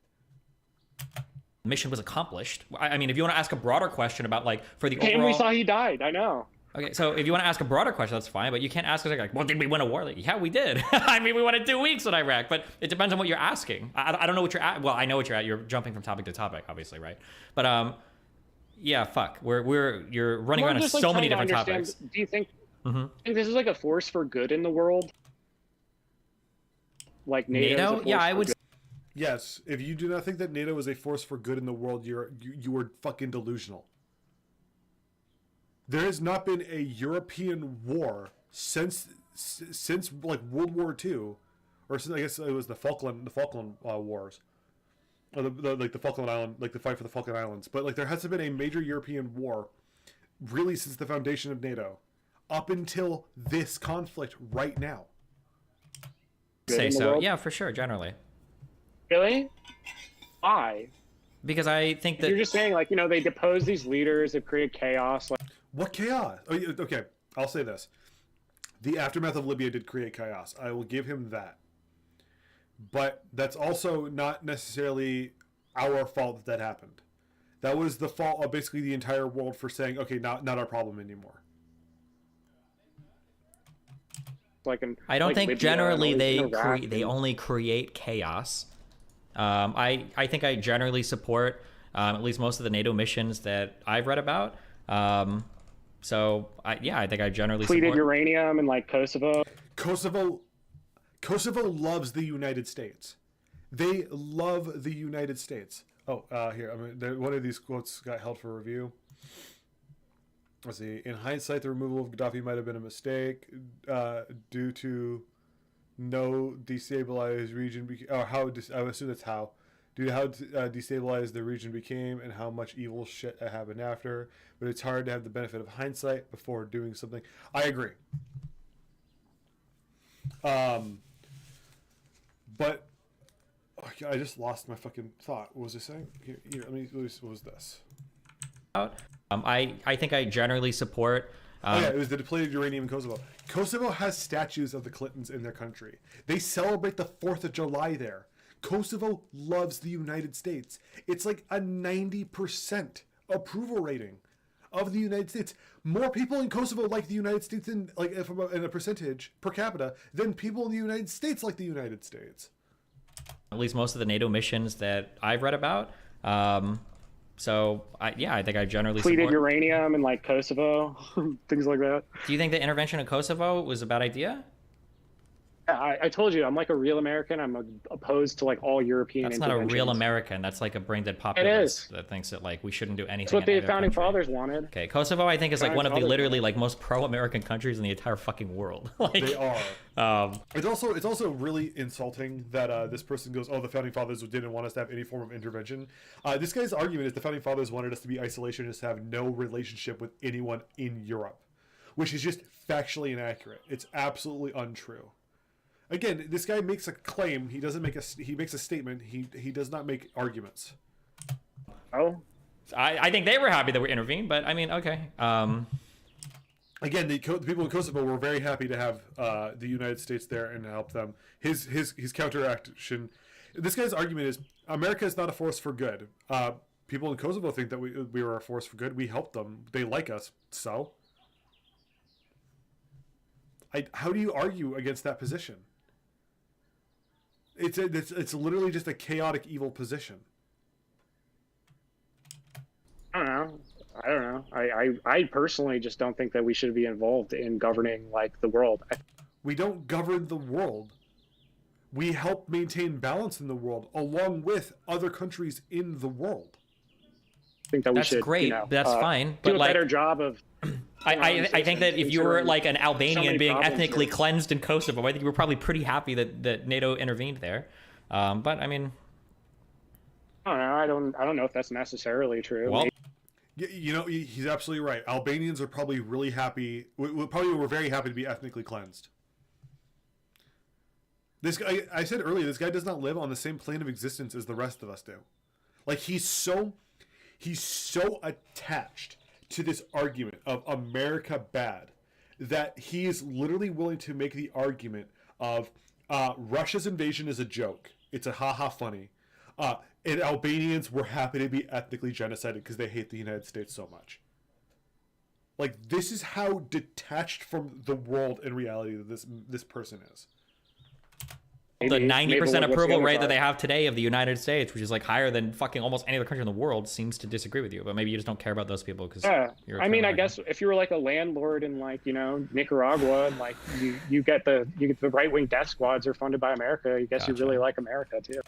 Mission was accomplished. I mean, if you want to ask a broader question about like for the And overall... we saw he died. I know. Okay, so if you want to ask a broader question, that's fine, but you can't ask us like, well, did we win a war? Like, yeah, we did. I mean, we won in 2 weeks in Iraq, but it depends on what you're asking. I don't know what you're at. Well, I know what you're at. You're jumping from topic to topic, obviously, right? But yeah, fuck. You're running around in so many different topics. Do you think? I think this is like a force for good in the world? Like NATO? Yeah, I would. Yes, if you do not think that NATO is a force for good in the world, you are fucking delusional. There has not been a European war since like World War II, or since, I guess it was the Falkland Wars, or the Falkland Island, like the fight for the Falkland Islands. But like there hasn't been a major European war really since the foundation of NATO, up until this conflict right now. Say so, yeah, for sure, generally. Really? Why? Because I think that you're just saying, like, they depose these leaders, they've created chaos. Like, what chaos? Oh, okay, I'll say this: the aftermath of Libya did create chaos. I will give him that. But that's also not necessarily our fault that happened. That was the fault of basically the entire world for saying, okay, not our problem anymore. I don't think Libya, generally they only create chaos. I think I generally support at least most of the NATO missions that I've read about. So I think I generally depleted support uranium in like Kosovo. Kosovo loves the United States. They love the United States. Oh, here, one of these quotes got held for review. Let's see. In hindsight, the removal of Gaddafi might have been a mistake due to no destabilized region. I would assume that's how. Due to how destabilized the region became and how much evil shit happened after. But it's hard to have the benefit of hindsight before doing something. I agree. But I just lost my fucking thought. What was I saying? Here, what was this? I think I generally support. It was the depleted uranium in Kosovo. Kosovo has statues of the Clintons in their country. They celebrate the 4th of July there. Kosovo loves the United States. It's like a 90% approval rating of the United States. More people in Kosovo like the United States in a percentage per capita than people in the United States like the United States. At least most of the NATO missions that I've read about. So I think I generally depleted support uranium in like Kosovo, things like that. Do you think the intervention in Kosovo was a bad idea? I told you, I'm like a real American. I'm opposed to like all European. That's not a real American. That's like a brain-dead populist that thinks that like we shouldn't do anything. That's what the founding fathers wanted. Okay, Kosovo, I think, is like one of the literally like most pro-American countries in the entire fucking world. Like, they are. It's also really insulting that this person goes, "Oh, the founding fathers didn't want us to have any form of intervention." This guy's argument is the founding fathers wanted us to be isolationists, to have no relationship with anyone in Europe, which is just factually inaccurate. It's absolutely untrue. Again, this guy makes a claim. He doesn't make he makes a statement. He does not make arguments. Oh, I think they were happy that we intervened, but I mean, okay. Again, the people in Kosovo were very happy to have the United States there and help them. His counteraction. This guy's argument is America is not a force for good. People in Kosovo think that we were a force for good. We helped them. They like us. So, how do you argue against that position? It's literally just a chaotic, evil position. I don't know. I personally just don't think that we should be involved in governing like the world. We don't govern the world. We help maintain balance in the world along with other countries in the world. I think that we should. That's great. That's fine. Do but a like, better job of. I think that if you were like an Albanian being ethnically cleansed in Kosovo, I think you were probably pretty happy that NATO intervened there. But I mean, I don't know if that's necessarily true. Well, you know, he's absolutely right. Albanians are probably really happy. Probably were very happy to be ethnically cleansed. This guy, I said earlier, this guy does not live on the same plane of existence as the rest of us do. Like he's so attached to this argument of America bad that he is literally willing to make the argument of Russia's invasion is a joke. It's a ha-ha funny. And Albanians were happy to be ethnically genocided because they hate the United States so much. Like, this is how detached from the world and reality that this person is. The 90% approval rate that they have today of the United States, which is like higher than fucking almost any other country in the world, seems to disagree with you. But maybe you just don't care about those people because you're. I mean, I guess if you were like a landlord in like Nicaragua, and like you get the right-wing death squads are funded by America. I guess you really like America too.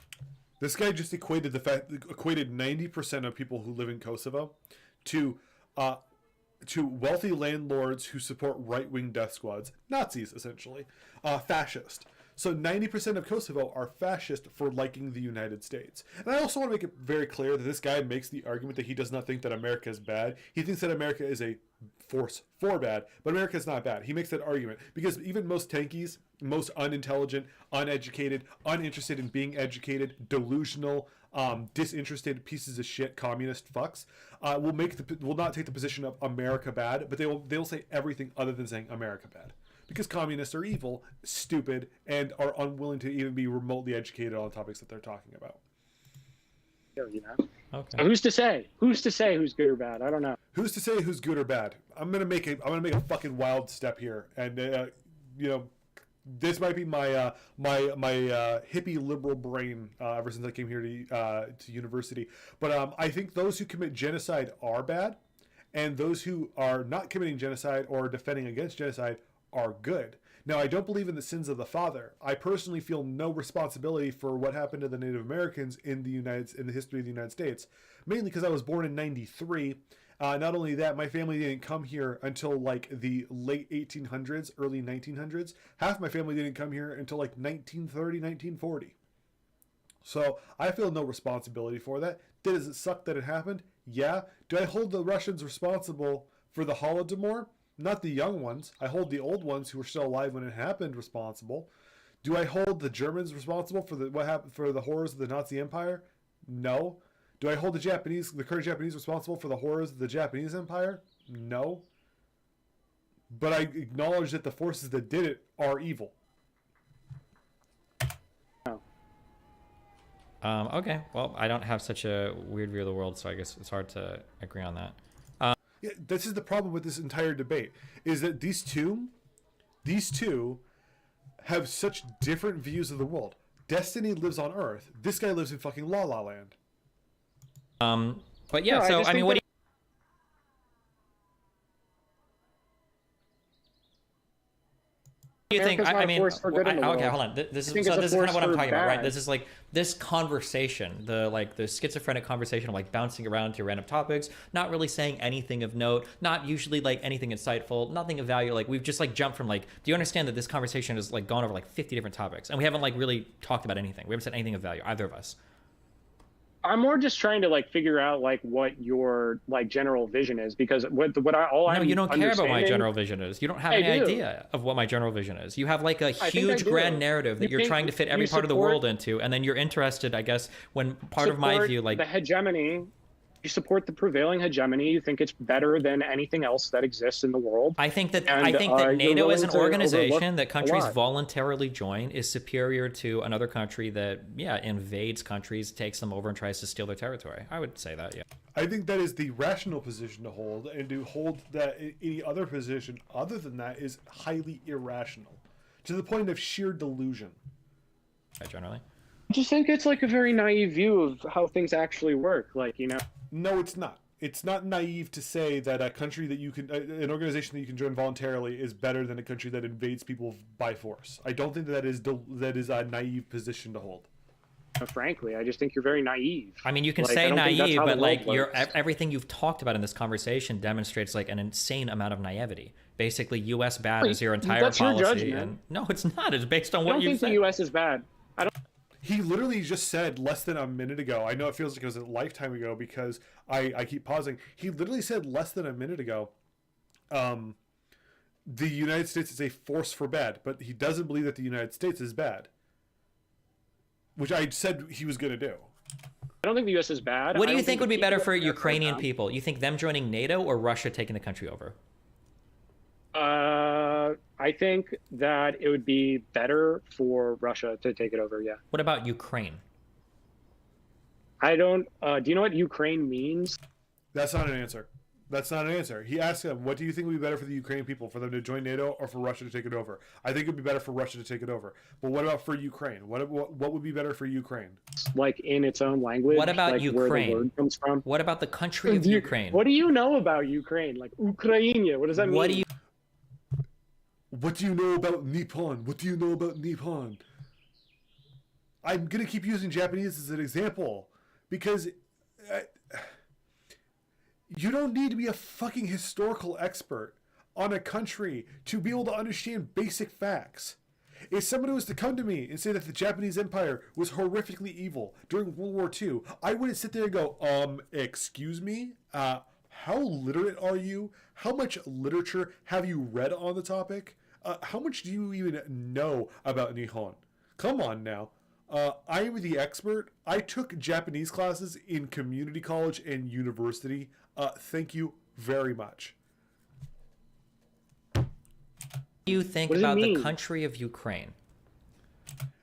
This guy just equated 90% of people who live in Kosovo to wealthy landlords who support right-wing death squads, Nazis essentially, fascist. So 90% of Kosovo are fascist for liking the United States. And I also want to make it very clear that this guy makes the argument that he does not think that America is bad. He thinks that America is a force for bad, but America is not bad. He makes that argument because even most tankies, most unintelligent, uneducated, uninterested in being educated, delusional, disinterested pieces of shit, communist fucks, will not take the position of America bad, but they'll say everything other than saying America bad. Because communists are evil, stupid, and are unwilling to even be remotely educated on the topics that they're talking about. Okay. So who's to say? Who's to say who's good or bad? I don't know. Who's to say who's good or bad? I'm gonna make a fucking wild step here, and this might be my hippie liberal brain ever since I came here to university. But I think those who commit genocide are bad, and those who are not committing genocide or defending against genocide are good. Now, I don't believe in the sins of the father. I personally feel no responsibility for what happened to the Native Americans in the history of the United States, mainly because I was born in '93. Not only that, my family didn't come here until like the late 1800s, early 1900s. Half my family didn't come here until like 1930, 1940. So I feel no responsibility for that. Does it suck that it happened? Yeah. Do I hold the Russians responsible for the Holodomor? Not the young ones. I hold the old ones who were still alive when it happened responsible. Do I hold the Germans responsible for what happened for the horrors of the Nazi Empire? No. Do I hold the current Japanese responsible for the horrors of the Japanese Empire? No. But I acknowledge that the forces that did it are evil. Okay. Well, I don't have such a weird view of the world, so I guess it's hard to agree on that. Yeah, this is the problem with this entire debate, is that these two have such different views of the world. Destiny lives on Earth. This guy lives in fucking La La Land. But yeah, so I mean, what do you you think? America's not I a mean, force for good in the world. okay, hold on. This I is think so. it's a This is kind of force what I'm for talking about, right? bad. This is like this conversation, the schizophrenic conversation of like bouncing around to random topics, not really saying anything of note, not usually like anything insightful, nothing of value. Like we've just like jumped from like, do you understand that this conversation has like gone over like 50 different topics, and we haven't like really talked about anything. We haven't said anything of value, either of us. I'm more just trying to like figure out like what your like general vision is, because what I all No, I'm you don't care about my understanding- general vision is. You don't have I any do. idea of what my general vision is. You have like a think I huge do. grand narrative that You you're think trying to fit every you part of the support- world into, and then you're interested, I guess, when part of my support view, like the hegemony. You support the prevailing hegemony. You think it's better than anything else that exists in the world. I think that And, you're NATO as willing an to organization overlook that a countries lot. voluntarily join is superior to another country that invades countries, takes them over, and tries to steal their territory. I would say that, yeah. I think that is the rational position to hold, and to hold that any other position other than that is highly irrational, to the point of sheer delusion. Generally. I just think it's like a very naive view of how things actually work. Like, you know, No, it's not. It's not naive to say that a country that you can, an organization that you can join voluntarily, is better than a country that invades people by force. I don't think that is a naive position to hold. frankly, I just think you're very naive. I mean, you can Like, I say don't think that's naive, how the but like world your works. everything you've talked about in this conversation demonstrates like an insane amount of naivety. Basically, U.S. bad is your entire that's your policy. judgment. And no, it's not. It's based on I what don't you think said. the U.S. is bad. I don't. He literally just said less than a minute ago. I know it feels like it was a lifetime ago because I keep pausing. He literally said less than a minute ago, the United States is a force for bad, but he doesn't believe that the United States is bad, which I said he was going to do. I don't think the U.S. is bad. What do I you don't think the would be better people for are bad Ukrainian right people? You think them joining NATO or Russia taking the country over? now. I think that it would be better for Russia to take it over. Yeah. What about Ukraine? I don't. Do you know what Ukraine means? That's not an answer. That's not an answer. He asked him, what do you think would be better for the Ukrainian people, for them to join NATO or for Russia to take it over? I think it would be better for Russia to take it over. But what about for Ukraine? What would be better for Ukraine? Like in its own language. What about like Ukraine? Where the word comes from. What about the country of Do you- Ukraine? What do you know about Ukraine? Like Ukraine? What does that mean? What do you? What do you know about Nippon? What do you know about Nippon? I'm going to keep using Japanese as an example because you don't need to be a fucking historical expert on a country to be able to understand basic facts. If somebody was to come to me and say that the Japanese Empire was horrifically evil during World War II, I wouldn't sit there and go, excuse me? How literate are you? How much literature have you read on the topic? How much do you even know about Nihon? Come on now. I am the expert. I took Japanese classes in community college and university. Thank you very much. What do you think What does it about the mean? country of Ukraine?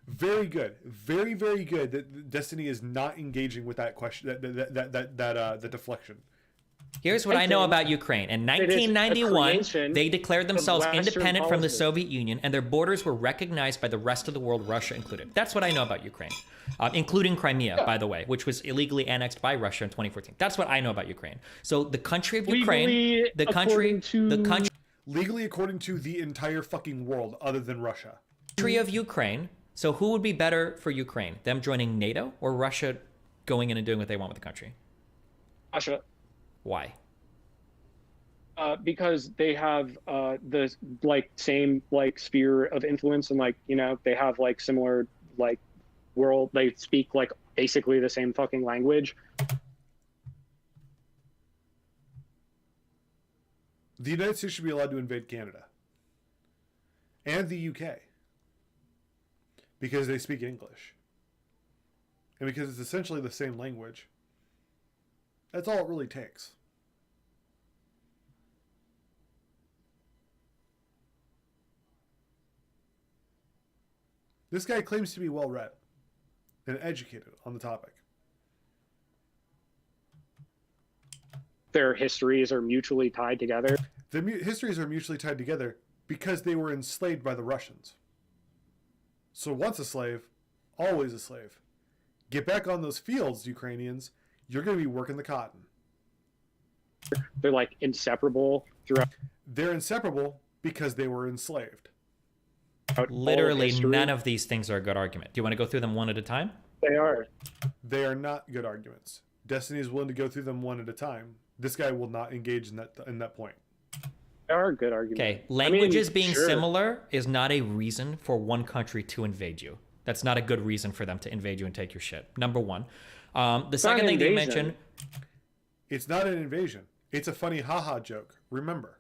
Very good. Very, very good that Destiny is not engaging with that question, that deflection. Here's what I know about Ukraine. In It is a 1991, creation they declared themselves Western independent from the policy. Soviet Union, and their borders were recognized by the rest of the world, Russia included. That's what I know about Ukraine, including Crimea, by the way, which was illegally annexed by Russia in 2014. That's what I know about Ukraine. So the country of Ukraine, Legally, the country Legally, according to the entire fucking world, other than Russia. of Ukraine. So who would be better for Ukraine? Them joining NATO or Russia going in and doing what they want with the country? Russia. Why? Because they have the like same like sphere of influence, and like, you know, they have like similar like world. They speak like basically the same fucking language. The United States should be allowed to invade Canada and the UK because they speak English and because it's essentially the same language. That's all it really takes. This guy claims to be well read and educated on the topic. Their histories are mutually tied together. The histories are mutually tied together because they were enslaved by the Russians. So once a slave, always a slave. Get back on those fields, Ukrainians. You're going to be working the cotton. They're like inseparable throughout. They're inseparable because they were enslaved. Literally none of these things are a good argument. Do you want to go through them one at a time? They are. They are not good arguments. Destiny is willing to go through them one at a time. This guy will not engage in that point. There are good arguments. Okay, languages being similar is not a reason for one country to invade you. That's not a good reason for them to invade you and take your shit. Number one. The second thing that you mentioned... It's not an invasion. It's a funny haha joke. Remember.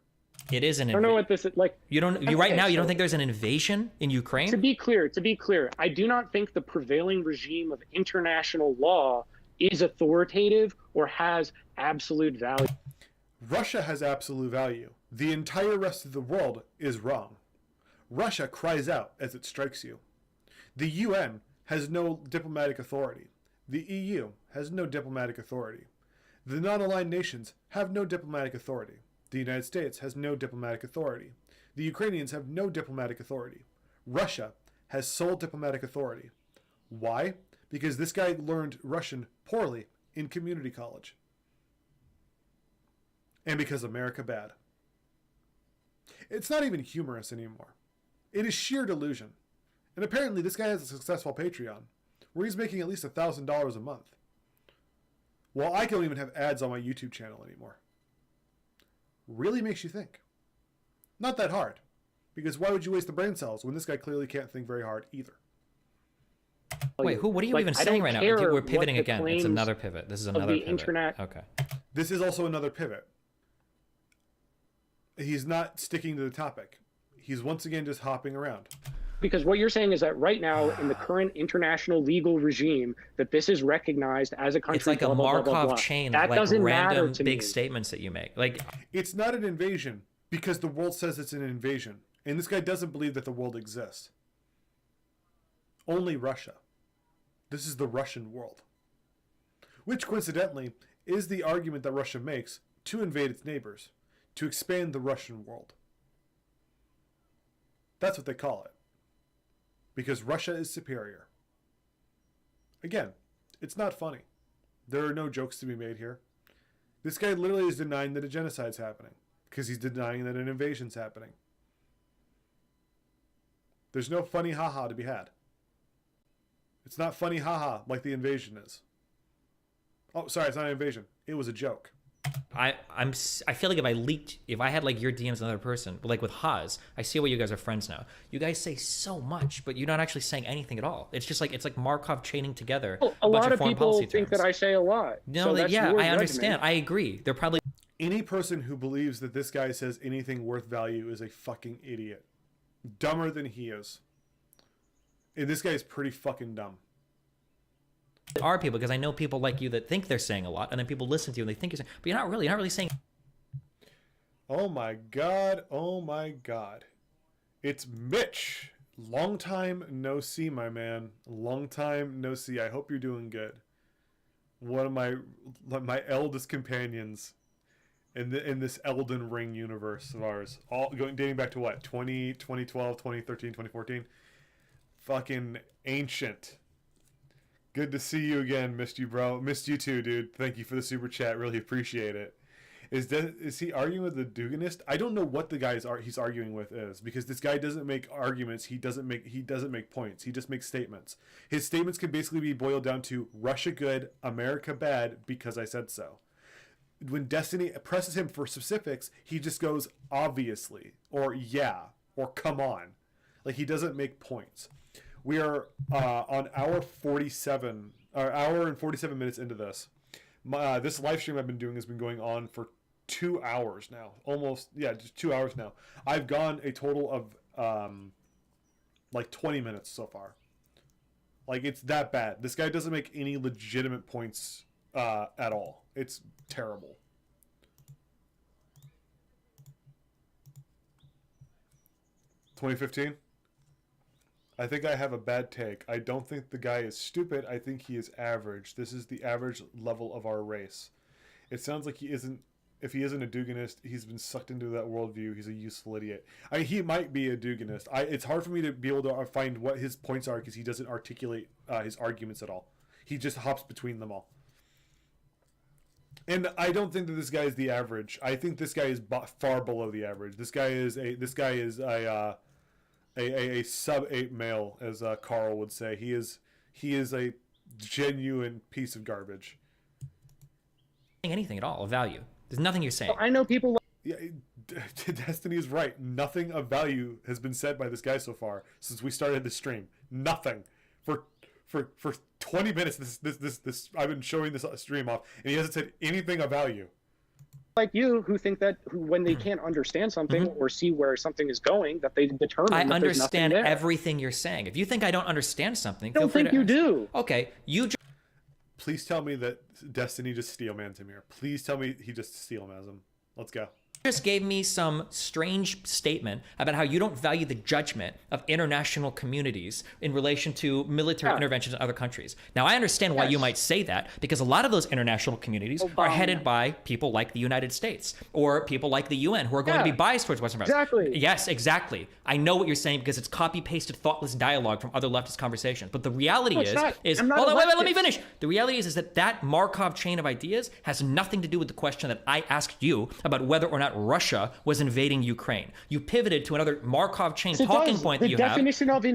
It is an invasion. I don't know what this is like. You don't think there's an invasion in Ukraine? To be clear, I do not think the prevailing regime of international law is authoritative or has absolute value. Russia has absolute value. The entire rest of the world is wrong. Russia cries out as it strikes you. The UN has no diplomatic authority. The EU has no diplomatic authority. The non-aligned nations have no diplomatic authority. The United States has no diplomatic authority. The Ukrainians have no diplomatic authority. Russia has sole diplomatic authority. Why? Because this guy learned Russian poorly in community college. And because America bad. It's not even humorous anymore. It is sheer delusion. And apparently this guy has a successful Patreon, where he's making at least $1,000 a month. Well, I don't even have ads on my YouTube channel anymore. Really makes you think. Not that hard. Because why would you waste the brain cells when this guy clearly can't think very hard either? Wait, what are you even saying right now? We're pivoting again. It's another pivot. This is another pivot. Okay. This is also another pivot. He's not sticking to the topic. He's once again just hopping around. Because what you're saying is that right now, in the current international legal regime, that this is recognized as a country. It's like a Markov chain of like random big statements that you make. Like, it's not an invasion because the world says it's an invasion. And this guy doesn't believe that the world exists. Only Russia. This is the Russian world. Which, coincidentally, is the argument that Russia makes to invade its neighbors, to expand the Russian world. That's what they call it. Because Russia is superior. Again, it's not funny. There are no jokes to be made here. This guy literally is denying that a genocide's happening. Because he's denying that an invasion's happening. There's no funny haha to be had. It's not funny haha like the invasion is. Oh, sorry, it's not an invasion. It was a joke. I feel like if I had like your DMs another person, but like with Haas, I see why you guys are friends now. You guys say so much, but you're not actually saying anything at all. It's just like it's like Markov chaining together. Well, a lot of people think that I say a lot. No, so yeah, I understand. I agree. They're probably any person who believes that this guy says anything worth value is a fucking idiot. Dumber than he is. And this guy is pretty fucking dumb. Are people, because I know people like you that think they're saying a lot, and then people listen to you and they think you're saying, but you're not really saying. Oh my god, it's Mitch. Long time no see, my man. Long time no see. I hope you're doing good. One of my eldest companions in this Elden Ring universe of ours, all dating back to what, 2012, 2013, 2014. Fucking ancient. Good to see you again. Missed you, bro. Missed you too, dude. Thank you for the super chat. Really appreciate it. Is he arguing with the Duganist? I don't know what the guy he's arguing with is, because this guy doesn't make arguments. He doesn't make points. He just makes statements. His statements can basically be boiled down to Russia good, America bad, because I said so. When Destiny presses him for specifics, he just goes obviously, or yeah, or come on. Like, he doesn't make points. We are on hour and 47 minutes into this. This live stream I've been doing has been going on for 2 hours now. Just 2 hours now. I've gone a total of like 20 minutes so far. Like, it's that bad. This guy doesn't make any legitimate points at all. It's terrible. $2015? I think I have a bad take. I don't think the guy is stupid. I think he is average. This is the average level of our race. It sounds like he isn't. If he isn't a Duganist, he's been sucked into that worldview. He's a useful idiot. He might be a Duganist. It's hard for me to be able to find what his points are because he doesn't articulate his arguments at all. He just hops between them all. And I don't think that this guy is the average. I think this guy is far below the average. This guy is a a sub-8 male, as Carl would say. He is a genuine piece of garbage. Anything at all of value. There's nothing you're saying. I know people. Yeah, Destiny is right. Nothing of value has been said by this guy so far since we started the stream. Nothing. For 20 minutes, this I've been showing this stream off, and he hasn't said anything of value. Like you, who think that when they can't understand something or see where something is going, that they determine. I that understand there's nothing there. everything you're saying. If you think I don't understand something, I don't think you do. Okay, Please tell me that Destiny just steelmans him here. Please tell me he just steelmans him. Let's go. Just gave me some strange statement about how you don't value the judgment of international communities in relation to military interventions in other countries. Now, I understand why you might say that, because a lot of those international communities are headed by people like the United States or people like the UN who are going to be biased towards Western values. Exactly. Yes, exactly. I know what you're saying because it's copy-pasted, thoughtless dialogue from other leftist conversations. But the reality is hold on, wait, let me finish. The reality is that that Markov chain of ideas has nothing to do with the question that I asked you about whether or not Russia was invading Ukraine. You pivoted to another Markov chain talking point that you have. The definition of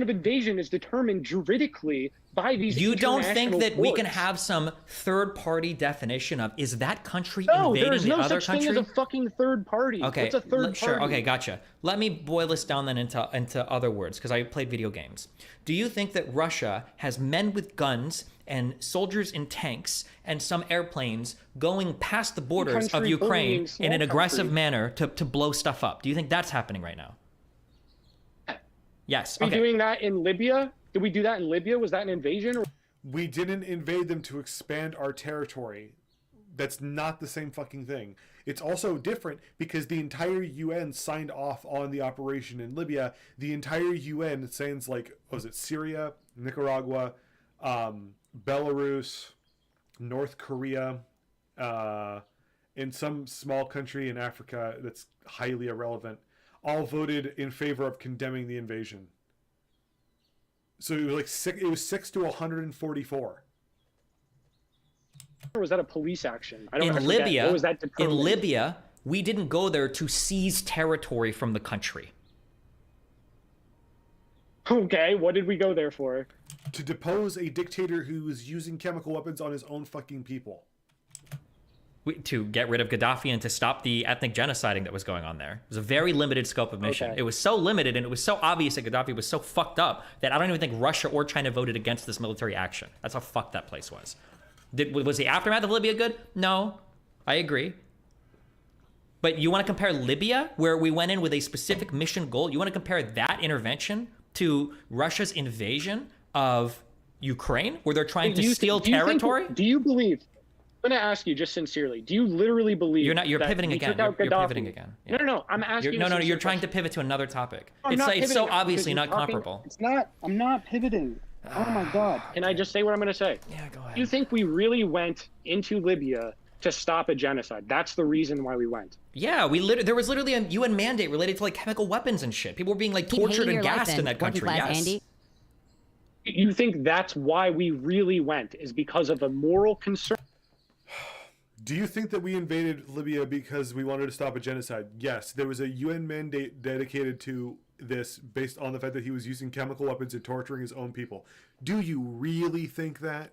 invasion is determined juridically by these. You don't think that courts. we can have some third-party definition of, is that country invading the other country? No, there's no such thing as a fucking third party. Okay, what's a third party? Sure. Okay, gotcha. Let me boil this down then into other words, because I played video games. Do you think that Russia has men with guns and soldiers in tanks and some airplanes going past the borders of Ukraine in an aggressive manner to blow stuff up? Do you think that's happening right now? Yes. Are we doing that in Libya? Did we do that in Libya? Was that an invasion? Or? We didn't invade them to expand our territory. That's not the same fucking thing. It's also different because the entire UN signed off on the operation in Libya. The entire UN, saying like, was it Syria, Nicaragua, Belarus, North Korea, and some small country in Africa that's highly irrelevant, all voted in favor of condemning the invasion. So it was like it was 6 to 144. Or was that a police action? In Libya, we didn't go there to seize territory from the country. Okay, what did we go there for? To depose a dictator who was using chemical weapons on his own fucking people. To get rid of Gaddafi and to stop the ethnic genociding that was going on there. It was a very limited scope of mission. Okay. It was so limited and it was so obvious that Gaddafi was so fucked up that I don't even think Russia or China voted against this military action. That's how fucked that place was. Was the aftermath of Libya good? No, I agree. But you want to compare Libya, where we went in with a specific mission goal, you want to compare that intervention to Russia's invasion of Ukraine, where they're trying to steal territory? Do you believe... I'm going to ask you just sincerely. Do you literally believe you're pivoting again? You're pivoting again. Yeah. No. I'm asking. You're trying to pivot to another topic. It's so obviously not comparable. It's not. I'm not pivoting. Oh my God. Can I just say what I'm going to say? Yeah, go ahead. You think we really went into Libya to stop a genocide? That's the reason why we went. Yeah, there was literally a UN mandate related to like chemical weapons and shit. People were being like tortured and gassed in that country. Yes. Andy? You think that's why we really went? Is because of a moral concern? Do you think that we invaded Libya because we wanted to stop a genocide? Yes, there was a UN mandate dedicated to this based on the fact that he was using chemical weapons and torturing his own people. Do you really think that?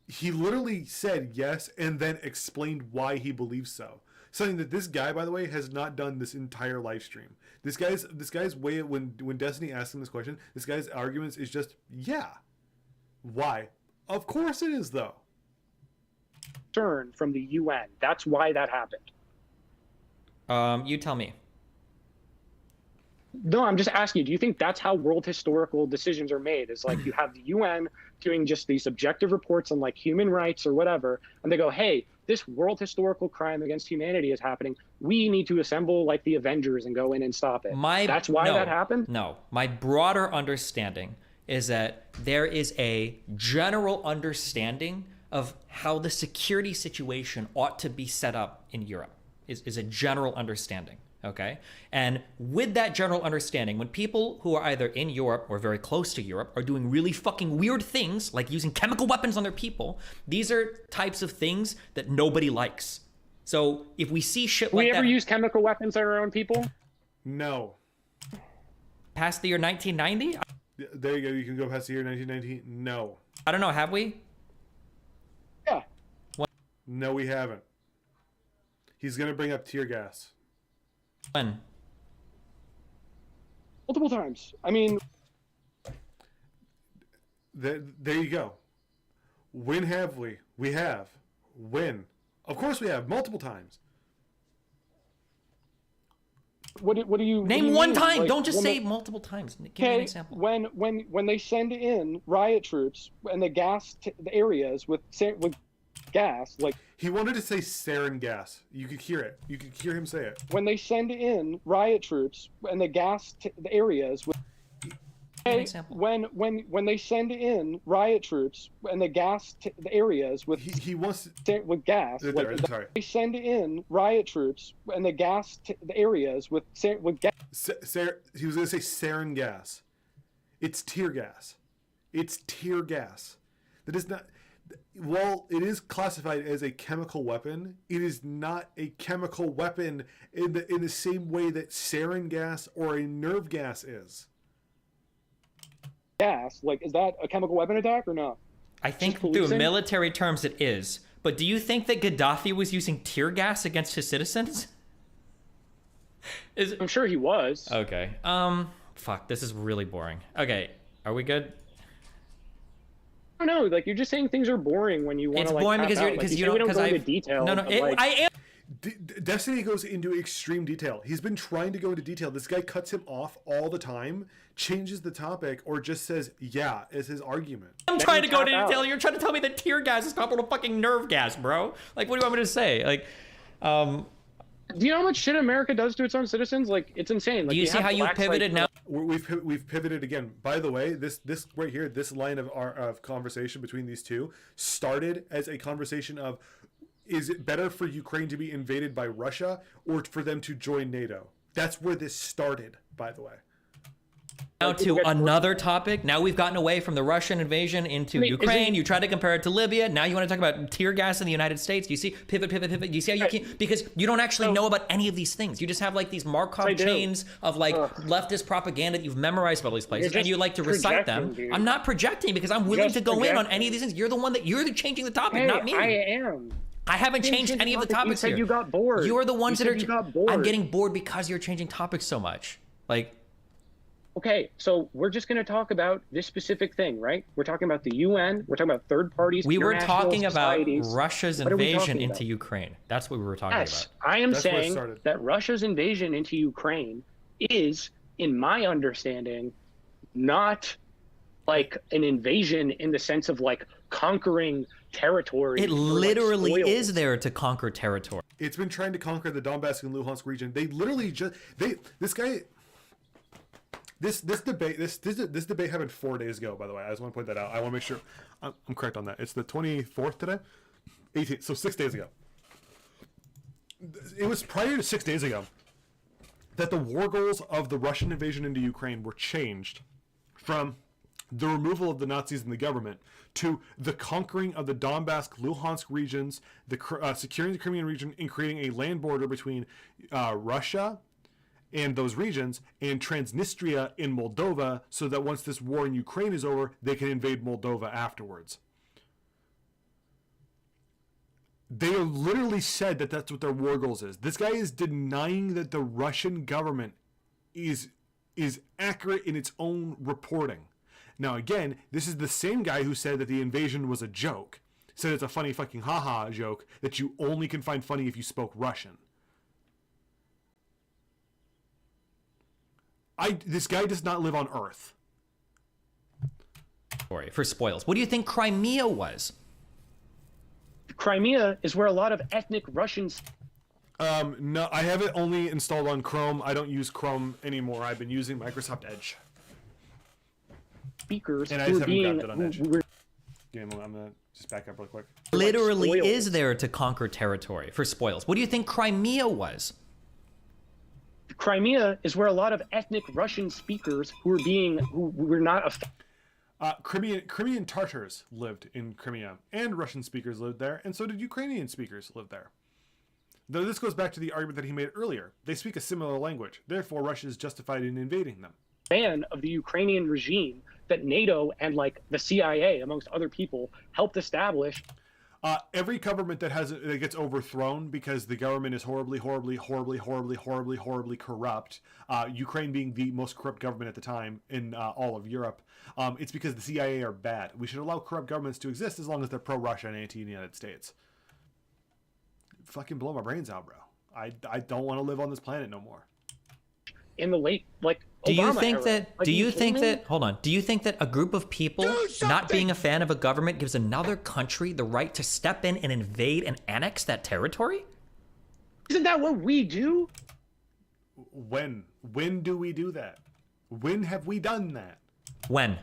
He literally said yes and then explained why he believes so. Something that this guy, by the way, has not done this entire live stream. This guy's way, when Destiny asked him this question, this guy's arguments is just, yeah. Why? Of course it is, though. From the UN. That's why that happened. You tell me. No, I'm just asking you, do you think that's how world historical decisions are made? It's like you have the UN doing just these objective reports on like human rights or whatever, and they go, hey, this world historical crime against humanity is happening. We need to assemble like the Avengers and go in and stop it. That's why that happened? No. My broader understanding is that there is a general understanding of how the security situation ought to be set up in Europe is a general understanding, okay? And with that general understanding, when people who are either in Europe or very close to Europe are doing really fucking weird things, like using chemical weapons on their people, these are types of things that nobody likes. So if we see shit like that... We ever use chemical weapons on our own people? No. Past the year 1990? There you go. You can go past the year 1990. No. I don't know. Have we? Yeah. No, we haven't. He's going to bring up tear gas. When? Multiple times. I mean... There you go. When have we? We have. When? Of course we have. Multiple times. What do you name one mean? time? Like, don't just say multiple times. Give me an example. When they send in riot troops and they gas the areas with gas, like he wanted to say sarin gas. You could hear it. You could hear him say it. When they send in riot troops and they gas the areas with. When they send in riot troops and they gas the areas with he wants with gas, sorry. They send in riot troops and they gas the areas with gas. He was going to say sarin gas. It's tear gas. It's tear gas. That is not. While it is classified as a chemical weapon, it is not a chemical weapon in the same way that sarin gas or a nerve gas is. Gas, like, is that a chemical weapon attack or not? I think through military terms it is. But do you think that Gaddafi was using tear gas against his citizens? I'm sure he was. Okay. Fuck, this is really boring. Okay, are we good? I don't know, like, you're just saying things are boring when you want to, like, boring because you don't go into detail. No, I am. Destiny goes into extreme detail. He's been trying to go into detail. This guy cuts him off all the time, changes the topic, or just says, yeah, is his argument. I'm trying to go into detail. You're trying to tell me that tear gas is comparable to fucking nerve gas, bro. Like, what do you want me to say? Like, do you know how much shit America does to its own citizens? Like, it's insane. Like, do you see how you pivoted now? We've pivoted again. By the way, this right here, this line of conversation between these two started as a conversation of, is it better for Ukraine to be invaded by Russia or for them to join NATO? That's where this started, by the way. Now to another topic. Now we've gotten away from the Russian invasion into Ukraine. You try to compare it to Libya. Now you want to talk about tear gas in the United States. Do you see? Pivot. Do you see how you keep? Because you don't actually know about any of these things. You just have like these Markov chains of like leftist propaganda that you've memorized about all these places, and you like to recite them. Dude. I'm not projecting because I'm willing to go in on any of these things. You're the one you're changing the topic, not me. I am. I haven't changed any of the topics here. You got bored. You're the ones that are. You got bored. I'm getting bored because you're changing topics so much. Like. Okay, so we're just going to talk about this specific thing, right? We're talking about the UN. We're talking about third parties. We were talking about Russia's invasion into Ukraine. That's what we were talking about. I am saying that Russia's invasion into Ukraine is, in my understanding, not like an invasion in the sense of like conquering territory. It literally is there to conquer territory. It's been trying to conquer the Donbass and Luhansk region. They literally This debate happened 4 days ago, by the way. I just want to point that out. I want to make sure I'm correct on that. It's the 24th today? 18th, so 6 days ago. It was prior to 6 days ago that the war goals of the Russian invasion into Ukraine were changed from the removal of the Nazis in the government to the conquering of the Donbass, Luhansk regions, securing the Crimean region, and creating a land border between Russia and those regions, and Transnistria in Moldova, so that once this war in Ukraine is over, they can invade Moldova afterwards. They literally said that that's what their war goals is. This guy is denying that the Russian government is accurate in its own reporting. Now again, this is the same guy who said that the invasion was a joke. Said it's a funny fucking haha joke that you only can find funny if you spoke Russian. This guy does not live on Earth. For spoils. What do you think Crimea was? Crimea is where a lot of ethnic Russians... No, I have it only installed on Chrome. I don't use Chrome anymore. I've been using Microsoft Edge. Speakers and I just haven't gotten it on Edge. I'm going to just back up real quick. Literally is there to conquer territory for spoils. What do you think Crimea was? Crimea is where a lot of ethnic Russian speakers who were not Crimean Tartars lived in Crimea, and Russian speakers lived there, and so did Ukrainian speakers live there. Though this goes back to the argument that he made earlier. They speak a similar language. Therefore, Russia is justified in invading them. Ban of the Ukrainian regime that NATO and like the CIA, amongst other people, helped establish. Every government that gets overthrown because the government is horribly corrupt, Ukraine being the most corrupt government at the time in all of Europe, it's because the CIA are bad. We should allow corrupt governments to exist as long as they're pro-Russia and anti-United States. Fucking blow my brains out, bro. I don't want to live on this planet no more. In the late, like, do you Obama think era. that? Like, do you think me? that? Hold on. Do you think that a group of people not being a fan of a government gives another country the right to step in and invade and annex that territory? Isn't that what we do? When do we do that? When have we done that? When?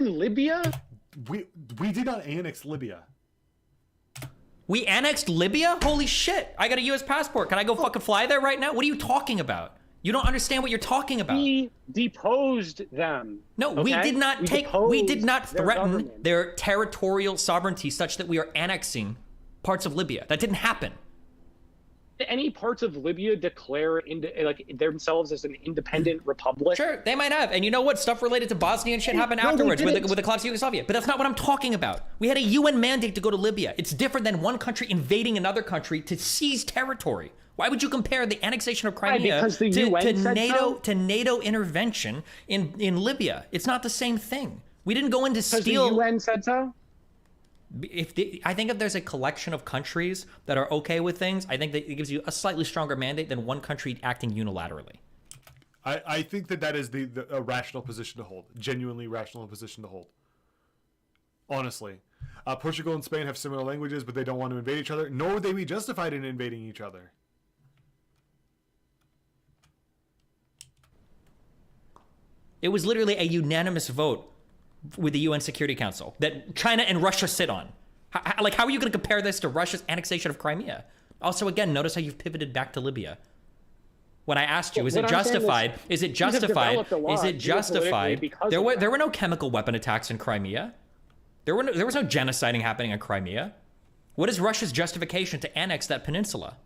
In Libya? We did not annex Libya. We annexed Libya? Holy shit! I got a U.S. passport. Can I go fucking fly there right now? What are you talking about? You don't understand what you're talking about. We deposed them. No, okay? we did not we did not threaten their territorial sovereignty such that we are annexing parts of Libya. That didn't happen. Did any parts of Libya declare themselves as an independent republic? Sure, they might have. And you know what? Stuff related to Bosnia and shit happened afterwards with the collapse of Yugoslavia. But that's not what I'm talking about. We had a UN mandate to go to Libya. It's different than one country invading another country to seize territory. Why would you compare the annexation of Crimea to NATO intervention in Libya? It's not the same thing. We didn't go in to steal. The UN said so? I think if there's a collection of countries that are okay with things, I think that it gives you a slightly stronger mandate than one country acting unilaterally. I think that is a rational position to hold. Genuinely rational position to hold. Honestly. Portugal and Spain have similar languages, but they don't want to invade each other, nor would they be justified in invading each other. It was literally a unanimous vote with the UN Security Council that China and Russia sit on. How are you going to compare this to Russia's annexation of Crimea? Also, again, notice how you've pivoted back to Libya. When I asked you, is it justified? Is it justified? Is it justified? There were no chemical weapon attacks in Crimea. There was no genociding happening in Crimea. What is Russia's justification to annex that peninsula?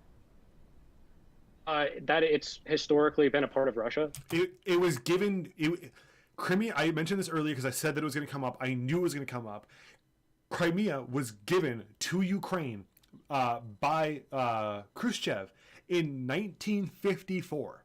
That it's historically been a part of Russia. It was given... Crimea, I mentioned this earlier because I said that it was going to come up. I knew it was going to come up. Crimea was given to Ukraine by Khrushchev in 1954.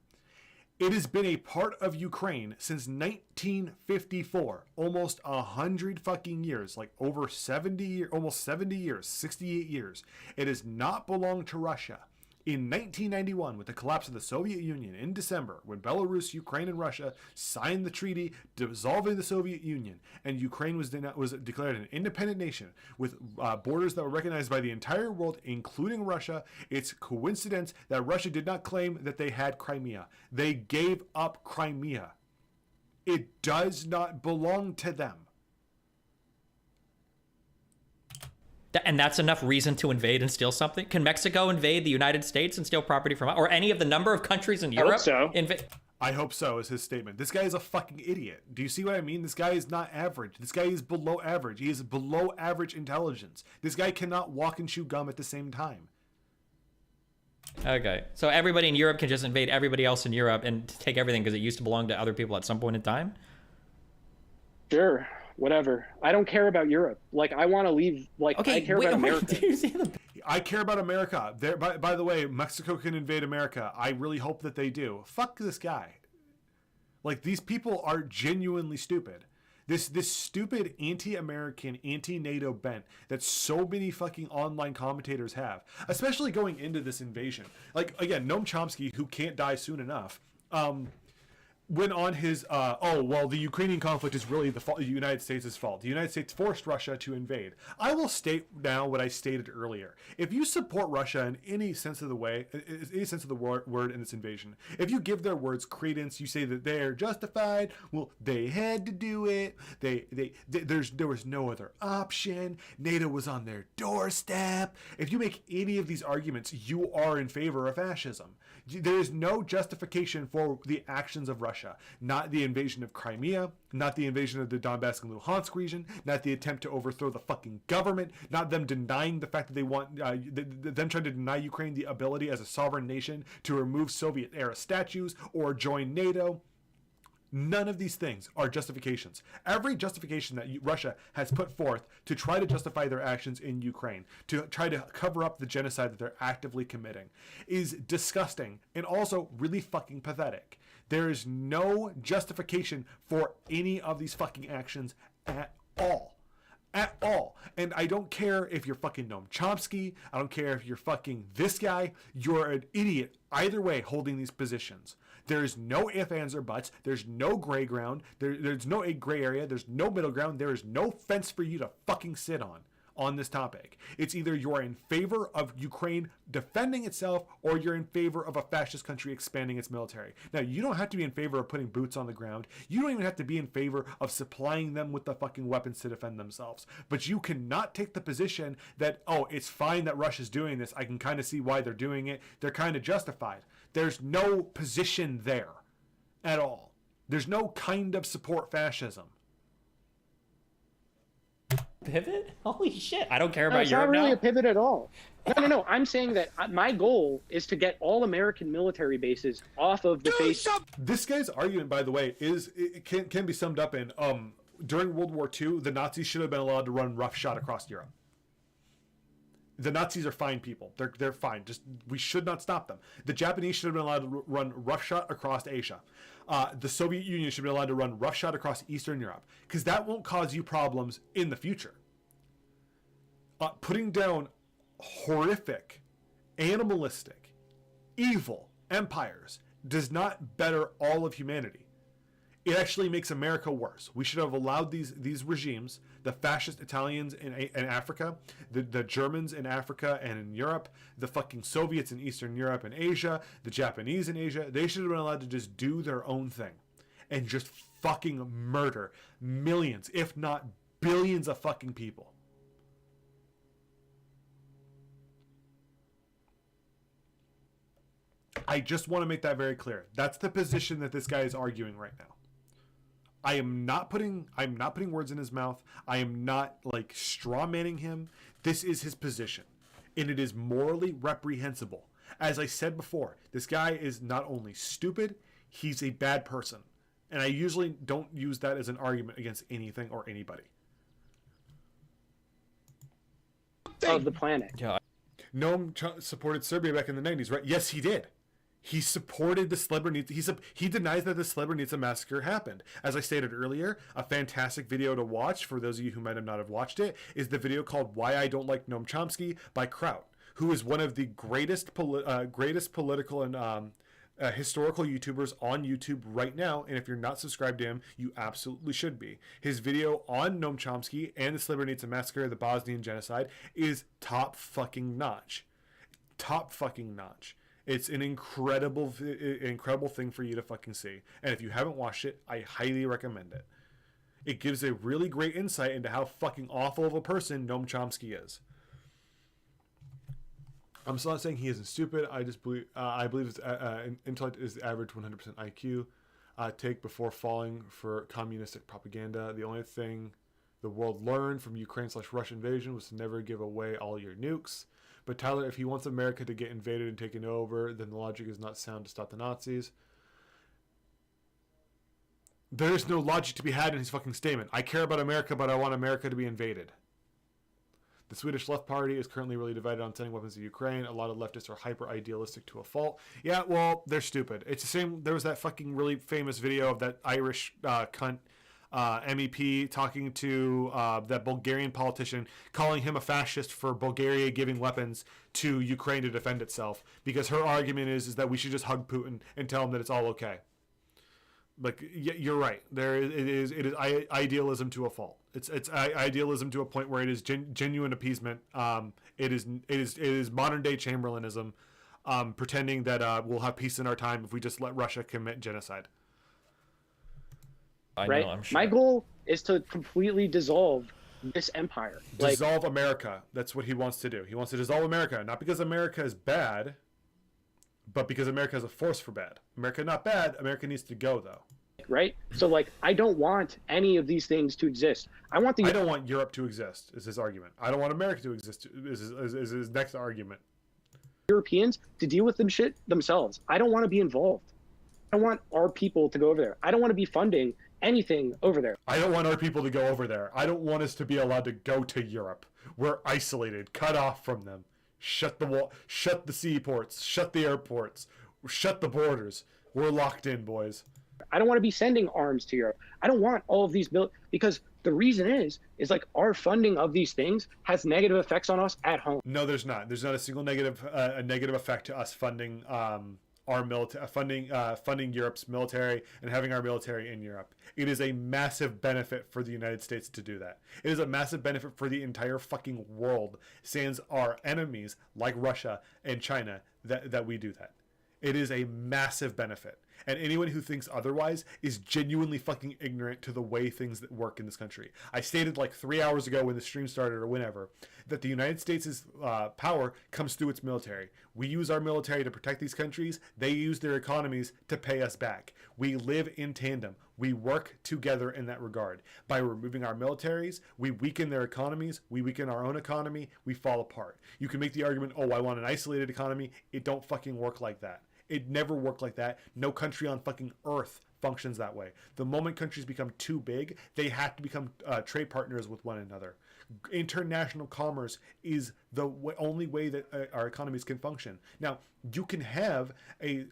It has been a part of Ukraine since 1954, almost 100 fucking years, like over 70 years, almost 70 years, 68 years. It has not belonged to Russia. In 1991, with the collapse of the Soviet Union in December, when Belarus, Ukraine, and Russia signed the treaty dissolving the Soviet Union, and Ukraine was declared an independent nation with borders that were recognized by the entire world, including Russia, it's coincidence that Russia did not claim that they had Crimea. They gave up Crimea. It does not belong to them. And that's enough reason to invade and steal something? Can Mexico invade the United States and steal property from us? Or any of the number of countries in Europe? I hope so, is his statement. This guy is a fucking idiot. Do you see what I mean? This guy is not average. This guy is below average. He is below average intelligence. This guy cannot walk and chew gum at the same time. Okay. So everybody in Europe can just invade everybody else in Europe and take everything because it used to belong to other people at some point in time? Sure. Whatever. I don't care about Europe. Like, I want to leave. Like, okay, I care about America. I care about America. There. By the way, Mexico can invade America. I really hope that they do. Fuck this guy. Like, these people are genuinely stupid. This stupid anti-American, anti-NATO bent that so many fucking online commentators have, especially going into this invasion. Like, again, Noam Chomsky, who can't die soon enough, went on his, the Ukrainian conflict is really the United States' fault. The United States forced Russia to invade. I will state now what I stated earlier. If you support Russia in any sense of the word in this invasion, if you give their words credence, you say that they're justified, well, they had to do it, there was no other option, NATO was on their doorstep. If you make any of these arguments, you are in favor of fascism. There is no justification for the actions of Russia. Russia, not the invasion of Crimea, not the invasion of the Donbass and Luhansk region, not the attempt to overthrow the fucking government, not them denying the fact that they want, them trying to deny Ukraine the ability as a sovereign nation to remove Soviet-era statues or join NATO. None of these things are justifications. Every justification that Russia has put forth to try to justify their actions in Ukraine, to try to cover up the genocide that they're actively committing, is disgusting and also really fucking pathetic. There is no justification for any of these fucking actions at all. At all. And I don't care if you're fucking Noam Chomsky. I don't care if you're fucking this guy. You're an idiot either way holding these positions. There's no ifs, ands, or buts. There's no gray ground. There's no gray area. There's no middle ground. There is no fence for you to fucking sit on this topic. It's either you're in favor of Ukraine defending itself or you're in favor of a fascist country expanding its military. Now, you don't have to be in favor of putting boots on the ground. You don't even have to be in favor of supplying them with the fucking weapons to defend themselves. But you cannot take the position that, oh, it's fine that Russia's doing this. I can kind of see why they're doing it. They're kind of justified. There's no position there at all. There's no kind of support fascism. Pivot? Holy shit. I don't care No, about it's Europe not really now. a pivot at all. No. I'm saying that my goal is to get all American military bases off of the face. This guy's argument, by the way, can be summed up in during World War II, the Nazis should have been allowed to run roughshod across Europe. The Nazis are fine people. They're fine. Just we should not stop them. The Japanese should have been allowed to run roughshod across Asia. The Soviet Union should be allowed to run roughshod across Eastern Europe because that won't cause you problems in the future. Putting down horrific, animalistic, evil empires does not better all of humanity. It actually makes America worse. We should have allowed these regimes, the fascist Italians in Africa, the Germans in Africa and in Europe, the fucking Soviets in Eastern Europe and Asia, the Japanese in Asia, they should have been allowed to just do their own thing and just fucking murder millions, if not billions of fucking people. I just want to make that very clear. That's the position that this guy is arguing right now. I'm not putting words in his mouth. I am not like straw manning him. This is his position. And it is morally reprehensible. As I said before, this guy is not only stupid, he's a bad person. And I usually don't use that as an argument against anything or anybody. Of the planet. Yeah. Noam supported Serbia back in the 90s, right? Yes, he did. He supported the Srebrenica. He denies that the Srebrenica massacre happened. As I stated earlier, a fantastic video to watch for those of you who might not have watched it is the video called "Why I Don't Like Noam Chomsky" by Kraut, who is one of the greatest political and historical YouTubers on YouTube right now. And if you're not subscribed to him, you absolutely should be. His video on Noam Chomsky and the Srebrenica massacre, the Bosnian genocide, is top fucking notch. Top fucking notch. It's an incredible thing for you to fucking see. And if you haven't watched it, I highly recommend it. It gives a really great insight into how fucking awful of a person Noam Chomsky is. I'm still not saying he isn't stupid. I believe his intellect is the average 100% IQ take before falling for communistic propaganda. The only thing the world learned from Ukraine/Russia invasion was to never give away all your nukes. But Tyler, if he wants America to get invaded and taken over, then the logic is not sound to stop the Nazis. There is no logic to be had in his fucking statement. I care about America, but I want America to be invaded. The Swedish Left Party is currently really divided on sending weapons to Ukraine. A lot of leftists are hyper-idealistic to a fault. Yeah, well, they're stupid. It's the same. There was that fucking really famous video of that Irish cunt MEP talking to that Bulgarian politician, calling him a fascist for Bulgaria giving weapons to Ukraine to defend itself, because her argument is that we should just hug Putin and tell him that it's all okay. Like, you're right. It is idealism to a fault. It's idealism to a point where it is genuine appeasement. It is modern day Chamberlainism, pretending that we'll have peace in our time if we just let Russia commit genocide. Right. I'm sure. My goal is to completely dissolve this empire. Dissolve America. That's what he wants to do. He wants to dissolve America, not because America is bad, but because America is a force for bad. America not bad. America needs to go though. Right. So like, I don't want any of these things to exist. I don't want Europe to exist. Is his argument. I don't want America to exist. Is his next argument. Europeans to deal with them shit themselves. I don't want to be involved. I want our people to go over there. I don't want to be funding anything over there. I don't want our people to go over there. I don't want us to be allowed to go to Europe. We're isolated, cut off from them. Shut the wall, shut the seaports, shut the airports, shut the borders. We're locked in, boys. I don't want to be sending arms to Europe. I don't want all of these because the reason is like our funding of these things has negative effects on us at home. No, there's not. There's not a single negative effect to us funding our military, funding Europe's military and having our military in Europe. It is a massive benefit for the United States to do that. It is a massive benefit for the entire fucking world, sans our enemies like Russia and China, that we do that. It is a massive benefit. And anyone who thinks otherwise is genuinely fucking ignorant to the way things that work in this country. I stated like 3 hours ago when the stream started or whenever that the United States' power comes through its military. We use our military to protect these countries. They use their economies to pay us back. We live in tandem. We work together in that regard. By removing our militaries, we weaken their economies. We weaken our own economy. We fall apart. You can make the argument, oh, I want an isolated economy. It don't fucking work like that. It never worked like that. No country on fucking earth functions that way. The moment countries become too big, they have to become trade partners with one another. International commerce is the only way that our economies can function. Now, you can have a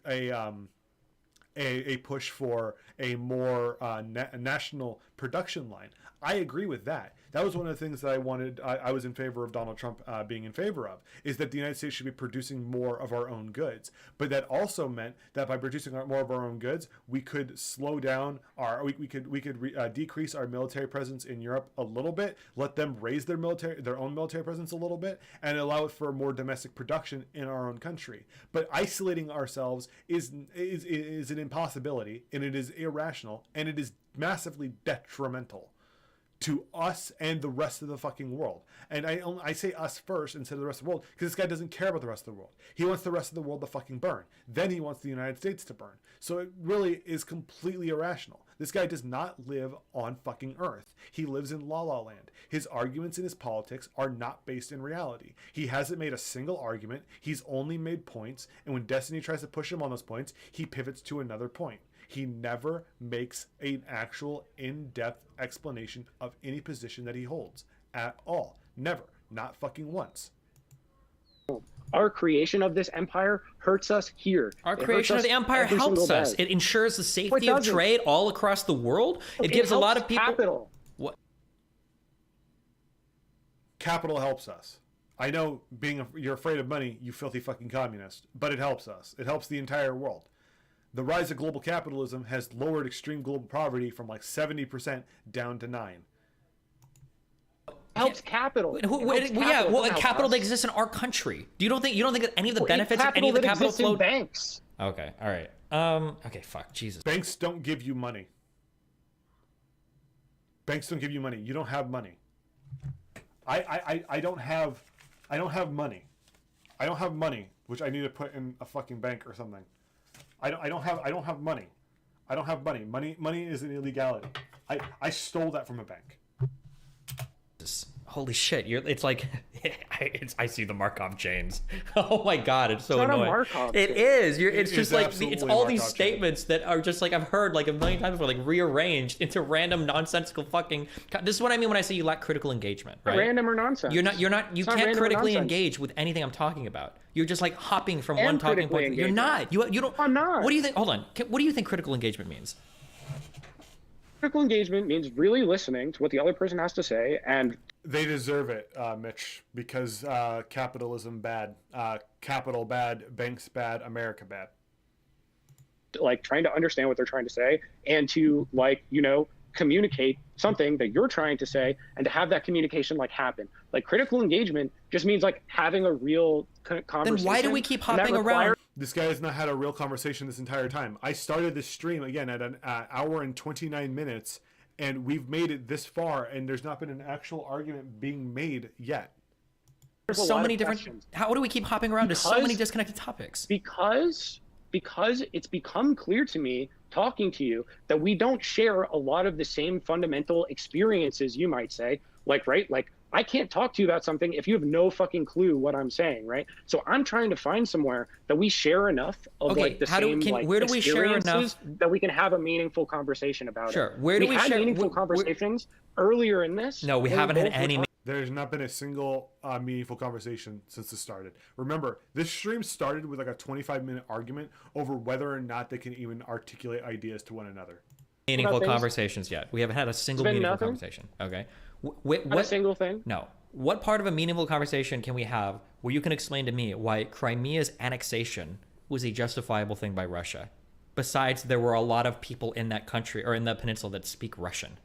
push for a more national production line. I agree with that. That was one of the things that I was in favor of Donald Trump being in favor of, is that the United States should be producing more of our own goods. But that also meant that by producing more of our own goods, we could slow down we could decrease our military presence in Europe a little bit, let them raise their own military presence a little bit, and allow it for more domestic production in our own country. But isolating ourselves is an impossibility, and it is irrational, and it is massively detrimental to us and the rest of the fucking world. And I say us first instead of the rest of the world because this guy doesn't care about the rest of the world. He wants the rest of the world to fucking burn. Then he wants the United States to burn. So it really is completely irrational. This guy does not live on fucking Earth. He lives in La La Land. His arguments and his politics are not based in reality. He hasn't made a single argument. He's only made points. And when Destiny tries to push him on those points, he pivots to another point. He never makes an actual in-depth explanation of any position that he holds at all. Never. Not fucking once. Our creation of this empire hurts us here. Our creation of the empire helps us. It ensures the safety of trade all across the world. It gives a lot of people... Capital. What? Capital helps us. I know you're afraid of money, you filthy fucking communist, but it helps us. It helps the entire world. The rise of global capitalism has lowered extreme global poverty from like 70% down to 9%. Helps capital. Capital that exists in our country. You don't think that any of the benefits of any of the capital flow? Banks. Okay, all right. Okay, fuck, Jesus. Banks don't give you money. Banks don't give you money. You don't have money. I don't have money. I don't have money, which I need to put in a fucking bank or something. I don't have money. I don't have money. Money is an illegality. I stole that from a bank. Holy shit! It's like I see the Markov chains. Oh my god, it's so annoying. It is. It's just like it's all these statements that are just like I've heard like a million times before, like rearranged into random nonsensical fucking. This is what I mean when I say you lack critical engagement. Right? Random or nonsense. You can't critically engage with anything I'm talking about. You're just like hopping from one talking point. You're not. You don't. I'm not. What do you think? Hold on. What do you think critical engagement means? Critical engagement means really listening to what the other person has to say, and they deserve it, Mitch, because capitalism bad, capital bad, banks bad, America bad. Like trying to understand what they're trying to say and to communicate something that you're trying to say and to have that communication happen. Like critical engagement just means like having a real conversation. Then why do we keep hopping around? This guy has not had a real conversation this entire time. I started this stream again at an hour and 29 minutes, and we've made it this far, and there's not been an actual argument being made yet. There's so many different questions. How do we keep hopping around to so many disconnected topics? Because it's become clear to me talking to you that we don't share a lot of the same fundamental experiences, you might say, like, right? Like, I can't talk to you about something if you have no fucking clue what I'm saying, right? So I'm trying to find somewhere that we share enough of like the same where do we share enough that we can have a meaningful conversation about sure. it. Where do we had share meaningful conversations earlier in this? No, we haven't had any. There's not been a single meaningful conversation since this started. Remember, this stream started with like a 25-minute argument over whether or not they can even articulate ideas to one another. Meaningful conversations yet. We haven't had a single meaningful conversation. Okay. What a single thing? No. What part of a meaningful conversation can we have where you can explain to me why Crimea's annexation was a justifiable thing by Russia? Besides, there were a lot of people in that country or in the peninsula that speak Russian.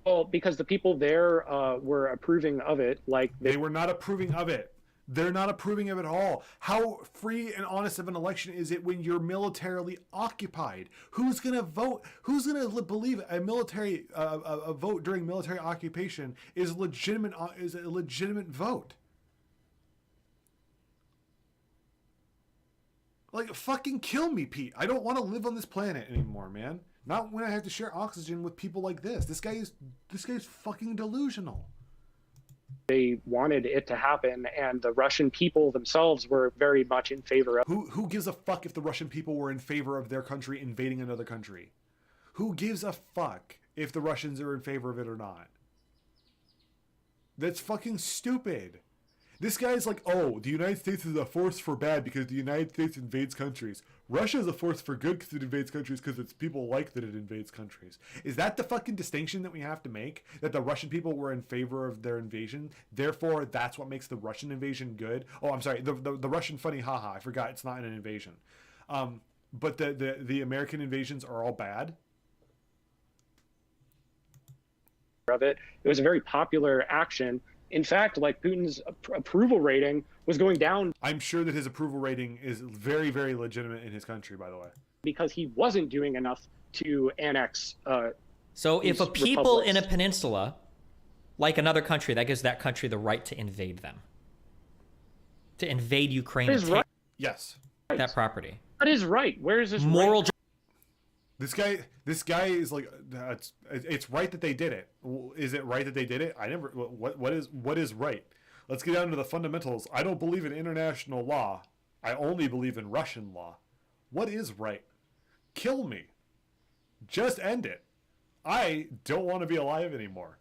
Well, because the people there were approving of it. Like they were not approving of it. They're not approving of it at all. How free and honest of an election is it when you're militarily occupied? Who's going to vote? Who's going to believe a military a vote during military occupation is a legitimate vote? Like, fucking kill me, Pete. I don't want to live on this planet anymore, man. Not when I have to share oxygen with people like this. This guy is fucking delusional. They wanted it to happen, and the Russian people themselves were very much in favor of. Who gives a fuck if the Russian people were in favor of their country invading another country? Who gives a fuck if the Russians are in favor of it or not? That's fucking stupid. This guy's like, oh, the United States is a force for bad because the United States invades countries. Russia is a force for good because it invades countries because it's people like that it invades countries. Is that the fucking distinction that we have to make? That the Russian people were in favor of their invasion, therefore that's what makes the Russian invasion good? Oh, I'm sorry, the Russian funny haha, I forgot it's not an invasion. But the American invasions are all bad? Of it. It was a very popular action. In fact, like Putin's approval rating was going down. I'm sure that his approval rating is very, very legitimate in his country, by the way. Because he wasn't doing enough to annex. So if a people in a peninsula, like another country, that gives that country the right to invade them. To invade Ukraine and take yes. that property. That is right. Where is this moral right? This guy is like, it's right that they did it. Is it right that they did it? What is right? Let's get down to the fundamentals. I don't believe in international law. I only believe in Russian law. What is right? Kill me. Just end it. I don't want to be alive anymore.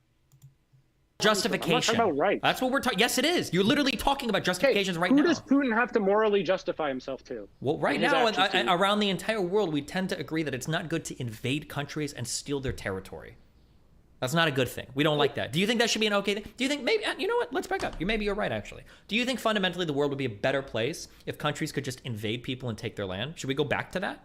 Justification. I'm not talking about right. That's what we're talking. Yes, it is. You're literally talking about justifications right now. Who does Putin have to morally justify himself to? Well, right now, around the entire world, we tend to agree that it's not good to invade countries and steal their territory. That's not a good thing. We don't like that. Do you think that should be an okay thing? Do you think maybe, you know what? Let's back up. Maybe you're right, actually. Do you think fundamentally the world would be a better place if countries could just invade people and take their land? Should we go back to that?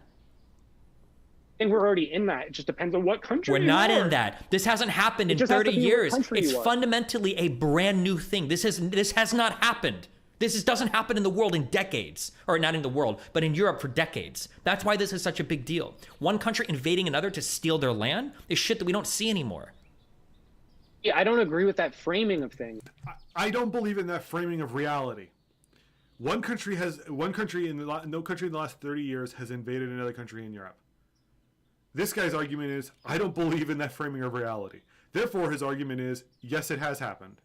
I think we're already in that. It just depends on what country we're not in that. This hasn't happened in 30 years. It's fundamentally a brand new thing. This has not happened. This doesn't happen in the world in decades. Or not in the world, but in Europe for decades. That's why this is such a big deal. One country invading another to steal their land is shit that we don't see anymore. Yeah, I don't agree with that framing of things. I don't believe in that framing of reality. No country in the last 30 years has invaded another country in Europe. This guy's argument is, I don't believe in that framing of reality. Therefore, his argument is, yes, it has happened.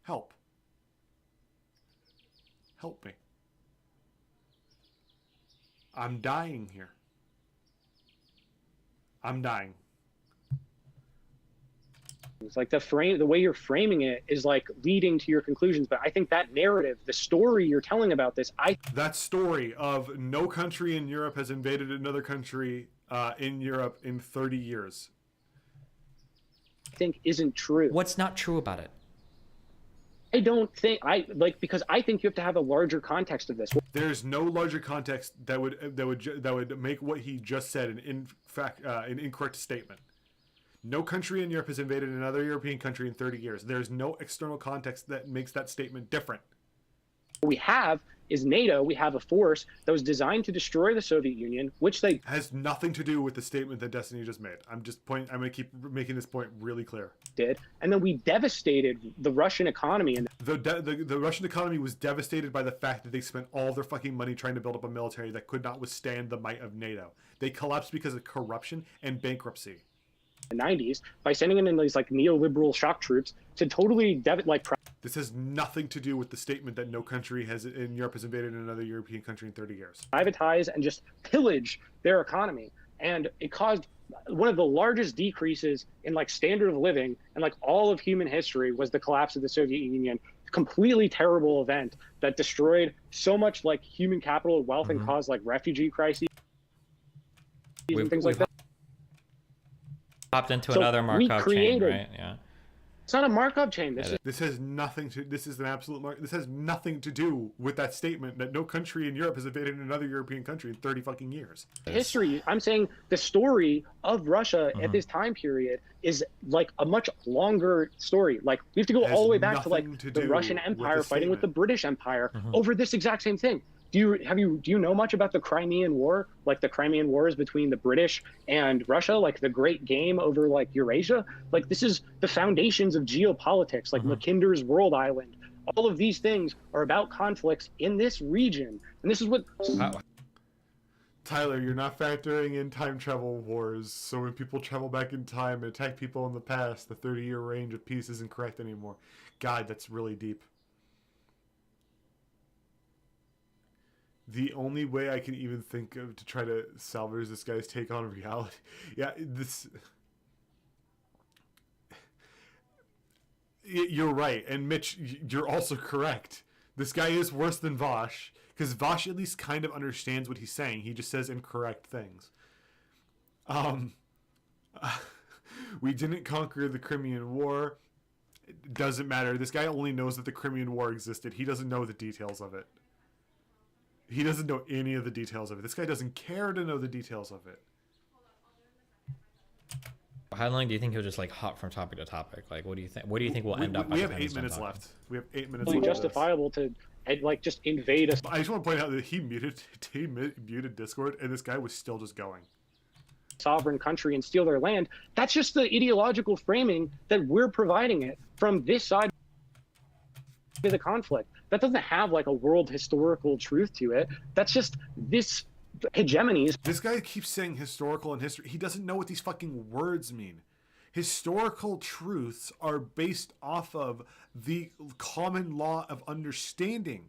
Help. Help me. I'm dying here. I'm dying. It's like the way you're framing it is like leading to your conclusions. But I think that narrative, the story you're telling about this, that story of no country in Europe has invaded another country in Europe in 30 years. I think isn't true. What's not true about it? I don't think because I think you have to have a larger context of this. There's no larger context that would make what he just said an incorrect statement. No country in Europe has invaded another European country in 30 years. There's no external context that makes that statement different. What we have is NATO. We have a force that was designed to destroy the Soviet Union, which they has nothing to do with the statement that Destiny just made. I'm going to keep making this point really clear. Did, and then we devastated the Russian economy. And the Russian economy was devastated by the fact that they spent all their fucking money trying to build up a military that could not withstand the might of NATO. They collapsed because of corruption and bankruptcy. The 90s by sending in these like neoliberal shock troops to totally this has nothing to do with the statement that no country in Europe has invaded another European country in 30 years. Privatize and just pillage their economy, and it caused one of the largest decreases in like standard of living and like all of human history was the collapse of the Soviet Union. Completely terrible event that destroyed so much like human capital and wealth and caused like refugee crises and things like that. Popped into another Markov chain, right? Yeah. It's not a Markov chain. This has nothing to. This is an absolute. This has nothing to do with that statement that no country in Europe has invaded another European country in 30 fucking years. History. I'm saying the story of Russia at this time period is like a much longer story. Like we have to go all the way back to like the Russian Empire fighting with the British Empire over this exact same thing. Do you know much about the Crimean War? Like the Crimean Wars between the British and Russia, like the Great Game over like Eurasia? Like this is the foundations of geopolitics, like Mackinder's World Island. All of these things are about conflicts in this region. And this is what... Tyler, you're not factoring in time travel wars. So when people travel back in time and attack people in the past, the 30-year range of peace isn't correct anymore. God, that's really deep. The only way I can even think of to try to salvage this guy's take on reality. Yeah, you're right. And Mitch, you're also correct. This guy is worse than Vosh, because Vosh at least kind of understands what he's saying. He just says incorrect things. We didn't conquer the Crimean War. It doesn't matter. This guy only knows that the Crimean War existed. He doesn't know the details of it. He doesn't know any of the details of it. This guy doesn't care to know the details of it. How long do you think he'll just like hop from topic to topic? Like, what do you think? What do you think we'll end up? We have 8 minutes left. We have 8 minutes. It's left. Justifiable to like just invade us. I just want to point out that he muted Discord, and this guy was still just going. Sovereign country and steal their land. That's just the ideological framing that we're providing it from this side of the conflict. That doesn't have like a world historical truth to it. That's just this hegemony. This guy keeps saying historical and history. He doesn't know what these fucking words mean. Historical truths are based off of the common law of understanding.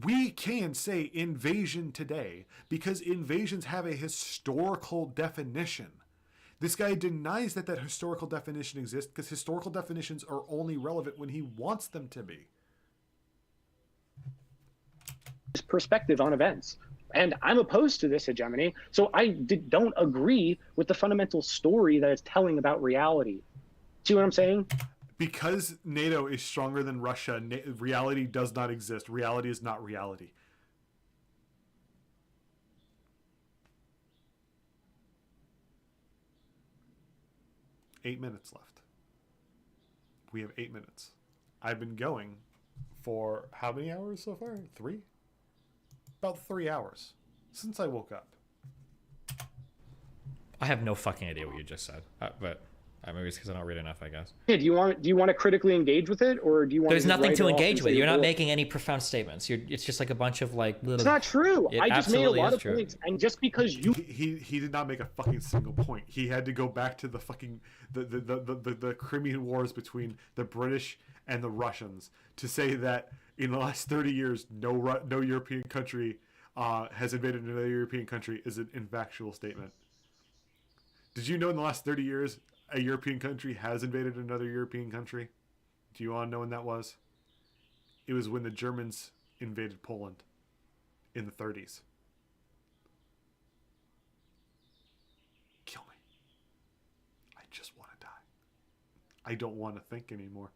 We can say invasion today because invasions have a historical definition. This guy denies that historical definition exists because historical definitions are only relevant when he wants them to be. Perspective on events, and I'm opposed to this hegemony, so I don't agree with the fundamental story that it's telling about reality. See what I'm saying? Because NATO is stronger than Russia, reality does not exist. Reality is not reality. Eight minutes left. We have 8 minutes. I've been going for how many hours so far? 3? About 3 hours since I woke up. I have no fucking idea what you just said, but maybe it's because I don't read enough, I guess. Yeah, do you want to critically engage with it, or do you want? There's nothing to engage with. You're not making any profound statements. It's just like a bunch of like little. It's not true. I just made a lot of points, and just because you he did not make a fucking single point. He had to go back to the fucking the Crimean Wars between the British and the Russians to say that in the last 30 years no European country has invaded another European country is an infactual statement. Did you know in the last 30 years a European country has invaded another European country? Do you want to know when that was? It was when the Germans invaded Poland in the 30s. Kill me. I just want to die. I don't want to think anymore.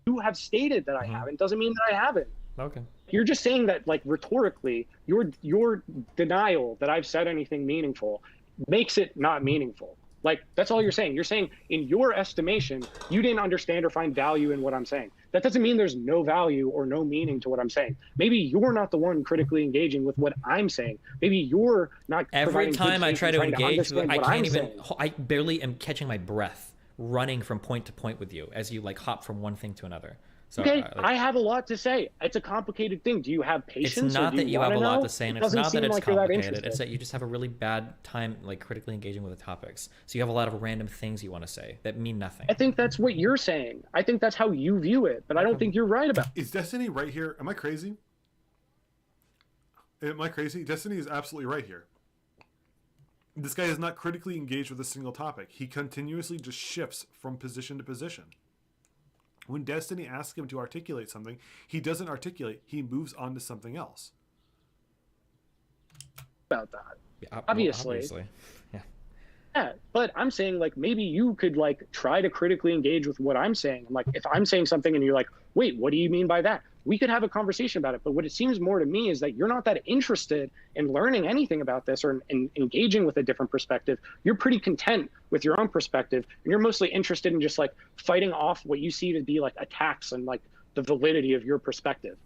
You have stated that I haven't doesn't mean that I haven't. Okay. You're just saying that like rhetorically, your denial that I've said anything meaningful makes it not meaningful. Like, that's all you're saying. You're saying in your estimation, you didn't understand or find value in what I'm saying. That doesn't mean there's no value or no meaning to what I'm saying. Maybe you're not the one critically engaging with what I'm saying. Maybe you're not. Every time I try to engage, I can't even. saying. I barely am catching my breath, running from point to point with you as you like hop from one thing to another. So, okay, I have a lot to say. It's a complicated thing. Do you have patience? It's not that you have a lot to say, and it's not that it's complicated. It's that you just have a really bad time, like, critically engaging with the topics. So you have a lot of random things you want to say that mean nothing. I think that's what you're saying. I think that's how you view it, but I don't think you're right about it. Is Destiny right here? Am I crazy? Am I crazy? Destiny is absolutely right here. This guy is not critically engaged with a single topic. He continuously just shifts from position to position. When Destiny asks him to articulate something, he doesn't articulate. He moves on to something else. About that. Yeah, obviously. Yeah. Yeah, but I'm saying, like, maybe you could, like, try to critically engage with what I'm saying. Like, if I'm saying something and you're like, wait, what do you mean by that? We could have a conversation about it. But what it seems more to me is that you're not that interested in learning anything about this or in engaging with a different perspective. You're pretty content with your own perspective. And you're mostly interested in just, like, fighting off what you see to be, like, attacks and, like, the validity of your perspective.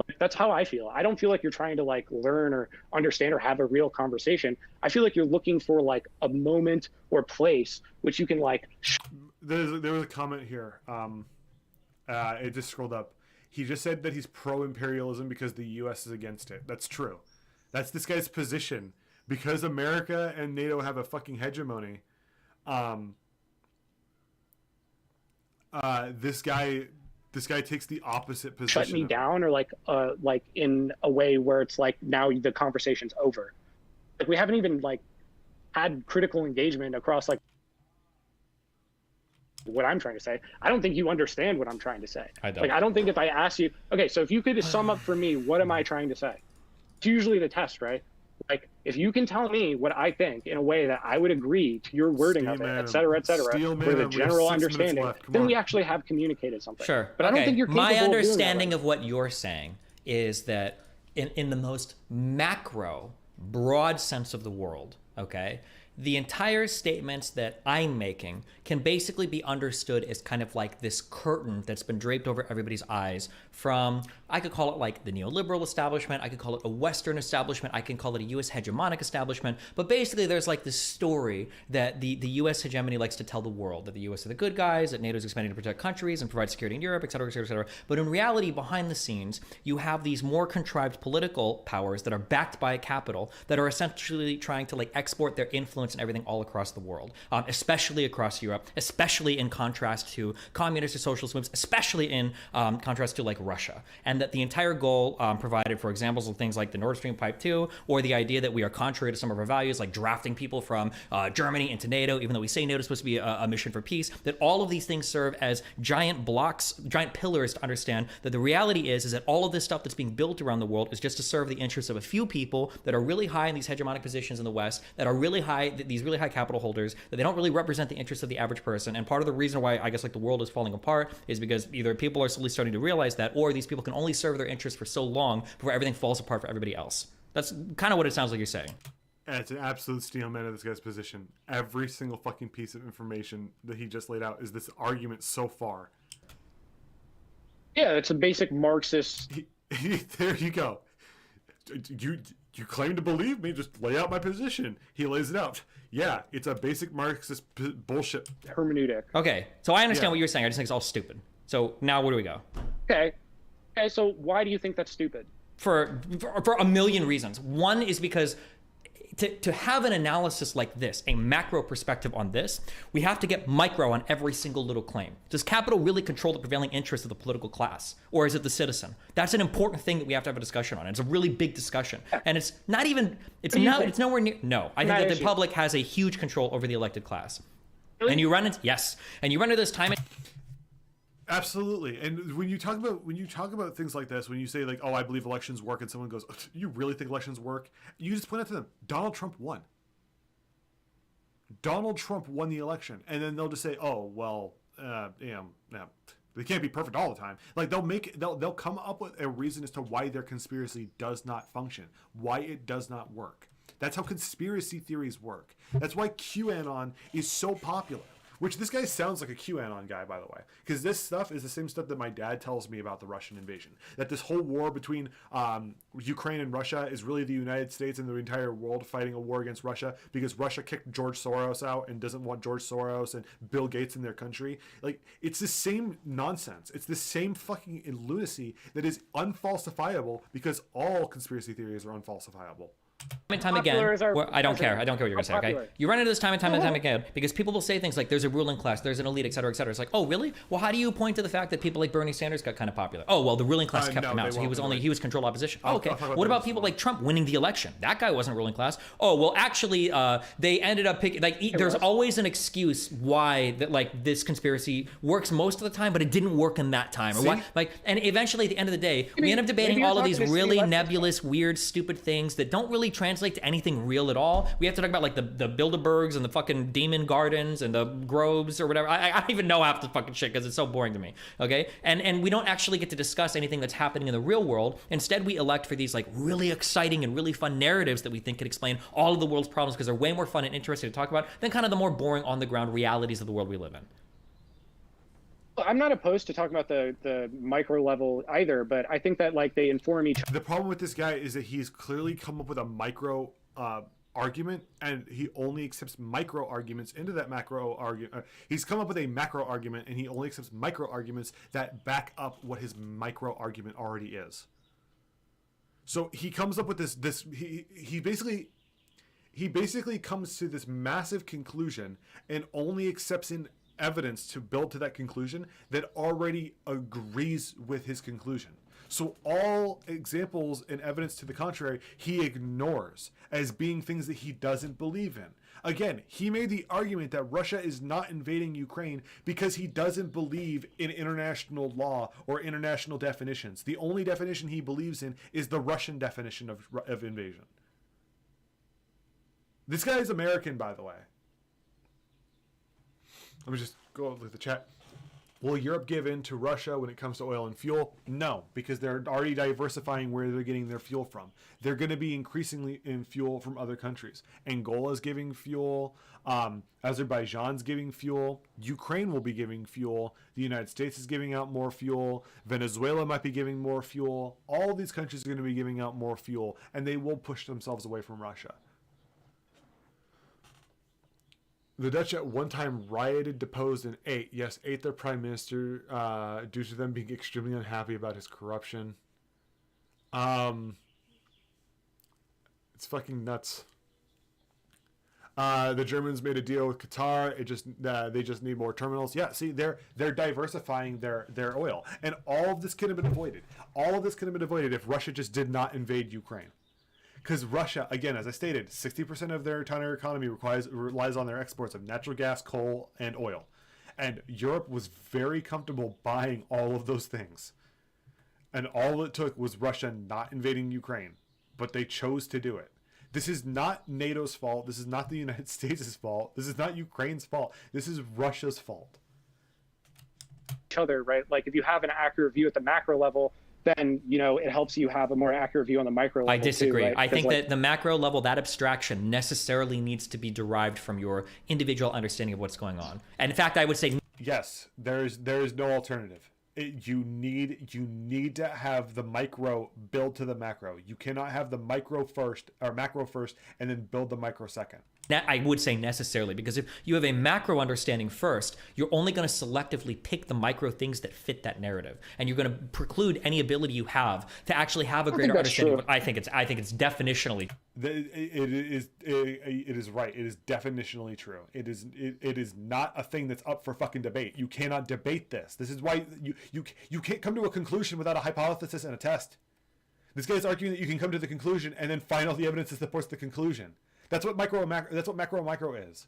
Like, that's how I feel. I don't feel like you're trying to, like, learn or understand or have a real conversation. I feel like you're looking for, like, a moment or place which you can, like. There was a comment here. It just scrolled up. He just said that he's pro-imperialism because the U.S. is against it. That's true. That's this guy's position. Because America and NATO have a fucking hegemony, this guy takes the opposite position. Shut me down, or like in a way where it's like now the conversation's over. Like, we haven't even, like, had critical engagement across, like, what I'm trying to say. I don't think you understand what I'm trying to say. I don't. Like, I don't think if I ask you, okay, so if you could sum up for me, what am I trying to say? It's usually the test, right? Like, if you can tell me what I think in a way that I would agree to your wording of it, et cetera, with a general understanding, then we actually have communicated something. Sure. But I don't think you're capable of doing that. My understanding of what you're saying is that in the most macro, broad sense of the world, okay, the entire statements that I'm making can basically be understood as kind of like this curtain that's been draped over everybody's eyes from, I could call it like the neoliberal establishment, I could call it a Western establishment, I can call it a US hegemonic establishment, but basically there's like this story that the US hegemony likes to tell the world, that the US are the good guys, that NATO is expanding to protect countries and provide security in Europe, et cetera, et cetera, et cetera. But in reality, behind the scenes, you have these more contrived political powers that are backed by a capital that are essentially trying to, like, export their influence and everything all across the world, especially across Europe, especially in contrast to communist or socialist movements, especially in contrast to, like, Russia. And that the entire goal provided for examples of things like the Nord Stream Pipe 2, or the idea that we are contrary to some of our values, like drafting people from Germany into NATO, even though we say NATO is supposed to be a mission for peace, that all of these things serve as giant blocks, giant pillars to understand that the reality is that all of this stuff that's being built around the world is just to serve the interests of a few people that are really high in these hegemonic positions in the West, that are really high, these really high capital holders, that they don't really represent the interests of the average person. And part of the reason why I guess, like, the world is falling apart is because either people are slowly starting to realize that, or these people can only serve their interests for so long before everything falls apart for everybody else. That's kind of what it sounds like you're saying. And it's an absolute stalemate of this guy's position. Every single fucking piece of information that he just laid out is this argument so far. Yeah, it's a basic Marxist. There you go. You claim to believe me, just lay out my position. He lays it out. Yeah, it's a basic Marxist bullshit hermeneutic. Okay, so I understand what you're saying. I just think it's all stupid. So now where do we go? Okay, so why do you think that's stupid? For a million reasons. One is because to have an analysis like this, a macro perspective on this, we have to get micro on every single little claim. Does capital really control the prevailing interests of the political class, or is it the citizen? That's an important thing that we have to have a discussion on. It's a really big discussion, and it's not even. It's nowhere near. No, I think that the public has a huge control over the elected class. Really? And you run into this time. Absolutely. And when you talk about things like this, when you say, like, oh, I believe elections work, and someone goes, oh, you really think elections work? You just point out to them, Donald Trump won. Donald Trump won the election. And then they'll just say, oh, well, they can't be perfect all the time. Like, they'll come up with a reason as to why their conspiracy does not function, why it does not work. That's how conspiracy theories work. That's why QAnon is so popular. Which this guy sounds like a QAnon guy, by the way, because this stuff is the same stuff that my dad tells me about the Russian invasion. That this whole war between Ukraine and Russia is really the United States and the entire world fighting a war against Russia because Russia kicked George Soros out and doesn't want George Soros and Bill Gates in their country. Like, it's the same nonsense. It's the same fucking lunacy that is unfalsifiable because all conspiracy theories are unfalsifiable. And time again, I don't care what you're gonna say. Okay, you run into this time and time again because people will say things like "there's a ruling class, there's an elite, et cetera, et cetera." It's like, oh, really? Well, how do you point to the fact that people like Bernie Sanders got kind of popular? Oh, well, the ruling class kept him out, so he was controlled opposition. Oh, okay. What about people like Trump winning the election? That guy wasn't ruling class. Oh, well, actually, they ended up picking. Like, there's always an excuse why that like this conspiracy works most of the time, but it didn't work in that time. Or why? Like, and eventually, at the end of the day, we end up debating all of these really nebulous, weird, stupid things that don't really translate to anything real at all. We have to talk about like the Bilderbergs and the fucking demon gardens and the groves or whatever. I don't even know half the fucking shit because it's so boring to me. Okay, and we don't actually get to discuss anything that's happening in the real world. Instead, we elect for these like really exciting and really fun narratives that we think could explain all of the world's problems because they're way more fun and interesting to talk about than kind of the more boring on the ground realities of the world we live in. I'm not opposed to talking about the micro level either, but I think that like they inform each other. The problem with this guy is that he's clearly come up with a micro argument, and he only accepts micro arguments into that macro argument. He's come up with a macro argument, and he only accepts micro arguments that back up what his micro argument already is. So he comes up with this. He basically comes to this massive conclusion and only accepts in evidence to build to that conclusion that already agrees with his conclusion. So all examples and evidence to the contrary, he ignores as being things that he doesn't believe in. Again, he made the argument that Russia is not invading Ukraine because he doesn't believe in international law or international definitions. The only definition he believes in is the Russian definition of invasion. This guy is American, by the way. Let me just go look at the chat. Will Europe give in to Russia when it comes to oil and fuel? No, because they're already diversifying where they're getting their fuel from. They're going to be increasingly in fuel from other countries. Angola's giving fuel. Azerbaijan's giving fuel. Ukraine will be giving fuel. The United States is giving out more fuel. Venezuela might be giving more fuel. All these countries are going to be giving out more fuel, and they will push themselves away from Russia. The Dutch at one time rioted, deposed, and ate their prime minister due to them being extremely unhappy about his corruption. It's fucking nuts. The Germans made a deal with Qatar. They just need more terminals. Yeah, see, they're diversifying their oil, and all of this could have been avoided. All of this could have been avoided if Russia just did not invade Ukraine. Because Russia, again, as I stated, 60% of their entire economy relies on their exports of natural gas, coal, and oil. And Europe was very comfortable buying all of those things. And all it took was Russia not invading Ukraine. But they chose to do it. This is not NATO's fault. This is not the United States' fault. This is not Ukraine's fault. This is Russia's fault. Each other, right? Like if you have an accurate view at the macro level, then, you know, it helps you have a more accurate view on the micro level. I disagree. Too, right? I think that the macro level, that abstraction necessarily needs to be derived from your individual understanding of what's going on. And in fact, I would say yes, there is no alternative. You need to have the micro build to the macro. You cannot have the micro first or macro first and then build the micro second. I would say necessarily, because if you have a macro understanding first, you're only going to selectively pick the micro things that fit that narrative, and you're going to preclude any ability you have to actually have a greater understanding. I think it's definitionally. It is right. It is definitionally true. It is not a thing that's up for fucking debate. You cannot debate this. This is why you can't come to a conclusion without a hypothesis and a test. This guy is arguing that you can come to the conclusion and then find all the evidence that supports the conclusion. That's what macro and macro is.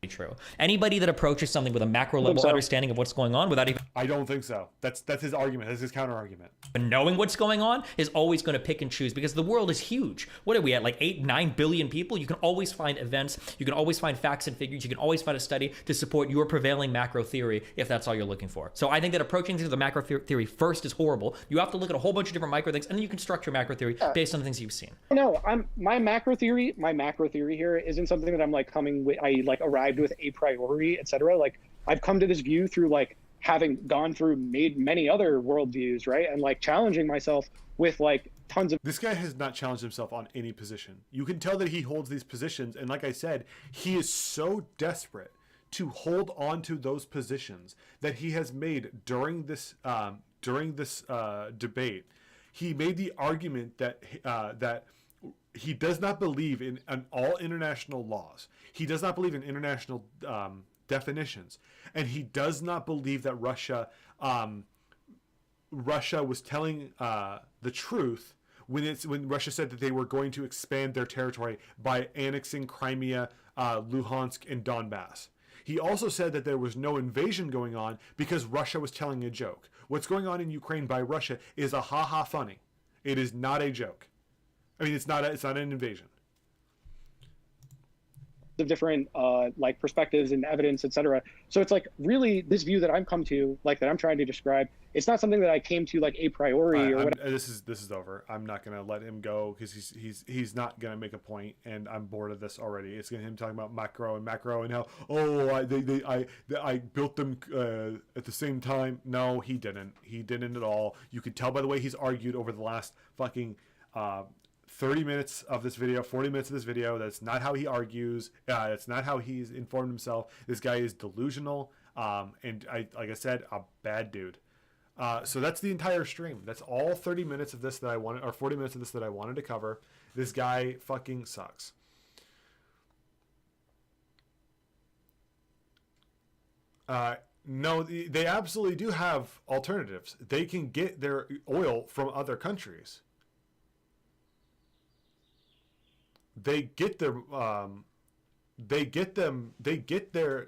True. true. Anybody that approaches something with a macro level understanding of what's going on without even I don't think so. That's his argument. That's his counter argument. knowing what's going on is always going to pick and choose, because the world is huge. What are we at, like 8-9 billion people? You can always find events, you can always find facts and figures, you can always find a study to support your prevailing macro theory if that's all you're looking for. So I think that approaching things with the macro theory first is horrible. You have to look at a whole bunch of different micro things, and then you can structure macro theory based on the things you've seen. No, my macro theory here isn't something that I'm like coming with, I like arrived with a priori, etc. Like I've come to this view through like having gone through many other worldviews, right? And like challenging myself with like tons of... This guy has not challenged himself on any position. You can tell that he holds these positions, and like I said, he is so desperate to hold on to those positions that he has made during this debate. He made the argument that that he does not believe in all international laws. He does not believe in international definitions, and he does not believe that Russia was telling the truth when Russia said that they were going to expand their territory by annexing Crimea, Luhansk, and Donbass. He also said that there was no invasion going on because Russia was telling a joke. What's going on in Ukraine by Russia is a ha-ha funny. It is not a joke. I mean, it's not an invasion. Of different like perspectives and evidence, etc. So it's like really this view that I'm come to, like that I'm trying to describe. It's not something that I came to like a priori or whatever. This is over. I'm not gonna let him go because he's not gonna make a point, and I'm bored of this already. It's gonna him talking about macro and how I built them at the same time. No, he didn't. He didn't at all. You could tell by the way he's argued over the last fucking 30 minutes of this video, 40 minutes of this video. That's not how he argues. That's not how he's informed himself. This guy is delusional. And like I said, a bad dude. So that's the entire stream. That's all 30 minutes of this that I wanted, or 40 minutes of this that I wanted to cover. This guy fucking sucks. No, they absolutely do have alternatives. They can get their oil from other countries. They can get their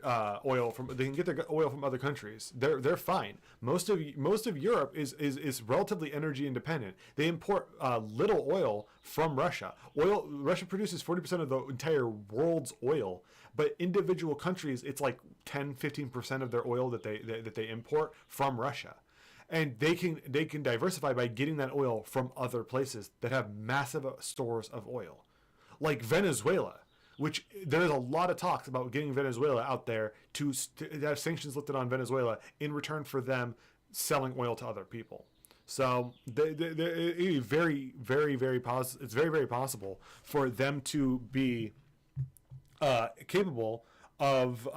oil from other countries. They're fine. Most of Europe is relatively energy independent. They import little oil from Russia. Russia produces 40% of the entire world's oil, but individual countries, it's like 10-15% of their oil that they import from Russia. And they can diversify by getting that oil from other places that have massive stores of oil. Like Venezuela, which there's a lot of talks about getting Venezuela out there to have sanctions lifted on Venezuela in return for them selling oil to other people. So it's very, very possible for them to be capable of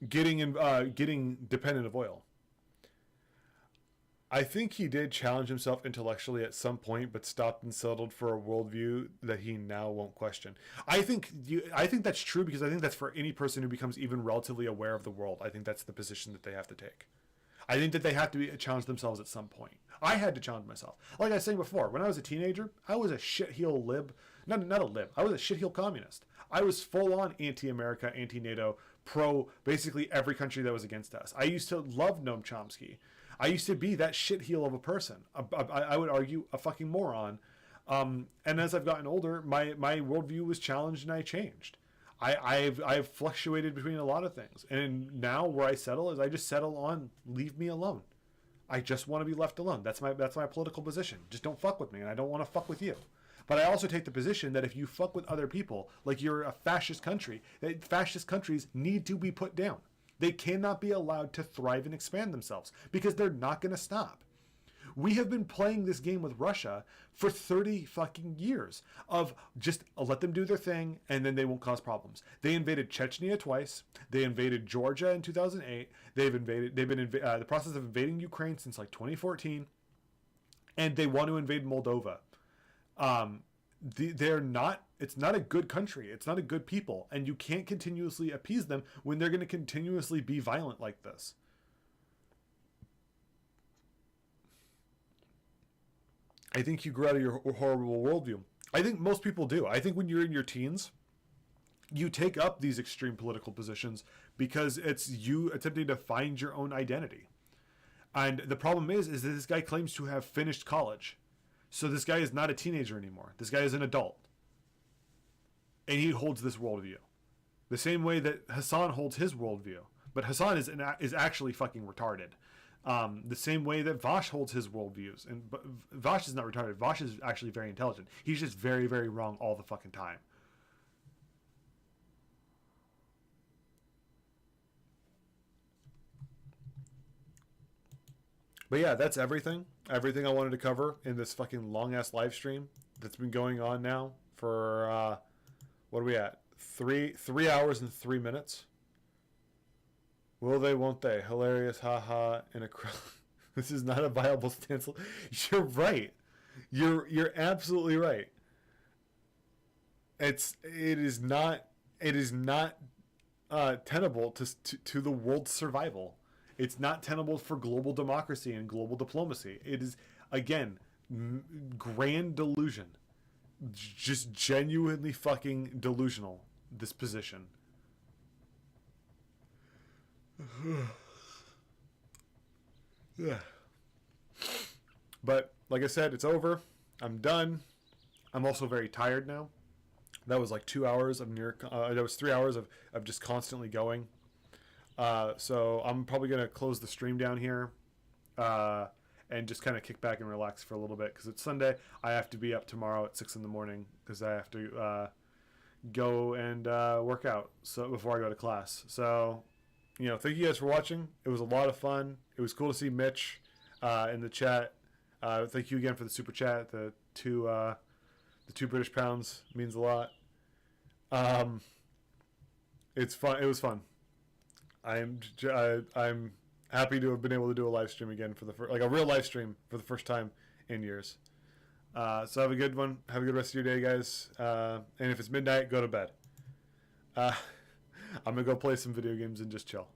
getting dependent of oil. I think he did challenge himself intellectually at some point, but stopped and settled for a worldview that he now won't question. I think that's true, because I think that's for any person who becomes even relatively aware of the world. I think that's the position that they have to take. I think that they have to challenge themselves at some point. I had to challenge myself. Like I was saying before, when I was a teenager, I was a shitheel lib. Not a lib. I was a shitheel communist. I was full-on anti-America, anti-NATO, pro basically every country that was against us. I used to love Noam Chomsky. I used to be that shitheel of a person. I would argue a fucking moron. And as I've gotten older, my worldview was challenged and I changed. I've fluctuated between a lot of things. And now where I settle is I just settle on leave me alone. I just want to be left alone. That's my political position. Just don't fuck with me, and I don't want to fuck with you. But I also take the position that if you fuck with other people, like you're a fascist country, that fascist countries need to be put down. They cannot be allowed to thrive and expand themselves because they're not going to stop. We have been playing this game with Russia for 30 fucking years of just let them do their thing and then they won't cause problems. They invaded Chechnya twice. They invaded Georgia in 2008. They've been in the process of invading Ukraine since like 2014, and they want to invade Moldova. It's not a good country. It's not a good people. And you can't continuously appease them when they're going to continuously be violent like this. I think you grew out of your horrible worldview. I think most people do. I think when you're in your teens, you take up these extreme political positions because it's you attempting to find your own identity. And the problem is that this guy claims to have finished college. So this guy is not a teenager anymore. This guy is an adult. And he holds this worldview. The same way that Hassan holds his worldview. But Hassan is actually fucking retarded. The same way that Vash holds his worldviews. But Vash is not retarded. Vash is actually very intelligent. He's just very, very wrong all the fucking time. But yeah, that's everything. Everything I wanted to cover in this fucking long-ass live stream that's been going on now for, what are we at? 3 hours and 3 minutes. Will they, won't they? Hilarious, haha, in a crowd. This is not a viable stance. You're right. You're absolutely right. It is not tenable to the world's survival. It's not tenable for global democracy and global diplomacy. It is, again, grand delusion. Just genuinely fucking delusional, this position. Yeah. But, like I said, it's over. I'm done. I'm also very tired now. That was like 2 hours of that was 3 hours of just constantly going. So I'm probably going to close the stream down here and just kind of kick back and relax for a little bit because it's Sunday. I have to be up tomorrow at 6 in the morning because I have to go and work out before I go to class. So, thank you guys for watching. It was a lot of fun. It was cool to see Mitch in the chat. Thank you again for the super chat. The two British pounds means a lot. It's fun. It was fun. I'm happy to have been able to do a live stream again for a real live stream for the first time in years. So have a good one. Have a good rest of your day, guys. And if it's midnight, go to bed. I'm gonna go play some video games and just chill.